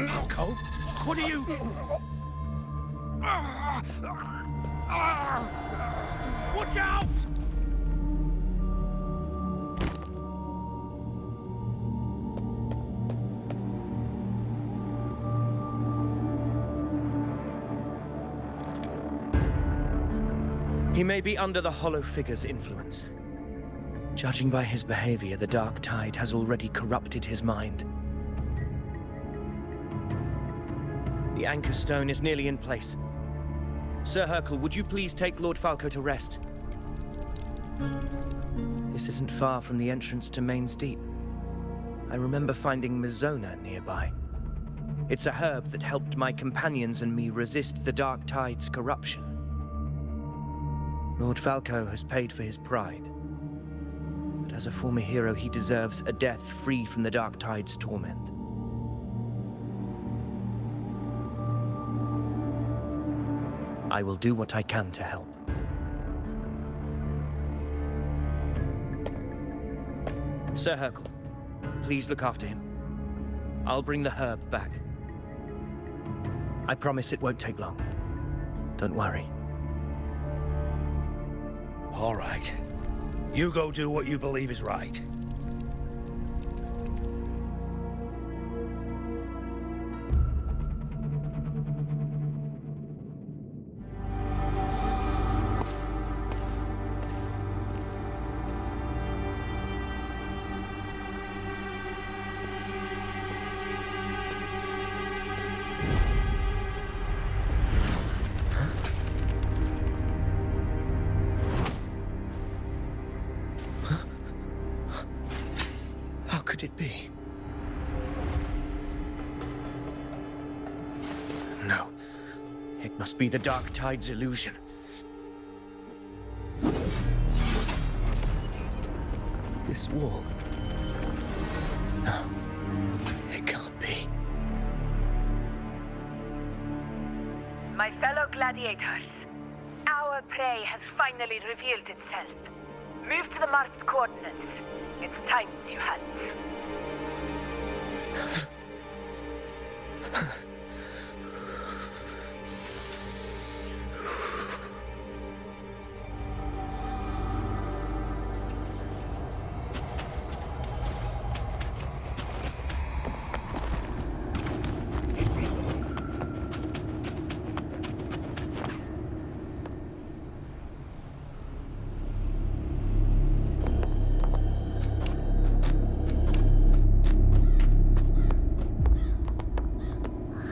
Falco, what are you... Watch out! He may be under the Hollow Figure's influence. Judging by his behavior, the Dark Tide has already corrupted his mind. The anchor stone is nearly in place. Sir Hercule, would you please take Lord Falco to rest? This isn't far from the entrance to Main's Deep. I remember finding Mizona nearby. It's a herb that helped my companions and me resist the Dark Tide's corruption. Lord Falco has paid for his pride. But as a former hero, he deserves a death free from the Dark Tide's torment. I will do what I can to help. Sir Hercule, please look after him. I'll bring the herb back. I promise it won't take long. Don't worry. All right. You go do what you believe is right. How could it be? No. It must be the Dark Tide's illusion. This wall. No. It can't be. My fellow gladiators, our prey has finally revealed itself. Move to the marked coordinates. It's time to hunt.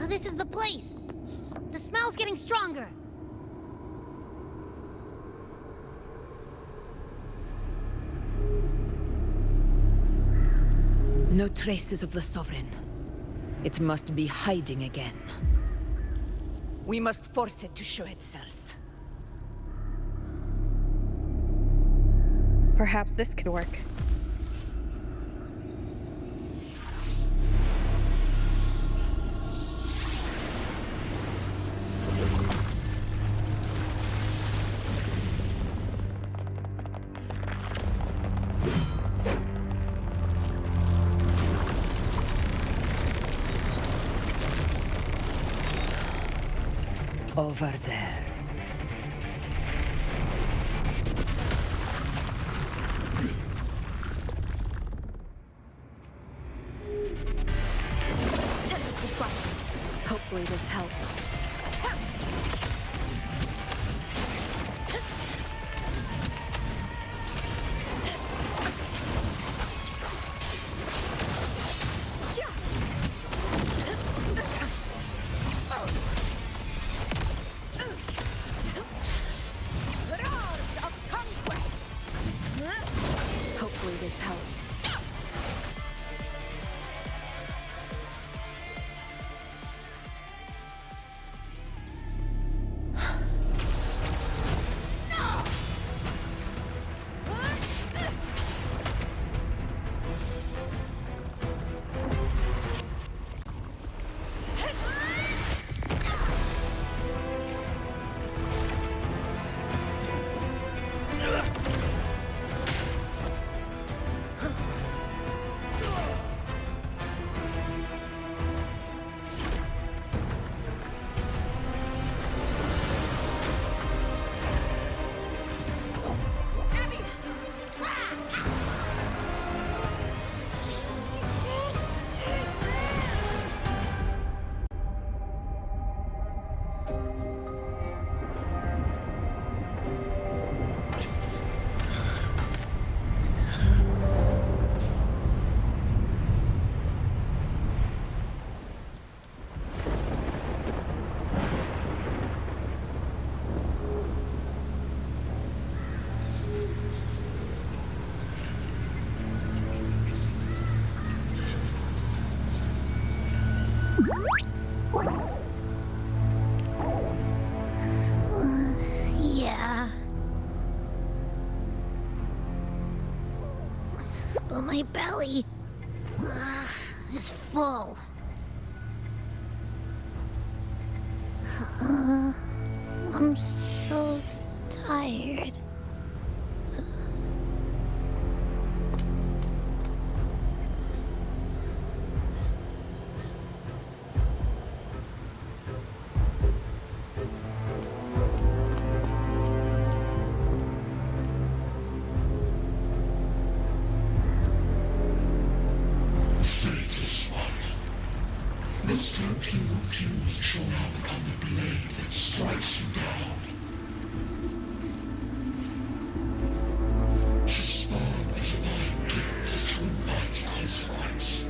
This is the place! The smell's getting stronger! No traces of the Sovereign. It must be hiding again. We must force it to show itself. Perhaps this could work. Over there. Hopefully this helps. Hopefully this helps. Yeah. But my belly is full. I'm so tired. Faithless one, the strength you refuse shall now become the blade that strikes you down. To spawn a divine gift is to invite consequence.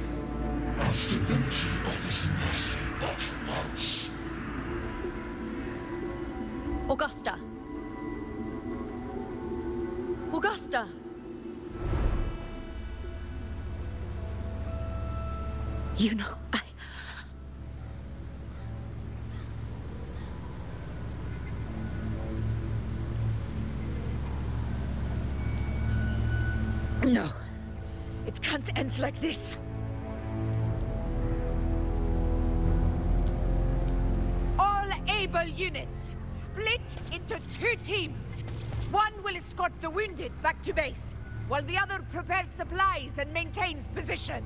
And divinity offers mercy but once. Augusta! Augusta! You know, No. It can't end like this. All able units, split into 2 teams. One will escort the wounded back to base, while the other prepares supplies and maintains position.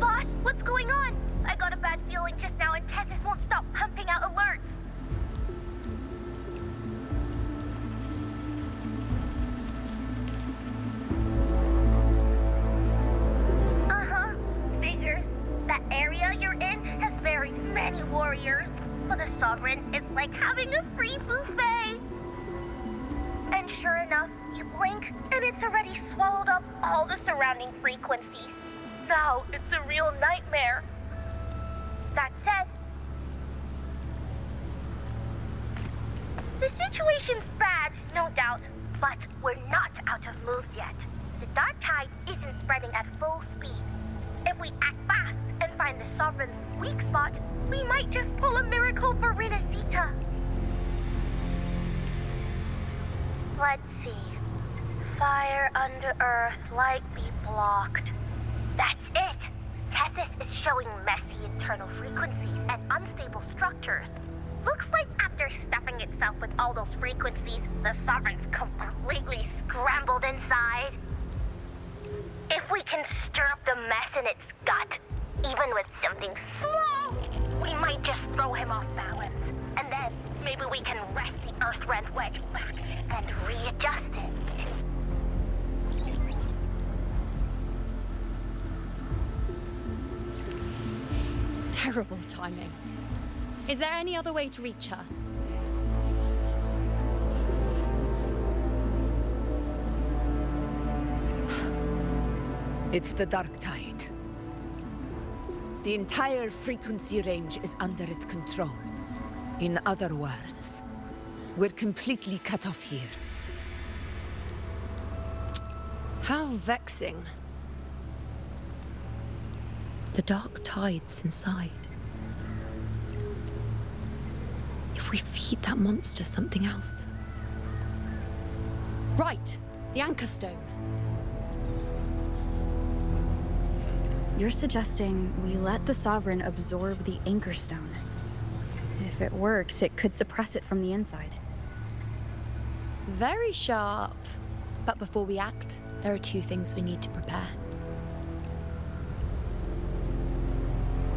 Boss, what's going on? I got a bad feeling just now and Tessus won't stop pumping out alerts. Uh-huh. Figures. That area you're in has very many warriors. For the Sovereign, it's like having a free buffet. And sure enough, you blink, and it's already swallowed up all the surrounding frequencies. Now it's a real nightmare. That said, the situation's bad, no doubt, but we're not out of moves yet. The dark tide isn't spreading at full speed. If we act fast and find the Sovereign's weak spot, we might just pull a miracle for Rinascita. Let's see. Fire under earth, light be blocked. That's it! Tessus is showing messy internal frequencies and unstable structures. Looks like after stuffing itself with all those frequencies, the Sovereign's completely scrambled inside. If we can stir up the mess in its gut, even with something small, we might just throw him off balance. And then maybe we can wrest the Earth-rent wedge back and readjust it. Terrible timing. Is there any other way to reach her? It's the dark tide. The entire frequency range is under its control. In other words, we're completely cut off here. How vexing. The dark tide's inside. If we feed that monster something else. Right, the anchor stone. You're suggesting we let the Sovereign absorb the anchor stone. If it works, it could suppress it from the inside. Very sharp. But before we act, there are two things we need to prepare.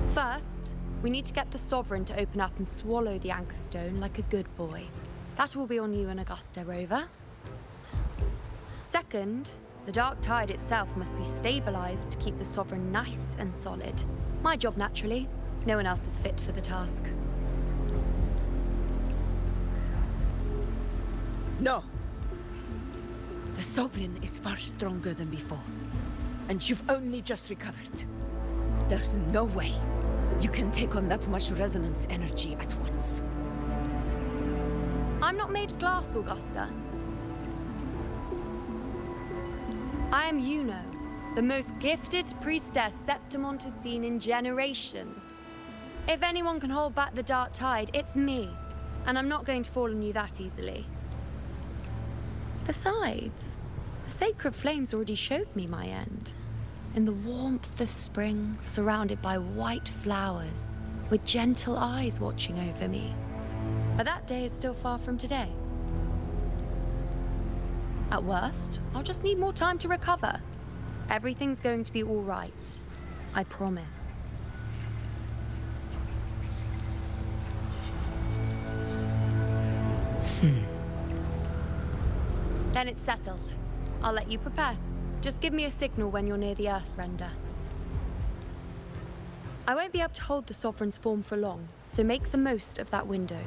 First, we need to get the Sovereign to open up and swallow the anchor stone like a good boy. That will be on you and Augusta, Rover. Second, the dark tide itself must be stabilized to keep the Sovereign nice and solid. My job, naturally. No one else is fit for the task. No! The Sovereign is far stronger than before. And you've only just recovered. There's no way you can take on that much resonance energy at once. I'm not made of glass, Augusta. I am Juno, the most gifted priestess Septimont has seen in generations. If anyone can hold back the dark tide, it's me. And I'm not going to fall on you that easily. Besides, the sacred flames already showed me my end. In the warmth of spring, surrounded by white flowers, with gentle eyes watching over me. But that day is still far from today. At worst, I'll just need more time to recover. Everything's going to be all right. I promise. Then it's settled. I'll let you prepare. Just give me a signal when you're near the Earth-render. I won't be able to hold the Sovereign's form for long, so make the most of that window.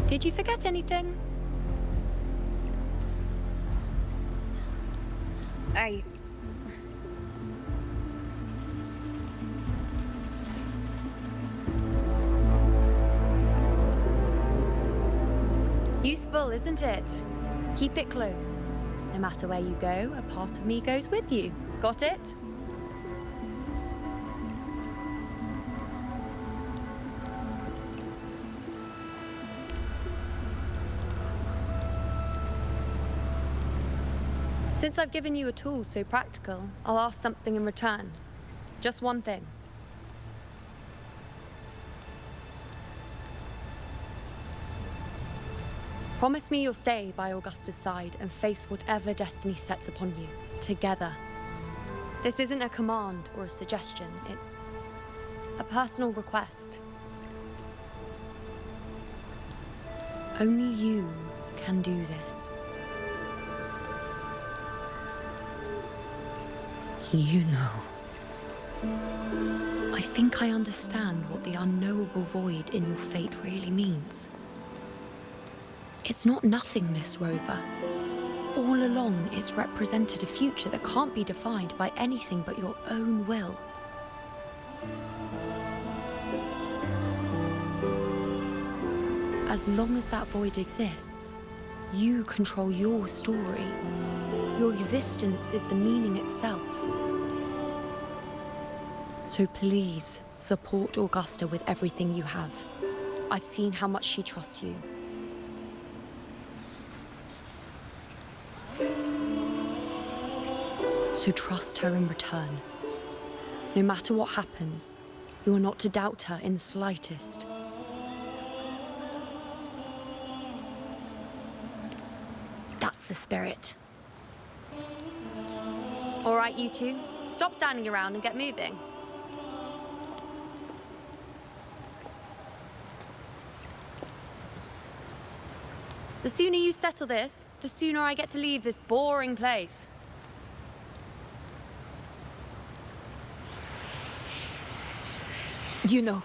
Did you forget anything? Useful, isn't it? Keep it close. No matter where you go, a part of me goes with you. Got it? Since I've given you a tool so practical, I'll ask something in return. Just one thing. Promise me you'll stay by Augusta's side and face whatever destiny sets upon you, together. This isn't a command or a suggestion, it's a personal request. Only you can do this. You know. I think I understand what the unknowable void in your fate really means. It's not nothingness, Rover. All along, it's represented a future that can't be defined by anything but your own will. As long as that void exists, you control your story. Your existence is the meaning itself. So please, support Augusta with everything you have. I've seen how much she trusts you. So trust her in return. No matter what happens, you are not to doubt her in the slightest. That's the spirit. All right, you two, stop standing around and get moving. The sooner you settle this, the sooner I get to leave this boring place. You know,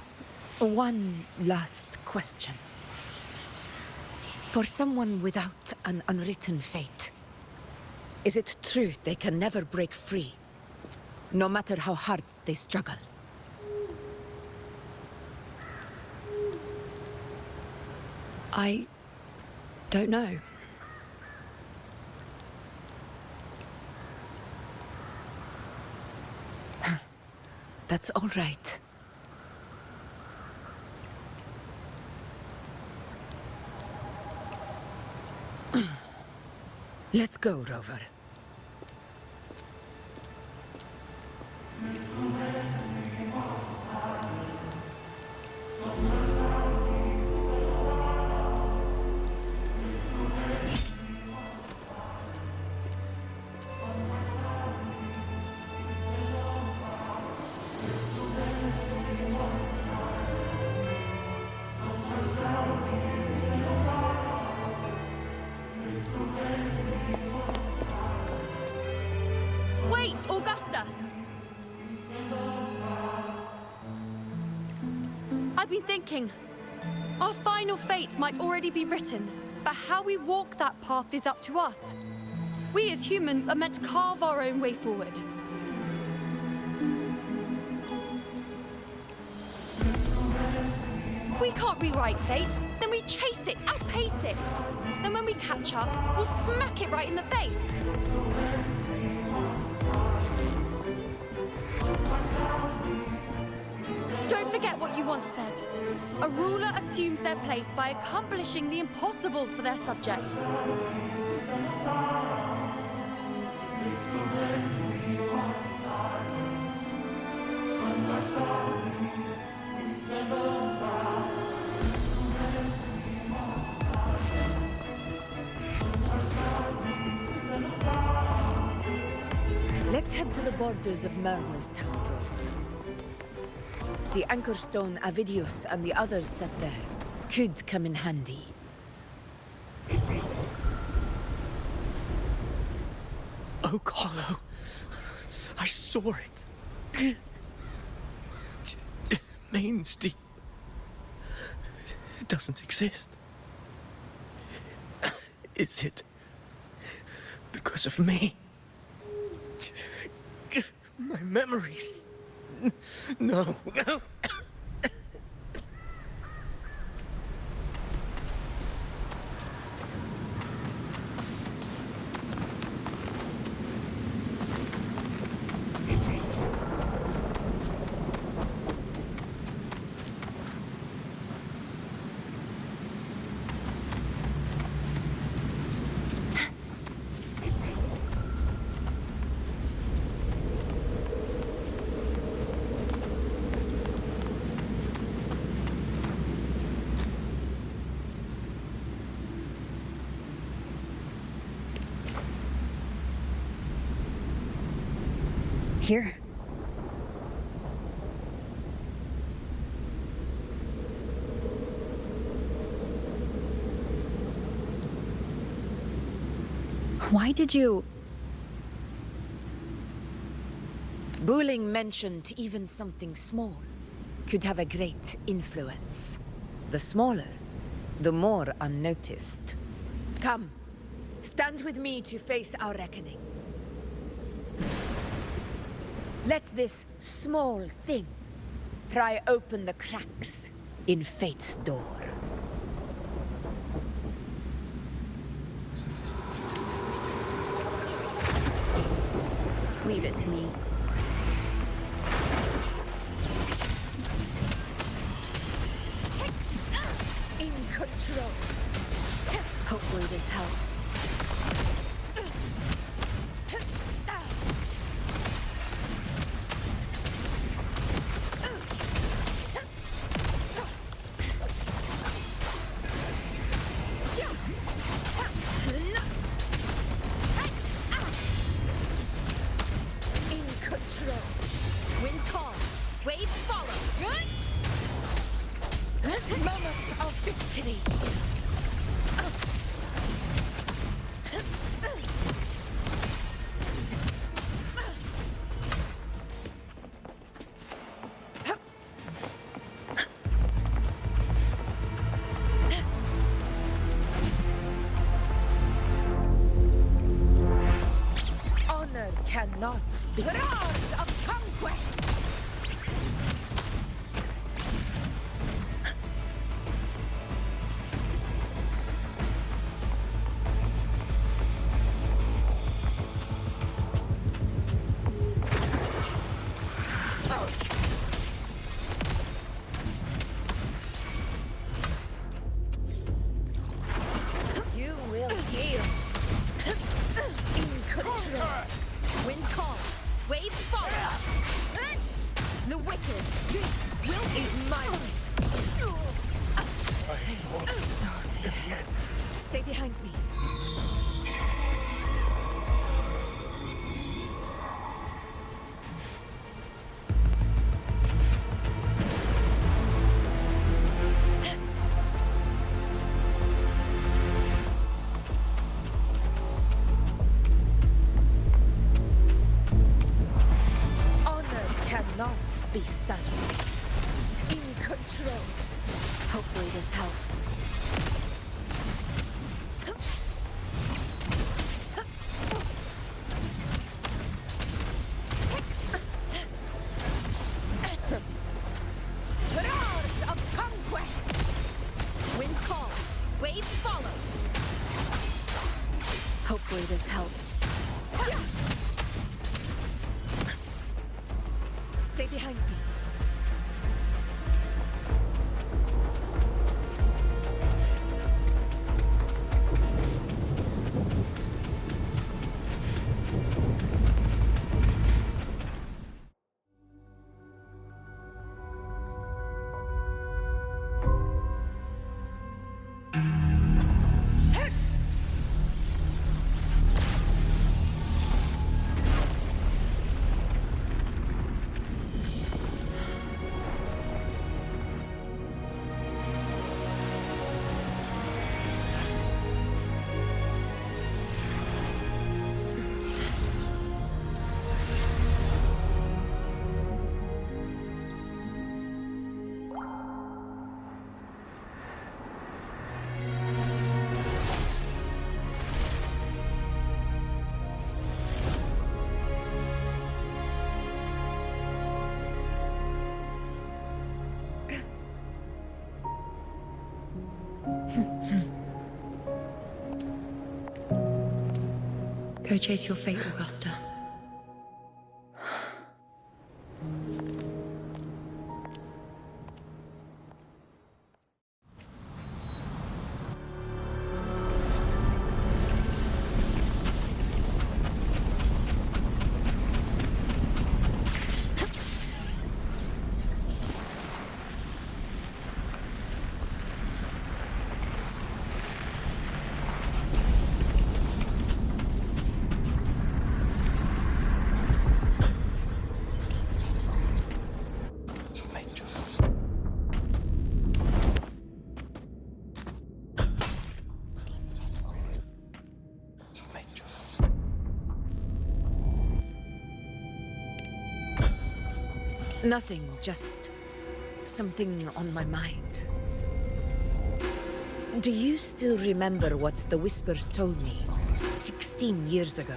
one last question. For someone without an unwritten fate, is it true they can never break free, no matter how hard they struggle? I don't know. That's all right. Let's go, Rover. Wait, Augusta! I've been thinking. Our final fate might already be written, but how we walk that path is up to us. We as humans are meant to carve our own way forward. If we can't rewrite fate, then we chase it, outpace it. Then when we catch up, we'll smack it right in the face. Don't forget what you once said. A ruler assumes their place by accomplishing the impossible for their subjects. Let's head to the borders of Myrna's town, Rover. The anchor stone Avidius and the others set there could come in handy. Oak Hollow. I saw it. Main's Deep. It doesn't exist. Is it because of me? My memories. No. Here. Why did you... Buling mentioned even something small could have a great influence. The smaller, the more unnoticed. Come, stand with me to face our reckoning. Let this small thing pry open the cracks in fate's door. Leave it to me. In control. Hopefully this helps. Cannot be roars of conquest. You will heal. In control. Wind calls, waves follow. The wicked, this will is mine. Stay behind me. Cannot be silent. In control. Hopefully this helps. Roars of conquest. Wind calls, waves follow. Hopefully this helps. Stay behind me. Go chase your fate, Augusta. Nothing, just something on my mind. Do you still remember what the Whispers told me 16 years ago?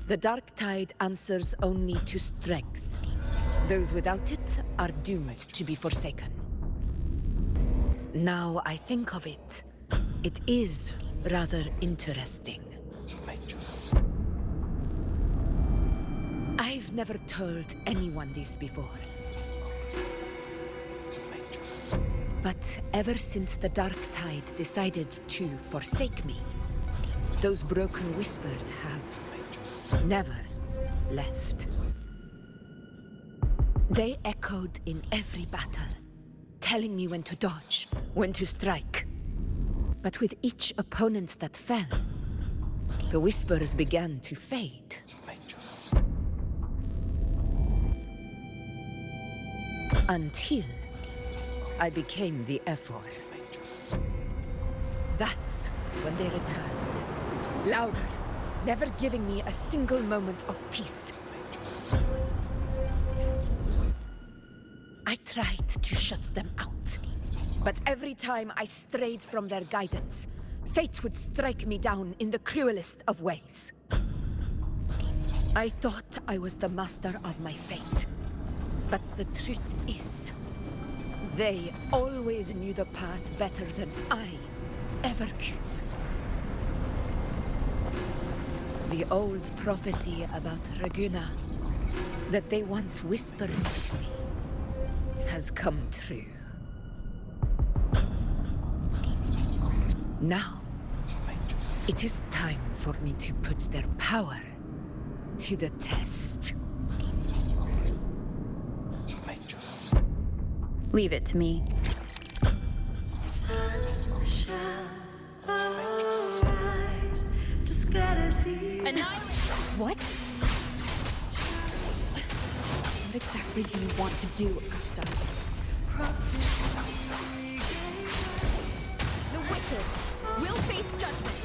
The dark tide answers only to strength. Those without it are doomed to be forsaken. Now I think of it, it is rather interesting. I've never told anyone this before. But ever since the dark tide decided to forsake me, those broken whispers have never left. They echoed in every battle, telling me when to dodge, when to strike. But with each opponent that fell, the whispers began to fade. Until I became the Ephor. That's when they returned. Louder, never giving me a single moment of peace. I tried to shut them out, but every time I strayed from their guidance, fate would strike me down in the cruelest of ways. I thought I was the master of my fate, but the truth is, they always knew the path better than I ever could. The old prophecy about Raguna, that they once whispered to me, has come true. Now, it is time for me to put their power to the test. Leave it to me. What? What exactly do you want to do, Augusta? The wicked will face judgment.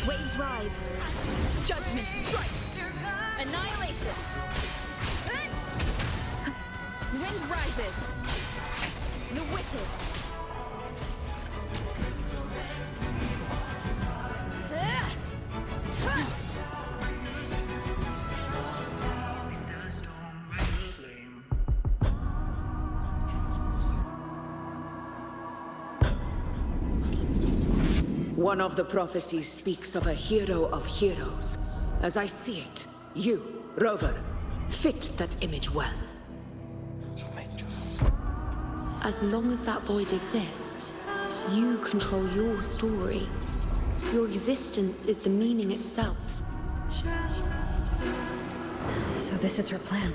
Waves rise. Judgment strikes. Annihilation. Wind rises. The wicked. One of the prophecies speaks of a hero of heroes. As I see it, you, Rover, fit that image well. As long as that void exists, you control your story. Your existence is the meaning itself. So this is her plan.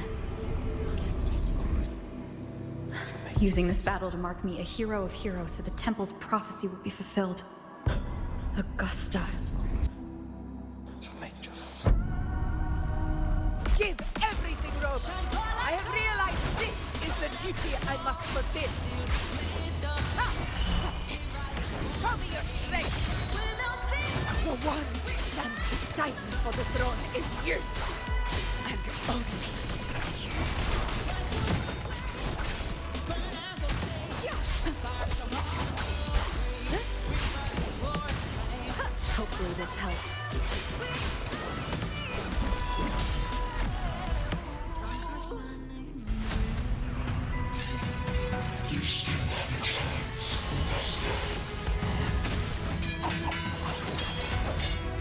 Using this battle to mark me a hero of heroes so the temple's prophecy will be fulfilled. Augusta. Give everything, Rover. I have realized this is the duty I must fulfill. That's it. Show me your strength. The one to stand beside me for the throne is you. And only you. Hopefully this helps. You still have a chance.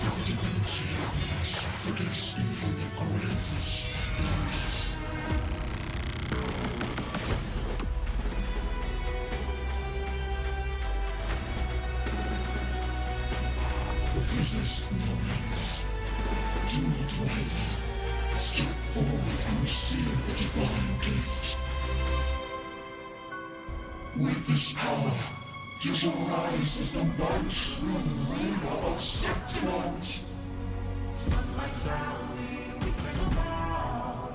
Your divinity forgets even the greatest enemies. Resist no longer. Do not waver. Step forward and receive the divine gift. With this power, you shall rise as the one true ruler of Septimont. Sunlight shall lead, we sing aloud.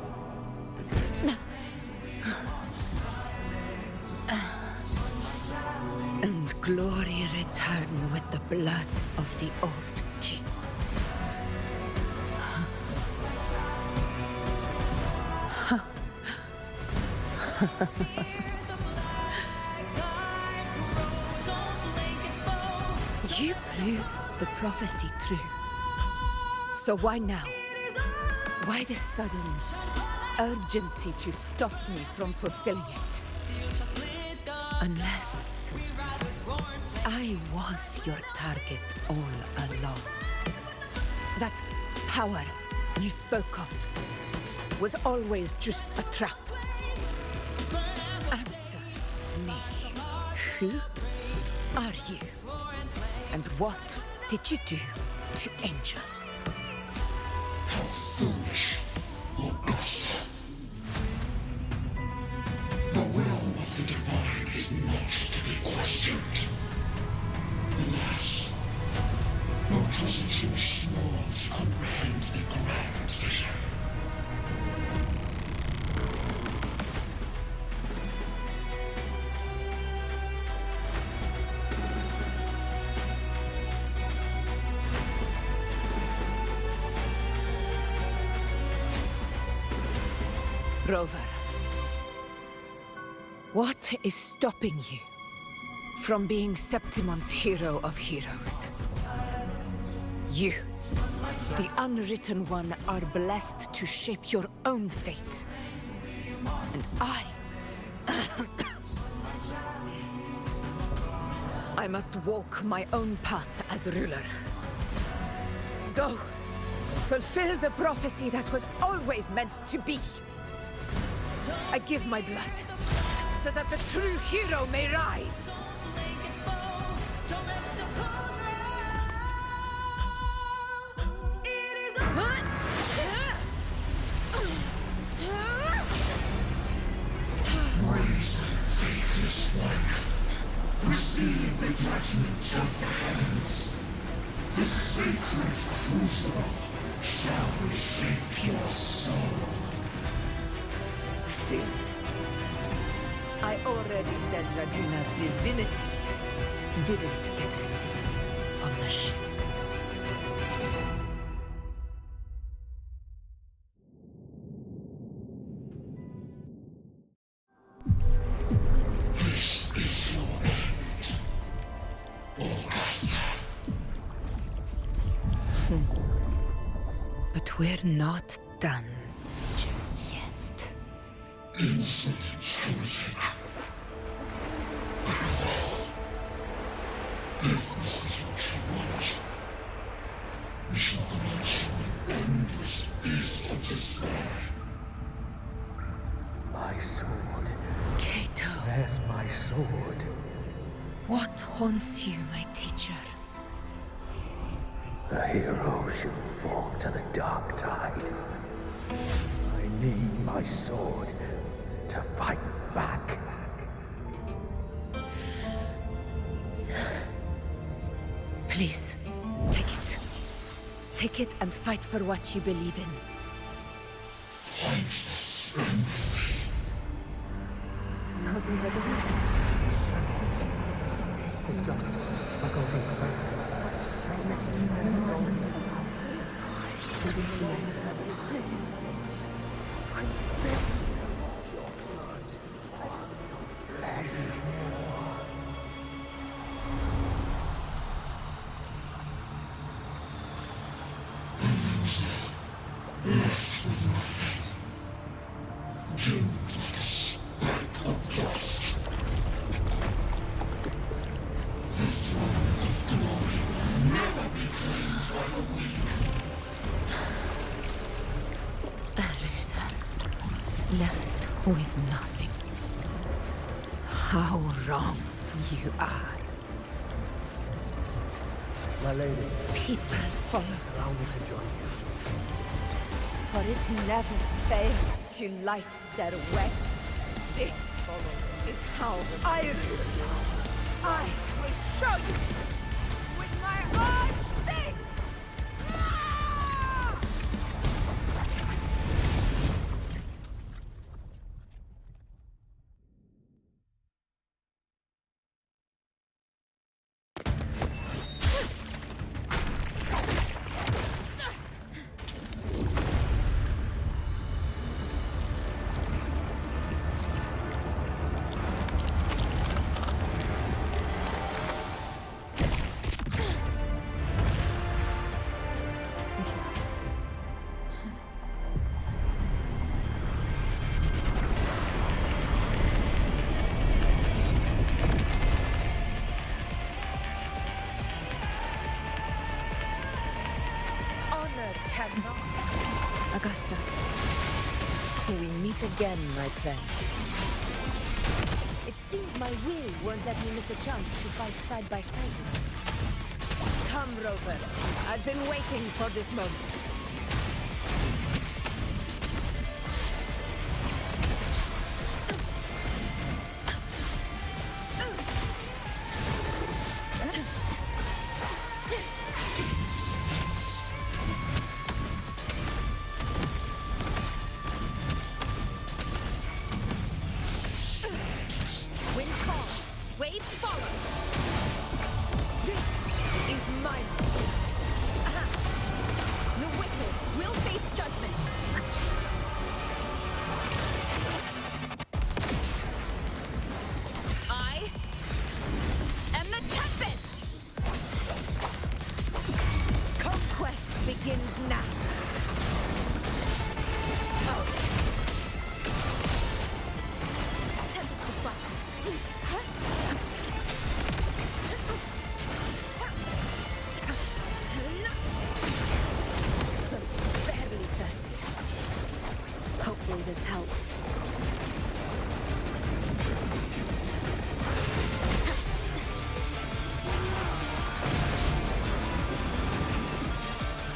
And glory of the old king. You proved the prophecy true. So why now? Why this sudden urgency to stop me from fulfilling it? Unless I was your target all along. That power you spoke of was always just a trap. Answer me. Who are you? And what did you do to Angel? How foolish, Augusta. The will of the divine is not to be questioned. Alas, because it's too small to comprehend the grand vision. Rover, what is stopping you from being Septimon's hero of heroes? You, the unwritten one, are blessed to shape your own fate. And I must walk my own path as ruler. Go, fulfill the prophecy that was always meant to be. I give my blood, so that the true hero may rise. Brazen, faithless one, receive the judgment of the heavens. The sacred crucible shall reshape your soul. Soon. I already said Raguna's divinity didn't get a seat on the ship. This is your end, Augusta. But we're not done just yet. Insolent heretic. Above all, if this is what you want, we shall grant you an endless peace of despair. My sword. Cato. Where's my sword? What haunts you, my teacher? A hero shouldn't fall to the dark tide. I need my sword to fight back. Please, take it. Take it and fight for what you believe in. Thankless empathy. His God, a golden Please. I beg your blood. Your flesh. Left with nothing. Dimmed like a speck of dust. The throne of glory will never be claimed by the weak. A loser. Left with nothing. How wrong you are. My lady. People follow Allow me to join you. For it never fails to light their way. This is how I rule. I will show you with my own face! Augusta. We meet again, my friend. It seems my will won't let me miss a chance to fight side by side with you. Come, Rover. I've been waiting for this moment. Begins now. Tempest of Flashes. Barely felt it. Hopefully this helps.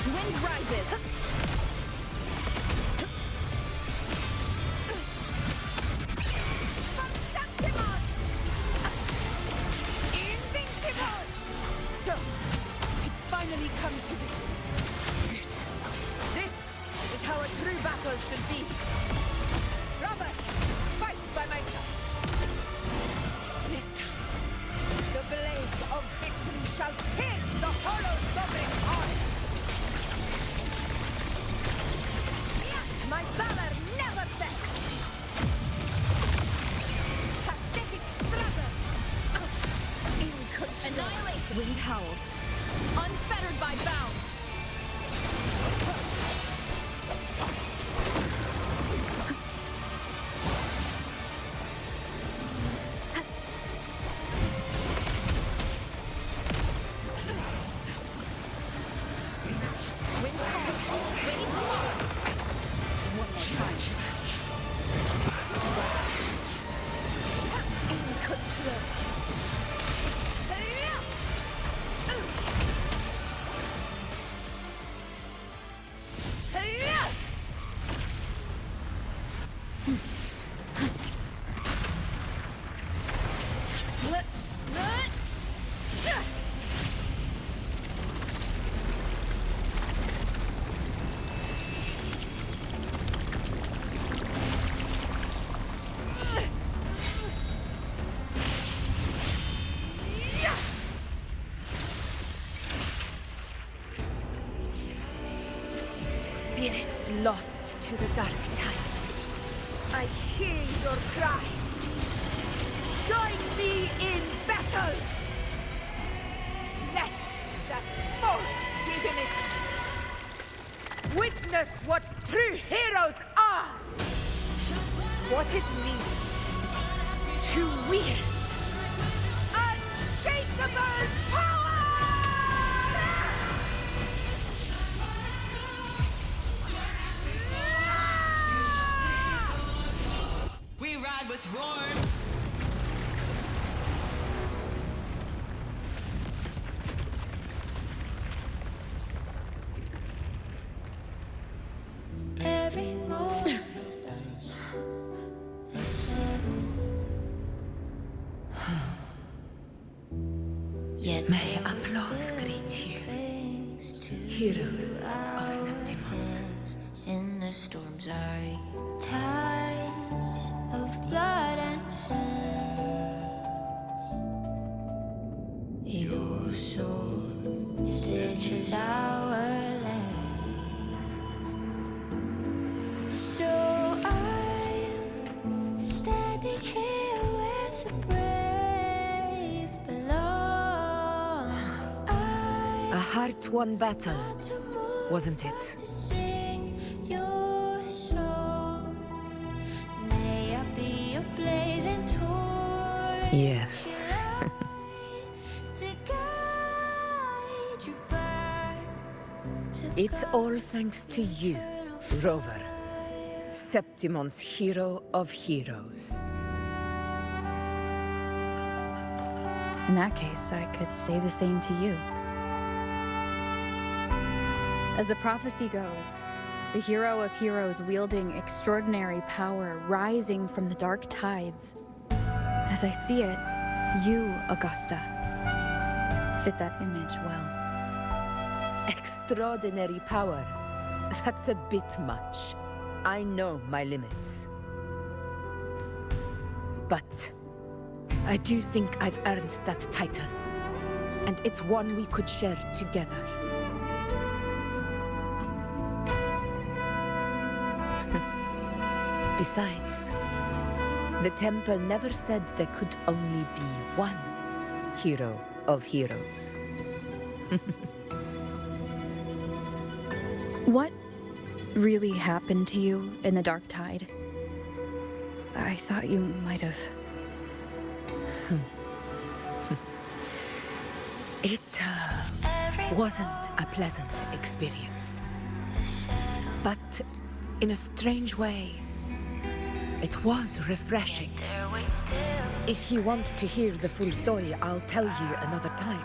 Wind rises. Invincible! So, it's finally come to this. This is how a true battle should be. Robert, fight by my side. This time, the blade of victory shall pierce the hollow sovereign's heart. My valor never fails! Pathetic struggle! Annihilation. Wind howls. Unfettered by bounds. Wind calls. Waves follow. One more time. In control. Spirits lost to the dark tide. I hear your cries. Join me in battle! Let that false divinity witness what true heroes are! What it means to wield unshakable power! We ride with roar. Every moment is settled. Yet may applause greet you, heroes of Septimont. in the storms are tides of blood and sand. Your sword stitches our land. So I'm standing here with the brave belong. A hard-won battle, wasn't it? Sing your song. May I be a blazing torch. Yes. To guide you back to It's all thanks to you Rover, Septimon's hero of heroes. In that case, I could say the same to you. As the prophecy goes, the hero of heroes wielding extraordinary power rising from the dark tides. As I see it, you, Augusta, fit that image well. Extraordinary power. That's a bit much. I know my limits. But I do think I've earned that title. And it's one we could share together. Besides, the temple never said there could only be one hero of heroes. What really happened to you in the Dark Tide? I thought you might have... It wasn't a pleasant experience. But in a strange way, it was refreshing. If you want to hear the full story, I'll tell you another time.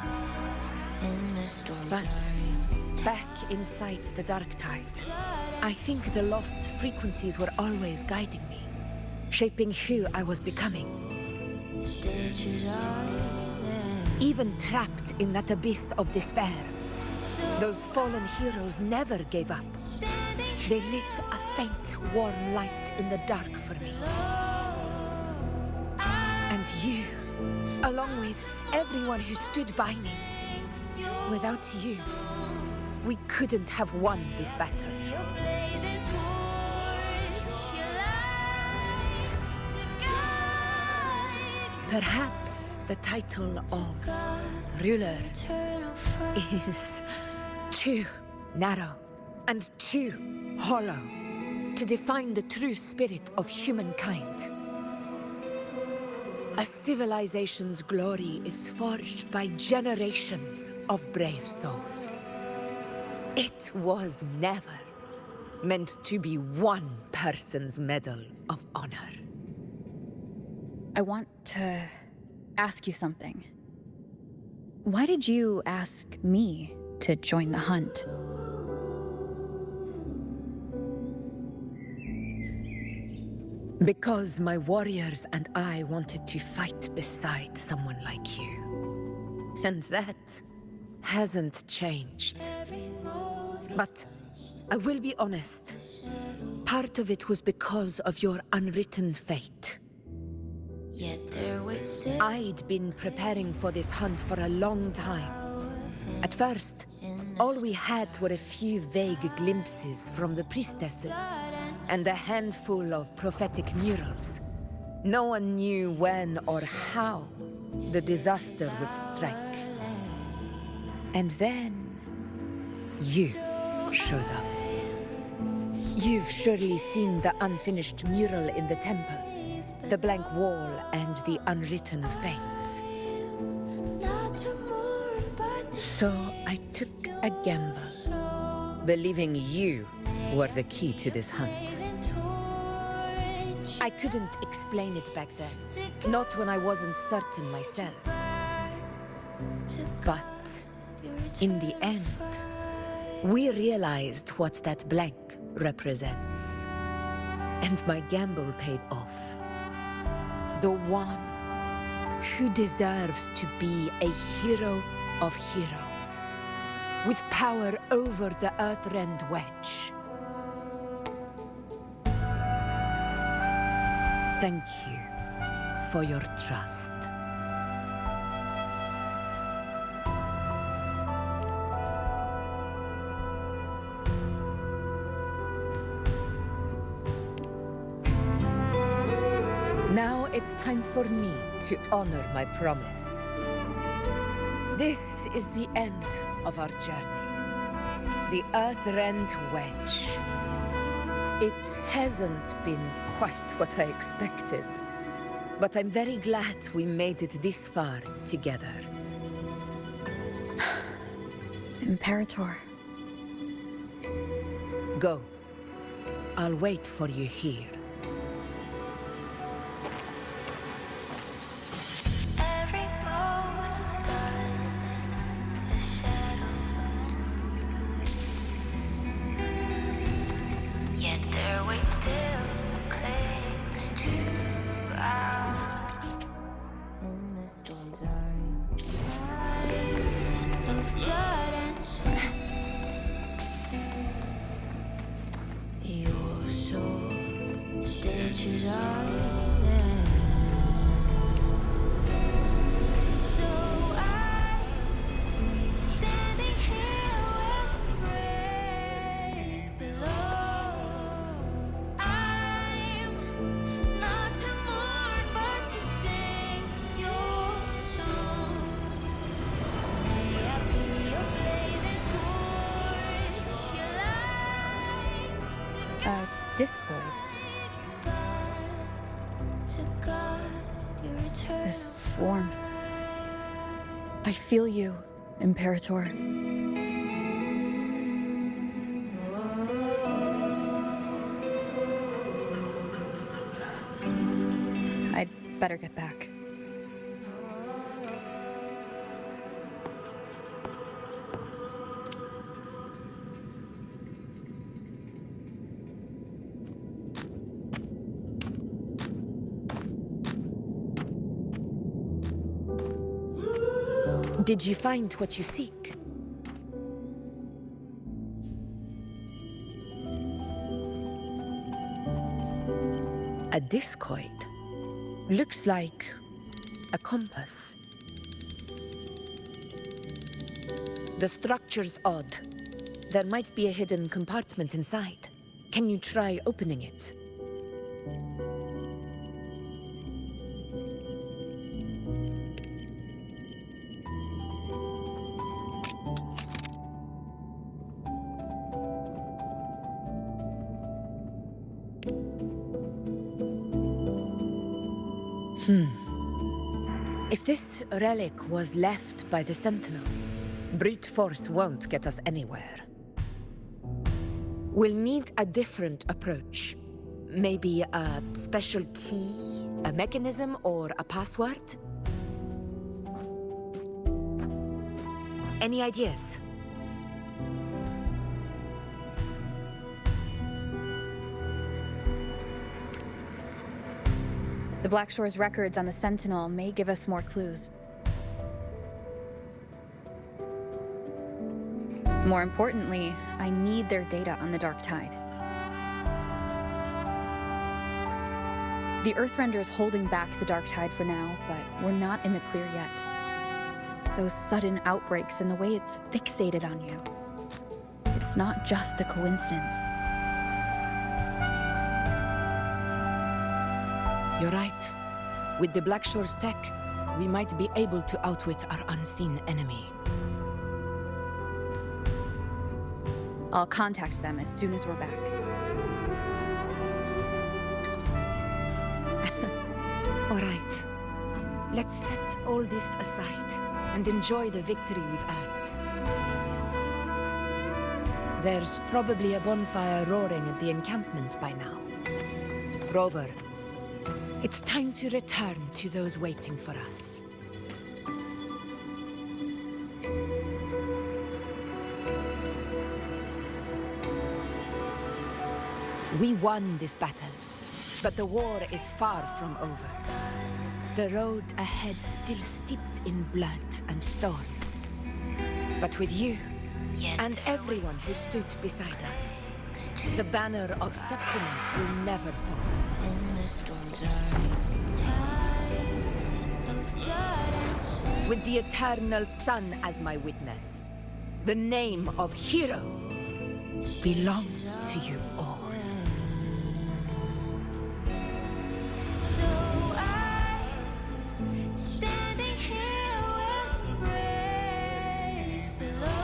But back inside the Dark Tide, I think the lost frequencies were always guiding me, shaping who I was becoming. Even trapped in that abyss of despair, those fallen heroes never gave up. They lit a faint, warm light in the dark for me. And you, along with everyone who stood by me. Without you, we couldn't have won this battle. Perhaps the title of ruler is too narrow and too hollow to define the true spirit of humankind. A civilization's glory is forged by generations of brave souls. It was never meant to be one person's medal of honor. I want to ask you something. Why did you ask me to join the hunt? Because my warriors and I wanted to fight beside someone like you. And that hasn't changed. But I will be honest. Part of it was because of your unwritten fate. I'd been preparing for this hunt for a long time. At first, all we had were a few vague glimpses from the priestesses and a handful of prophetic murals. No one knew when or how the disaster would strike. And then you showed up. You've surely seen the unfinished mural in the temple. The blank wall and the unwritten fate. So I took a gamble, believing you were the key to this hunt. I couldn't explain it back then, not when I wasn't certain myself. But in the end, we realized what that blank represents. And my gamble paid off. The one who deserves to be a hero of heroes, with power over the Earthrend Wedge. Thank you for your trust. Now it's time for me to honor my promise. This is the end of our journey. The Earthrend Wedge. It hasn't been quite what I expected, but I'm very glad we made it this far together. Imperator. Go. I'll wait for you here. Every moment was the shadow. Yet their weight still clings to our of blood and sand. Your soul stitches on them. So I'm standing here with brave below. I'm not to mourn, but to sing your song. May I be your blazing torch, your light Discoid. to guard your return. This warmth. I feel you, Imperator. I'd better get back. Did you find what you seek? A discoid. Looks like a compass. The structure's odd. There might be a hidden compartment inside. Can you try opening it? If this relic was left by the Sentinel, brute force won't get us anywhere. We'll need a different approach. Maybe a special key, a mechanism, or a password? Any ideas? The Blackshore's records on the Sentinel may give us more clues. More importantly, I need their data on the Dark Tide. The Earthrender's holding back the Dark Tide for now, but we're not in the clear yet. Those sudden outbreaks and the way it's fixated on you. It's not just a coincidence. You're right. With the Blackshore's tech, we might be able to outwit our unseen enemy. I'll contact them as soon as we're back. All right. Let's set all this aside and enjoy the victory we've earned. There's probably a bonfire roaring at the encampment by now. Rover, it's time to return to those waiting for us. We won this battle, but the war is far from over. The road ahead still steeped in blood and thorns. But with you, and everyone who stood beside us, the banner of Septiment will never fall. In the storms are tides of blood and sand. With the eternal sun as my witness, the name of hero belongs to you all. So I'm standing here with brave below.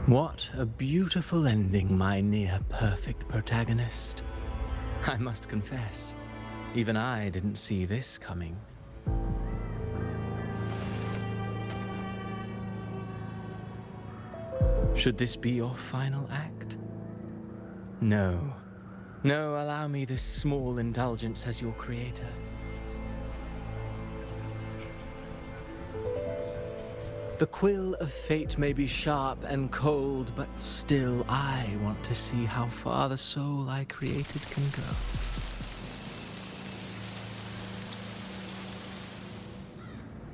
What a beautiful ending, my near-perfect protagonist. I must confess, even I didn't see this coming. Should this be your final act? No. No, allow me this small indulgence as your creator. The quill of fate may be sharp and cold, but still I want to see how far the soul I created can go.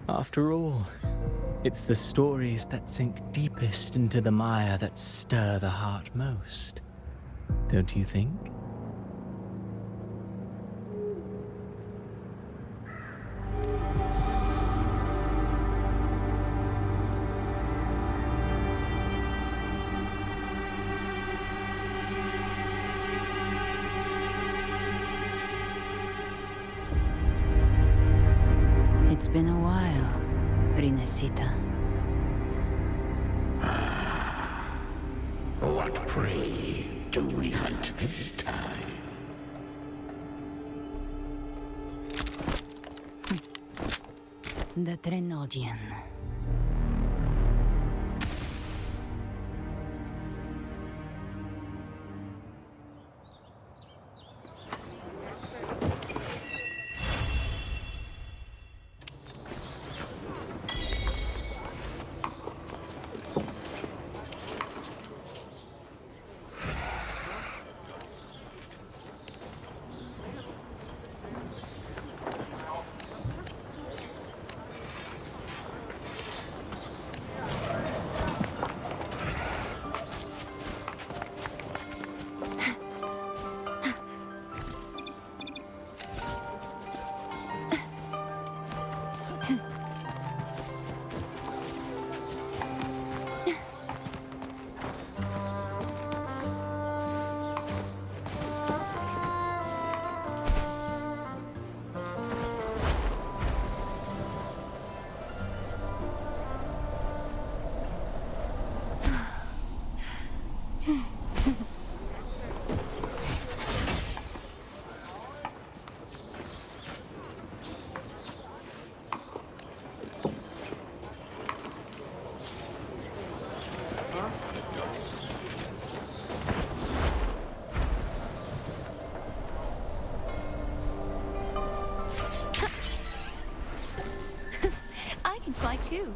After all, it's the stories that sink deepest into the mire that stir the heart most, don't you think? It's been a while, Rinascita. What prey do we hunt this time? The Trenodian. I can fly too.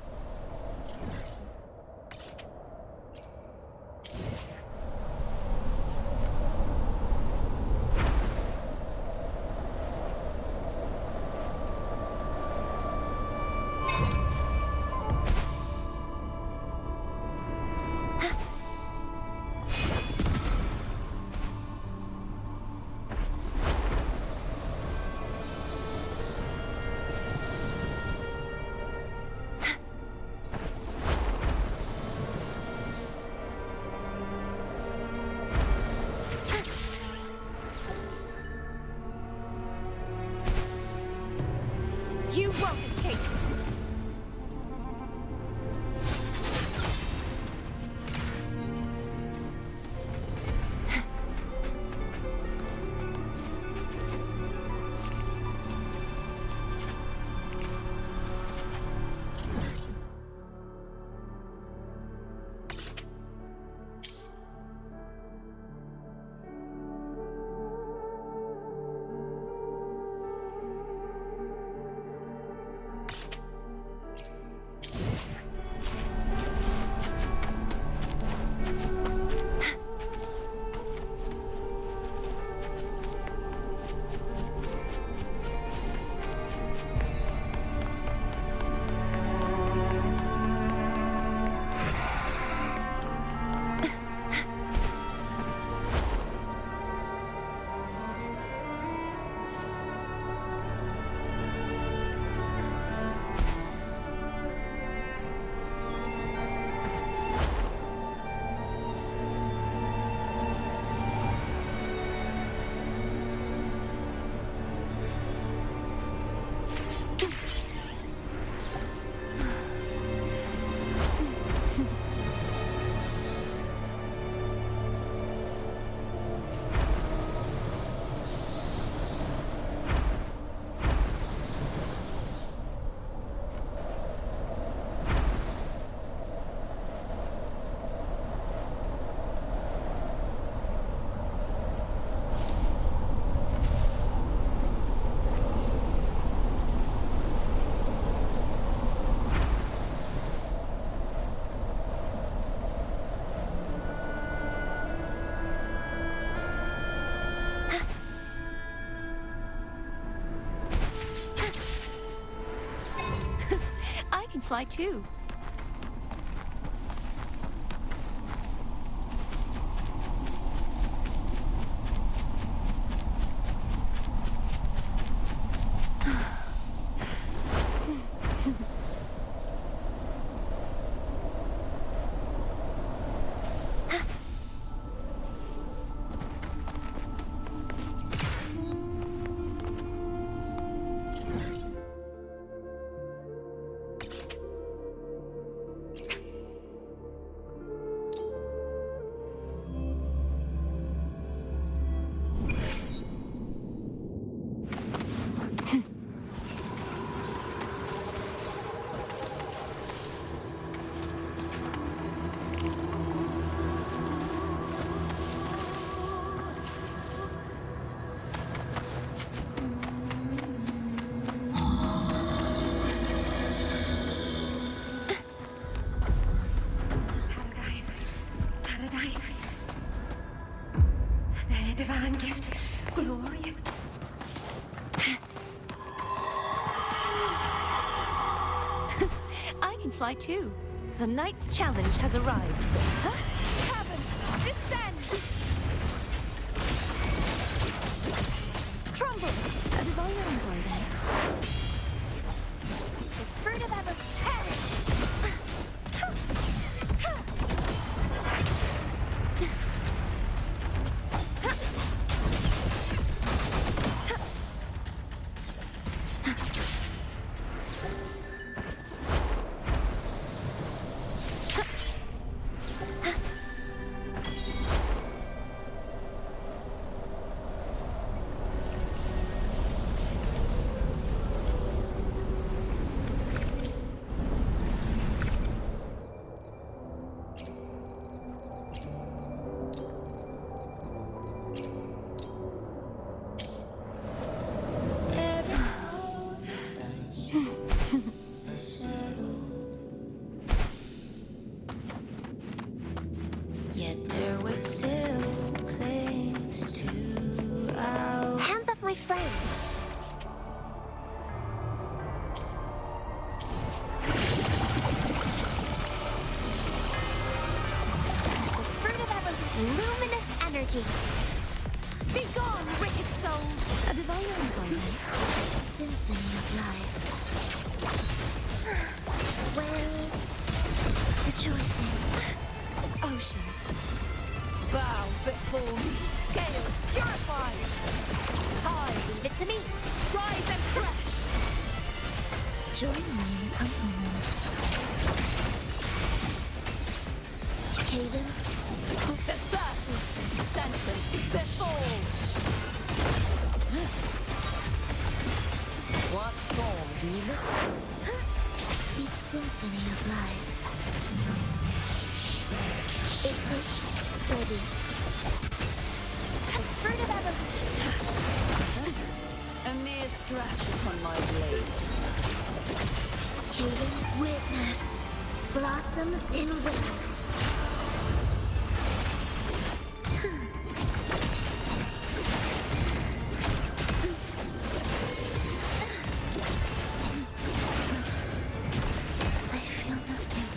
You won't escape! fly too. Divine gift, glorious. I can fly too. The Knight's challenge has arrived. Heavens, descend! Crumble! A divine envoy then. The fruit of ever perish! Yet their weight still clings to our... Hands off my friend! The fruit of evolution. Luminous energy. Be gone, wicked souls! A divine envoy. Symphony of life. Whales rejoicing. Oceans, bow before me. Gales, purify. Tide, Leave it to me. rise and crash. Join me in accompaniment. Cadence. Disperse. Sentence. Befall. What form do you look for? The symphony of life. It is ready. The fruit of evolution. A mere scratch upon my blade. Cadence witness. Blossoms in wind. I feel nothing.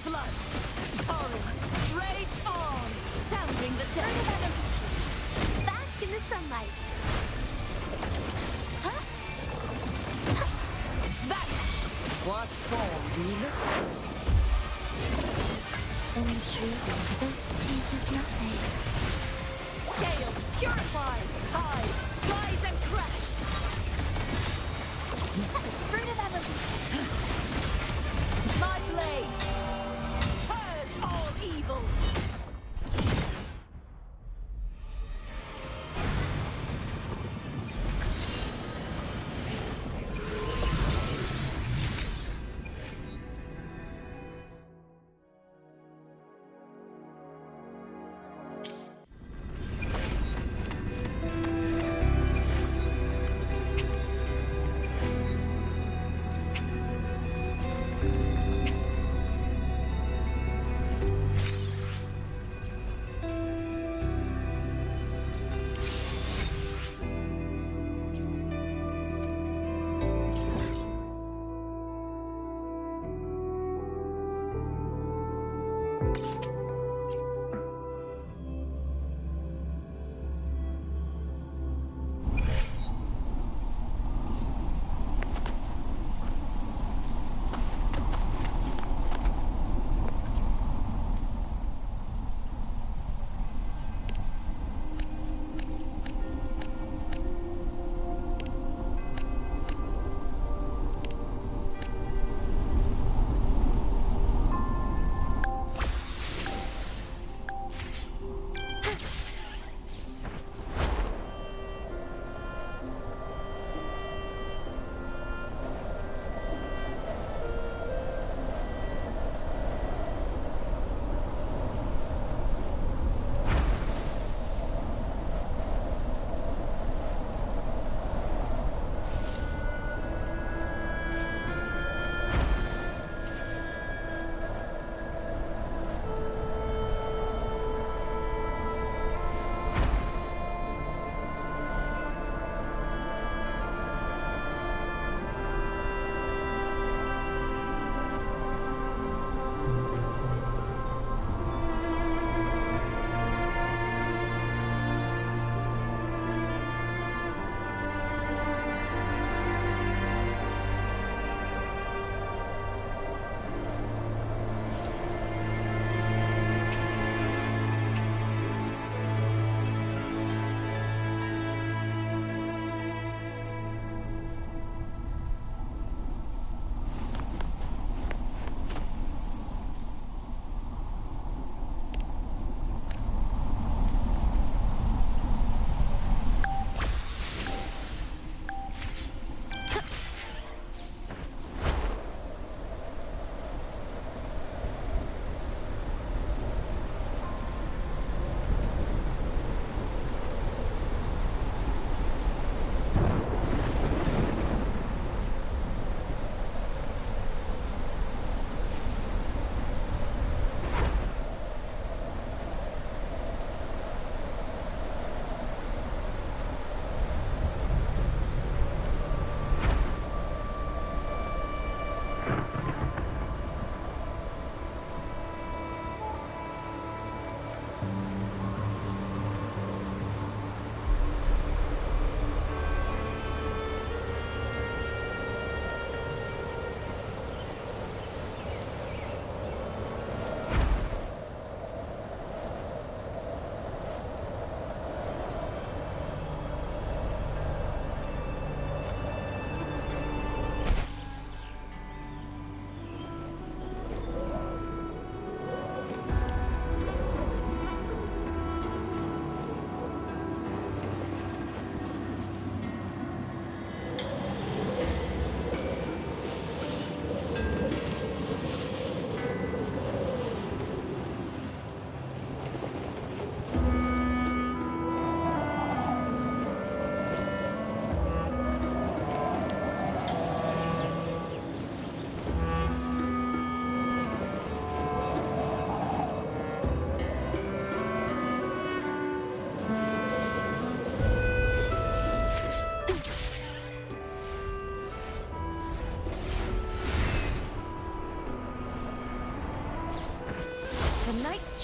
Flood. Torrents. Rage on. Sounding the Fruit of dead. evolution. Bask in the sunlight. Vanish. What form do you look for? Intriguing. This changes nothing. Gales, purify. Tide, rise and crash. The fruit of evolution. My blade. Purge all evil.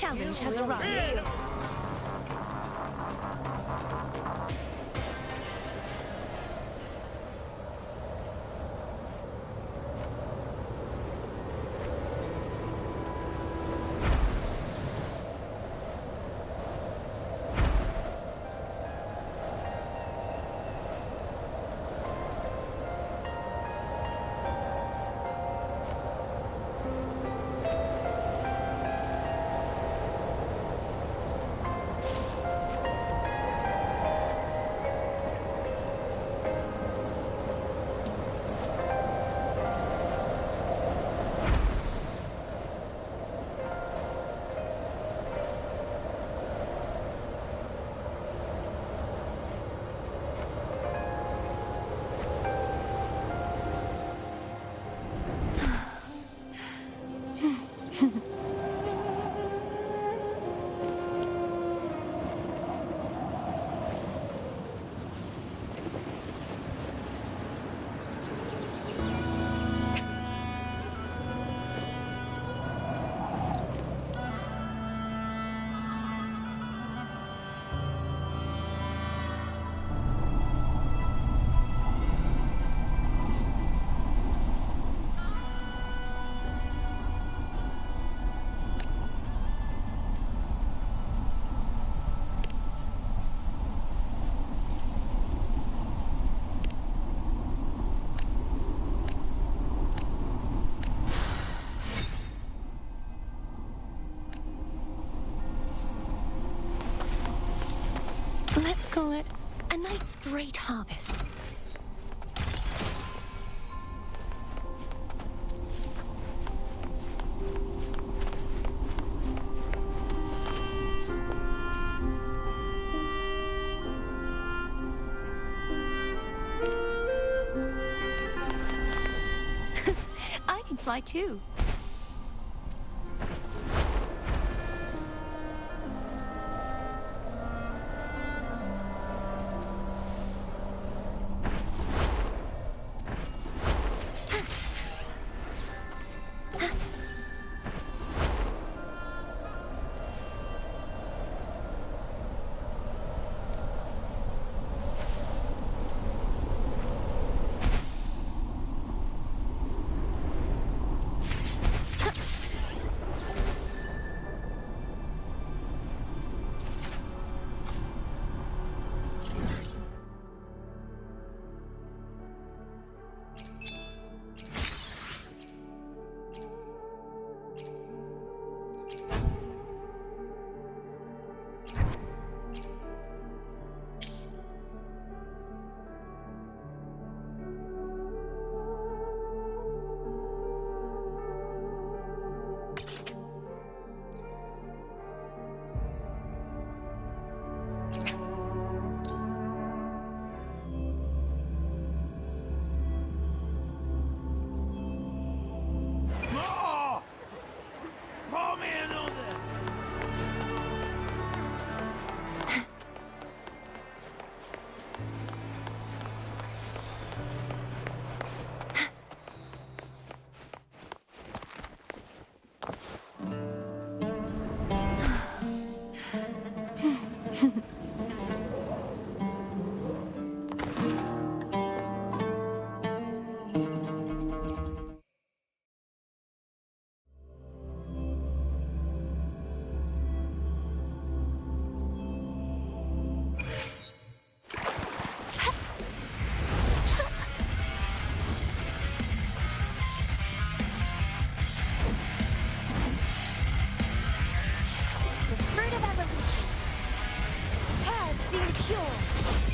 challenge has arrived. Let's call it a night's great harvest. I can fly too.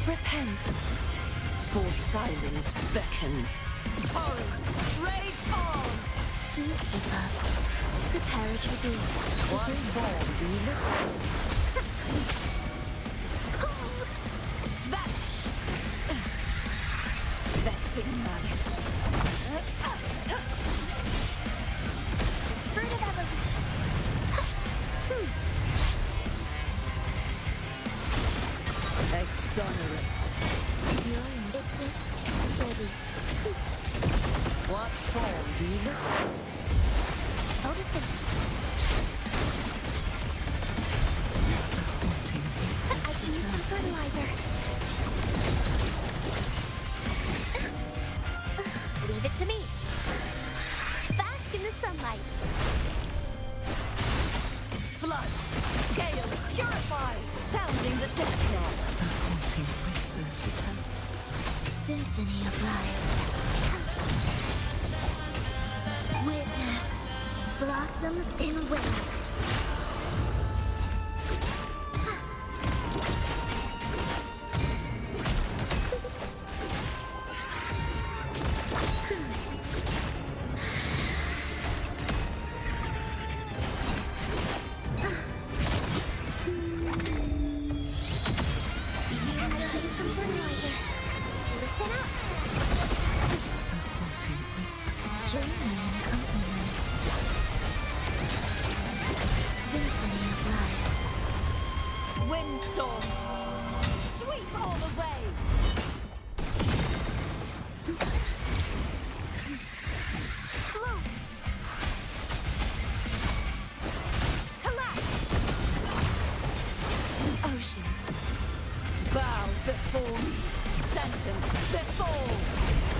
Repent, for silence beckons. Torrents, rage on! Do keep up. Prepare as you do. What form do you look Vanish! Vexing malice. Fruit of evolution. Exonerate. Your impetus ready. What form do you look Notice return. Fertilizer. Leave it to me. Bask in the sunlight. Flood. Gales purify. Sounding the death knell. The haunting whispers return. Symphony of life. Witness. Blossoms in wind. Windstorm. Sweep all the way. Bloom. Collapse. Oceans. Bow before me. Sentence before.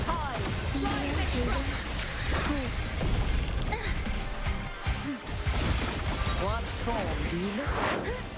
Tide. What form do you look for?